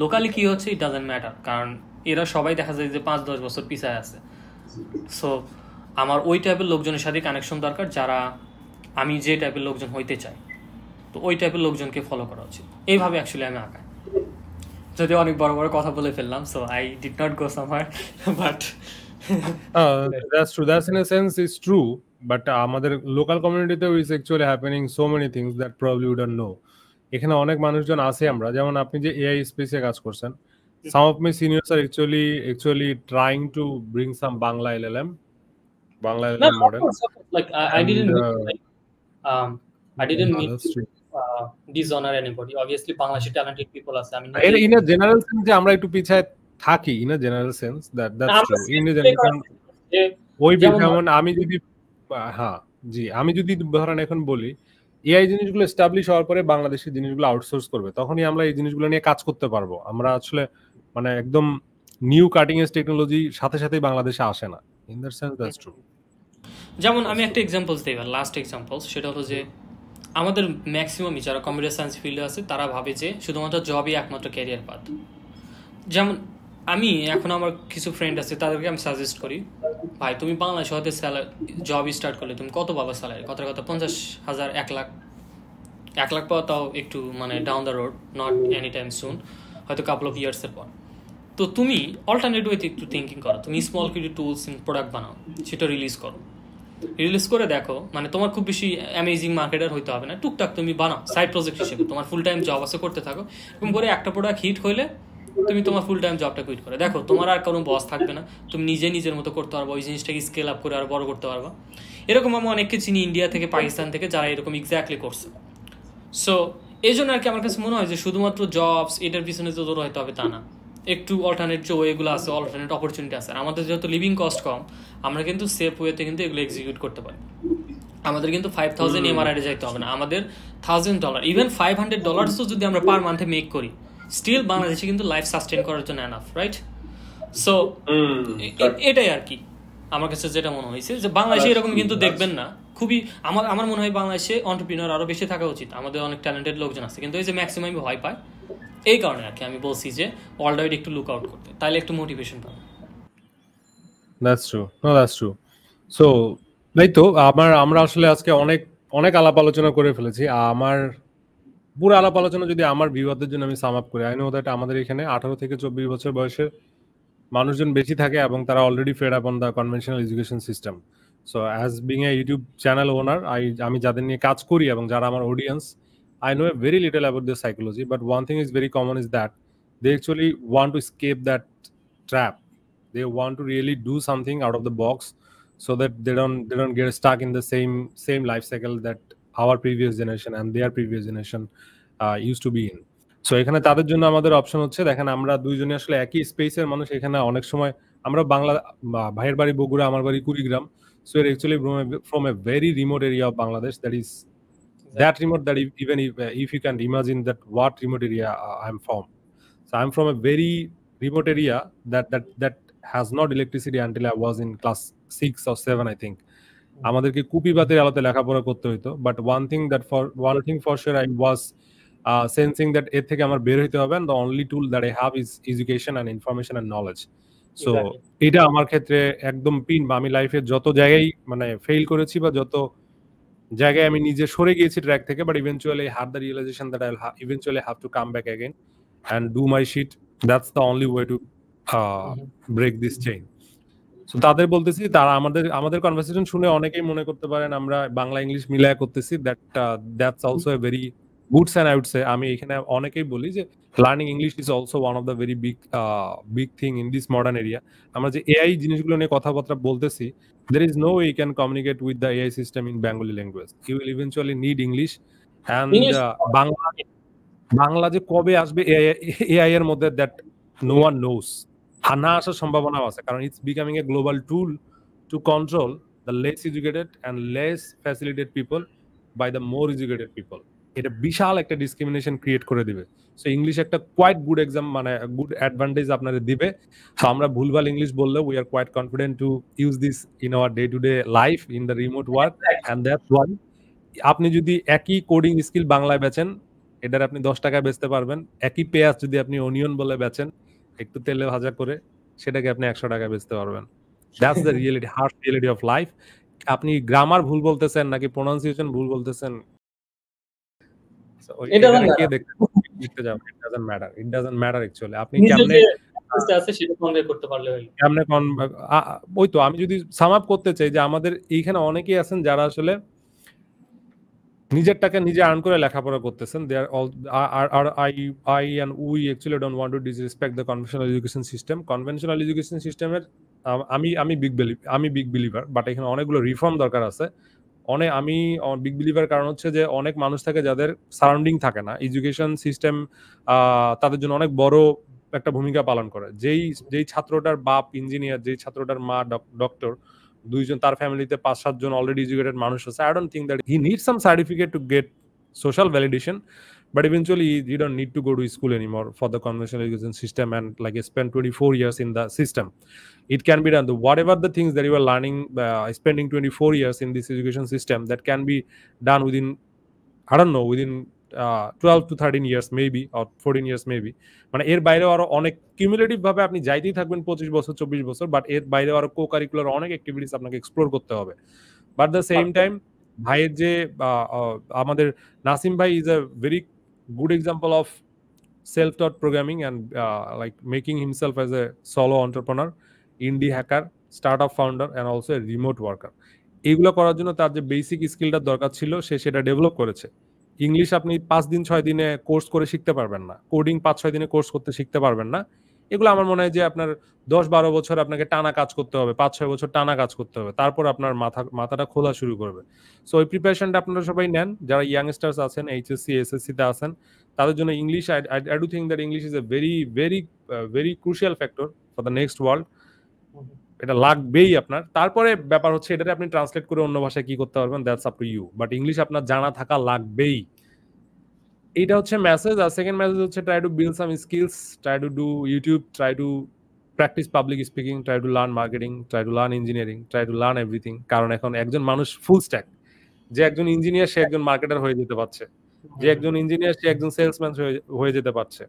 লোকালি কী হচ্ছে ইট ডাজেন্ট ম্যাটার, কারণ এরা সবাই দেখা যায় যে 5-10 বছর পিছায় আছে। সো আমার ওই টাইপের লোকজনের সাথে কানেকশন দরকার, যারা আমি যে টাইপের লোকজন হইতে চাই, তো ওই টাইপের লোকজনকে ফলো করা উচিত। এইভাবে অ্যাকচুয়ালি আমি আঁকাই, যদি অনেক বড় বড় কথা বলে ফেললাম, so I did not go সামহার, but that's true, that's in a sense is true, but আমাদের লোকাল কমিউনিটিতে is actually happening so many things that probably you don't know. এখানে অনেক মানুষজন আছে, আমরা যেমন আপনি যে এআই স্পেসে কাজ করছেন, some of my seniors are actually trying to bring some Bangla LLM model. Like I didn't mean dishonor anybody. Obviously Bangladeshi talented people আছে, আমি in a general sense যে আমরা একটু পিছায় থাকি, in a general sense that's true. In a general ওই যেমন আমি যদি হ্যাঁ জি আমি যদি ধরেন এখন বলি এআই জিনিসগুলো এস্টাবলিশ হওয়ার পরে বাংলাদেশের জিনিসগুলো আউটসোর্স করবে, তখনই আমরা এই জিনিসগুলো নিয়ে কাজ করতে পারবো। আমরা আসলে মানে একদম নিউ কাটিং এজ টেকনোলজি সাথে সাথেই বাংলাদেশে আসে না, in that sense that's true. যেমন আমি একটা এক্সাম্পলস দিই, লাস্ট এক্সাম্পলস, সেটা হলো যে আমাদের ম্যাক্সিমামই যারা কম্পিউটার সায়েন্স ফিল্ডে আছে তারা ভাবে যে শুধুমাত্র জবই একমাত্র ক্যারিয়ার পাথ। যেমন আমি এখন আমার কিছু ফ্রেন্ড আছে তাদেরকে আমি সাজেস্ট করি, ভাই তুমি বাংলাদেশে হয়তো জব স্টার্ট করলে তুমি কত পাবা স্যালারি, কথা কথা 50,000, 1 লাখ। 1 লাখ পাওয়া তাও একটু মানে down the road, not any time soon, হয়তো কাপল অফ ইয়ার্সের পর। তো তুমি অল্টারনেট ওয়েতে একটু থিঙ্কিং করো, তুমি স্মল কিছু টুলস প্রোডাক্ট বানাও, সেটা রিলিজ করো। রিলিজ করে দেখো, মানে তোমার খুব বেশি অ্যামেজিং মার্কেটার হইতে হবে না, টুকটাক তুমি বানাও সাইড প্রজেক্ট হিসেবে, তোমার ফুল টাইম জব আছে করতে থাকো। এরকম করে একটা প্রোডাক্ট হিট হইলে তুমি তোমার ফুল টাইম জবটা কুইট করে দেখো, তোমার আর কোনো বস থাকবে না, তুমি নিজে নিজের মতো করতে পারবো, ওই জিনিসটাকে স্কেল আপ করে আর বড় করতে পারবা। এরকম আমি অনেককে চিনি ইন্ডিয়া থেকে, পাকিস্তান থেকে, যারা এরকম এক্স্যাক্টলি করছে। সো এই জন্য আর কি আমার কাছে মনে হয় যে শুধুমাত্র জবস এটার পিছনে তো দৌড় হইতে হবে তা না, একটু অল্টারনেট যে ওয়েগুলো আছে, অল্টারনেট অপরচুনিটি আছে। আমাদের যেহেতু লিভিং কস্ট কম, আমরা কিন্তু সেফ ওয়েতে কিন্তু এগুলো এক্সিকিউট করতে পারি। আমাদের কিন্তু 5,000 এমআরআই যাইতে হবে না, আমাদের $1,000, ইভেন $500 যদি আমরা পার মান্থে মেক করি, স্টিল বাংলাদেশে কিন্তু লাইফ সাস্টেন করার জন্য এনাফ, রাইট? সো এটাই আর কি আমার কাছে যেটা মনে হয়েছে, যে বাংলাদেশে এরকম কিন্তু দেখবেন না খুবই। আমার মনে হয় বাংলাদেশে এন্টারপ্রেনিউর আরো বেশি থাকা উচিত, আমাদের অনেক ট্যালেন্টেড লোকজন আছে, কিন্তু এই যে ম্যাক্সিমাম ভয় পায়, এই কারণে আর কি আমি বলছি যে ওয়ার্ল্ড ওয়াইড একটু লুক আউট করতে, তাইলে একটু মোটিভেশন পাবে। That's true, no that's true. So এই তো আমরা আসলে আজকে অনেক অনেক আলাপ আলোচনা করে ফেলেছি। আমার পুরো আলাপ আলোচনা যদি আমার ভিউয়ারদের জন্য আমি সাম আপ করি, আই নো দ্যাট আমাদের এখানে 18 থেকে 24 বছর বয়সের মানুষজন বেশি থাকে এবং তারা already fed up on the conventional education system. So as being a YouTube channel owner, আমি যাদের নিয়ে কাজ করি এবং যারা আমার audience, I know very little about their psychology, but one thing is very common is that they actually want to escape that trap. They want to really do something out of the box so that they don't get stuck in the same life cycle that our previous generation and their previous generation used to be in. So এখানে তাদের জন্য আমাদের option হচ্ছে, দেখেন আমরা দুইজনে আসলে একই স্পেসের মানুষ। এখানে অনেক সময় আমরা বাংলা, ভাইয়ের বাড়ি বগুড়া, আমার বাড়ি কুড়িগ্রাম। সো এর actually from a very remote area of Bangladesh, that is that remote that even if you can imagine that what remote area I'm from. So I'm from a very remote area that has not electricity until I was in class 6 or 7, I think. আমাদেরকে কুপি বাতের আলোতে লেখাপড়া করতে হইতো, but one thing for sure I was sensing that এর থেকে আমার বের হইতে হবে, and the only tool that I have is education and information and knowledge. So এটা আমার ক্ষেত্রে একদম পিন, বা আমি লাইফে যত জায়গায় মানে ফেল করেছি বা যত জায়গায় আমি নিজে সরে গিয়েছি ট্র্যাক থেকে, but eventually had the realisation that I'll eventually have to come back again and do my shit. That's the only way to break this chain. So তাদের বলতেছি, তারা আমাদের কনভারসেশন শুনে অনেকেই মনে করতে পারেন আমরা বাংলা ইংলিশ মিলায় করতেছি। That's also a very good sign, I would say. আমি এখানে অনেকেই বলি যে learning English is also one of the very big thing in this modern area. আমরা যে এআই জিনিসগুলো নিয়ে কথাবার্তা বলতেছি, there is no way you can communicate with the AI system in Bengali language. You will eventually need English and Bangla যে কবে আসবে AI এর মধ্যে, that no one knows. না আসার সম্ভাবনাও আছে, কারণ it's becoming a global tool to control the less educated and less facilitated people by the more educated people. এটা বিশাল একটা ডিসক্রিমিনেশন ক্রিয়েট করে দিবে। সো ইংলিশ একটা কোয়াইট গুড এক্সাম, মানে গুড অ্যাডভান্টেজ আপনাদের দিবে। সো আমরা ভুলভাল ইংলিশ বললে we are quite confident to use this in our day to day life in the remote work, and that's why আপনি যদি একই কোডিং স্কিল বাংলায় বেচেন, এটার আপনি 10 টাকায় বেচতে পারবেন। একই পেঁয়াজ যদি আপনি অনিয়ন বলে বেচেন, একটু তেলে ভাজা করে, সেটাকে আপনি 100 টাকায় বেচতে পারবেন। That's the reality, harsh reality of life. আপনি গ্রামার ভুল বলতেছেন নাকি প্রোনাউন্সিয়েশন ভুল বলতেছেন, এটা কে দেখতে যাবে, ইট ডাজন্ট ম্যাটার অ্যাকচুয়ালি। আপনি কেমনে আছে সেটা কনভে করতে পারলে হয়, কেমনে ওই তো আমি যদি সাম আপ করতে চাই যে আমাদের এইখানে অনেকেই আছেন যারা আসলে নিজের টাকা নিজে আর্ন করে লেখাপড়া করতেছেন। They are I and we actually don't want to disrespect the conventional education system. Conventional education সিস্টেমের আমি বিগ বিলিভার, বাট এখানে অনেকগুলো রিফর্ম দরকার আছে। আমি বিগ বিলিভার কারণ হচ্ছে যে অনেক মানুষ থাকে যাদের সারাউন্ডিং থাকে না। এডুকেশন সিস্টেম তাদের জন্য অনেক বড় একটা ভূমিকা পালন করে। যেই ছাত্রটার বাপ ইঞ্জিনিয়ার, যেই ছাত্রটার মা ডক্টর, দুইজন তার ফ্যামিলিতে 5-7 জন অলরেডি এডুকেটেড মানুষ আছে, I don't think that he need some certificate to get social validation, but eventually you don't need to go to school anymore for the conventional education system and like spend 24 years in the system. It can be done. Whatever the things that you are learning, spending 24 years in this education system, that can be done within, I don't know, within 12 to 13 years maybe or 14 years maybe, মানে এর বাইরেও আরো অনেক cumulative ভাবে আপনি যাইতেই থাকবেন 25 বছর 24 বছর, বাট এর বাইরেও আরো কো কারিকুলার অনেক অ্যাক্টিভিটিস আপনাকে এক্সপ্লোর করতে হবে। বাট দ্য সেম টাইম ভাইয়ের যে আমাদের নাসিম ভাই is a very good example of self-taught programming and like making himself as a solo entrepreneur, indie hacker, startup founder and also a remote worker. এগুলো করার জন্য তার যে বেসিক স্কিলটা দরকার ছিল সে সেটা ডেভেলপ করেছে। ইংলিশ আপনি 5 দিন 6 দিনে কোর্স করে শিখতে পারবেন না, কোডিং 5-6 দিনে কোর্স করতে শিখতে পারবেন না। এগুলো আমার মনে হয় যে আপনার 10-12 বছর আপনাকে টানা কাজ করতে হবে, 5-6 বছর টানা কাজ করতে হবে, তারপর আপনার মাথাটা খোলা শুরু করবে। সো ওই প্রিপারেশনটা আপনারা সবাই নেন, যারা ইয়াংস্টার্স আছেন, এইচএসসি এসএসসি তে আছেন, তাদের জন্য English, I do think that English is a very very very crucial factor for the next world. এটা লাগবেই আপনার। তারপরে ব্যাপার হচ্ছে এটাতে আপনি ট্রান্সলেট করে অন্য ভাষায় কি করতে পারবেন, that's up to you, but English আপনার জানা থাকা লাগবেই। এইটা হচ্ছে মেসেজ। আর সেকেন্ড মেসেজ হচ্ছে try to build some skills, try to do YouTube, try to practice public speaking, try to learn marketing, try to learn engineering, try to learn everything. কারণ এখন একজন মানুষ ফুল স্ট্যাক, যে একজন engineer সে একজন marketer হয়ে যেতে পারছে, যে একজন ইঞ্জিনিয়ার সে একজন সেলসম্যান হয়ে যেতে পারছে।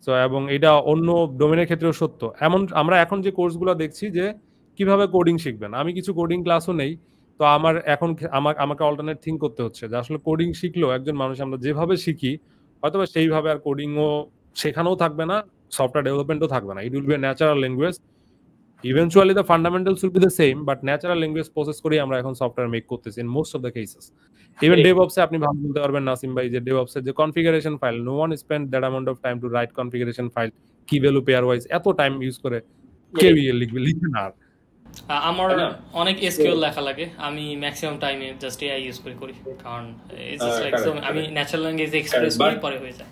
সো এবং এটা অন্য ডোমেনের ক্ষেত্রেও সত্য। এমন আমরা এখন যে কোর্সগুলো দেখছি যে কিভাবে কোডিং শিখবেন, আমি কিছু কোডিং ক্লাসও নেই, তো আমার এখন আমাকে অল্টারনেট থিঙ্ক করতে হচ্ছে যে আসলে কোডিং শিখলেও একজন মানুষ আমরা যেভাবে শিখি হয়তো সেইভাবে আর কোডিংও শেখানোও থাকবে না, সফটওয়্যার ডেভেলপমেন্টও থাকবে না। It will be a natural language. Eventually the fundamentals will be the same, but natural language process করেই আমরা এখন সফটওয়্যার মেক করতেছি in most of the cases. Even ডেভঅপসে আপনি ভালো বলতে পারবেন নাসিম ভাই, যে ডেভঅপসের যে configuration file, no one spend that amount of time to write configuration file, key value pair wise, এত টাইম ইউজ করে কেউ লিখবে না। আমার অনেক এসকিউএল লেখা লাগে, আমি ম্যাক্সিমাম টাইমে জাস্ট এআই ইউজ করি, কারণ ইটস জাস্ট লাইক সো আমি ন্যাচারাল ল্যাঙ্গুয়েজ এক্সপ্রেস করি, পরে হয়ে যায়।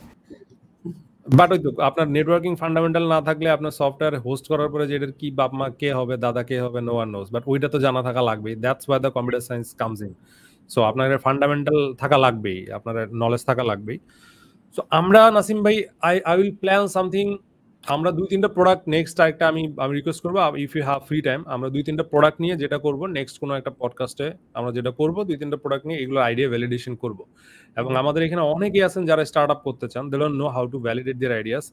বাট ওই তো আপনার নেটওয়ার্কিং ফান্ডামেন্টাল না থাকলে আপনার সফটওয়্যার হোস্ট করার পরে যে এটার কি বাপ মা কে হবে, দাদা কে হবে, নো ওয়ান নোজ, বাট ওইটা তো জানা থাকা লাগবেই। That's why the computer science comes in. So আপনার ফান্ডামেন্টাল থাকা লাগবেই, আপনার নলেজ থাকা লাগবেই। সো আমরা নাসিম ভাই আই উইল প্ল্যান সামথিং, আমরা 2-3টা প্রোডাক্ট নেক্সট আরেকটা আমি রিকোয়েস্ট করবো, if you have free time আমরা 2-3টা প্রোডাক্ট নিয়ে যেটা করব নেক্সট কোনো একটা পডকাস্টে আমরা যেটা করব 2-3টা প্রোডাক্ট নিয়ে এগুলো আইডিয়া ভ্যালিডেশন করব। এবং আমাদের এখানে অনেকেই আছেন যারা স্টার্ট আপ করতে চান, they don't know how to validate their ideas.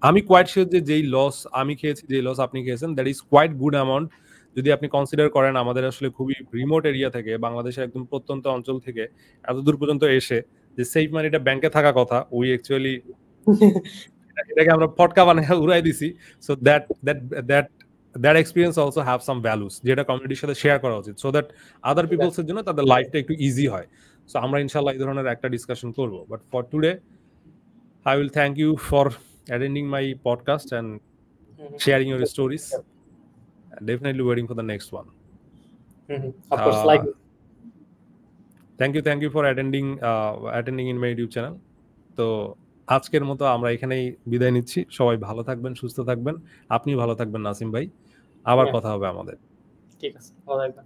আমি কোয়াইট শিওর যে যেই লস আমি খেয়েছি, যেই লস আপনি খেয়েছেন, that is quite good amount. যদি আপনি কনসিডার করেন আমাদের আসলে খুবই রিমোট এরিয়া থেকে, বাংলাদেশের একদম প্রত্যন্ত অঞ্চল থেকে এত দূর পর্যন্ত এসে যে সেভ মানিটা ব্যাংকে থাকা কথা, উই অ্যাকচুয়ালি এটাকে আমরা পটকা বানিয়ে উড়াই দিছি। So that experience also have some values, যেটা কমিউনিটির সাথে শেয়ার করা উচিত, সো দ্যাট আদার পিপলস এর জন্য তাদের লাইফটা একটু ইজি হয়। সো আমরা ইনশাআল্লাহ এই ধরনের একটা ডিসকাশন করব। But for today I will thank you for attending my podcast and sharing your stories. Definitely waiting for the next one. Of course, like thank you for attending in my YouTube channel. তো আজকের মতো আমরা এখানেই বিদায় নিচ্ছি। সবাই ভালো থাকবেন, সুস্থ থাকবেন, আপনি ভালো থাকবেন নাসিম ভাই, আবার কথা হবে আমাদের। ঠিক আছে, ভালো থাকবেন।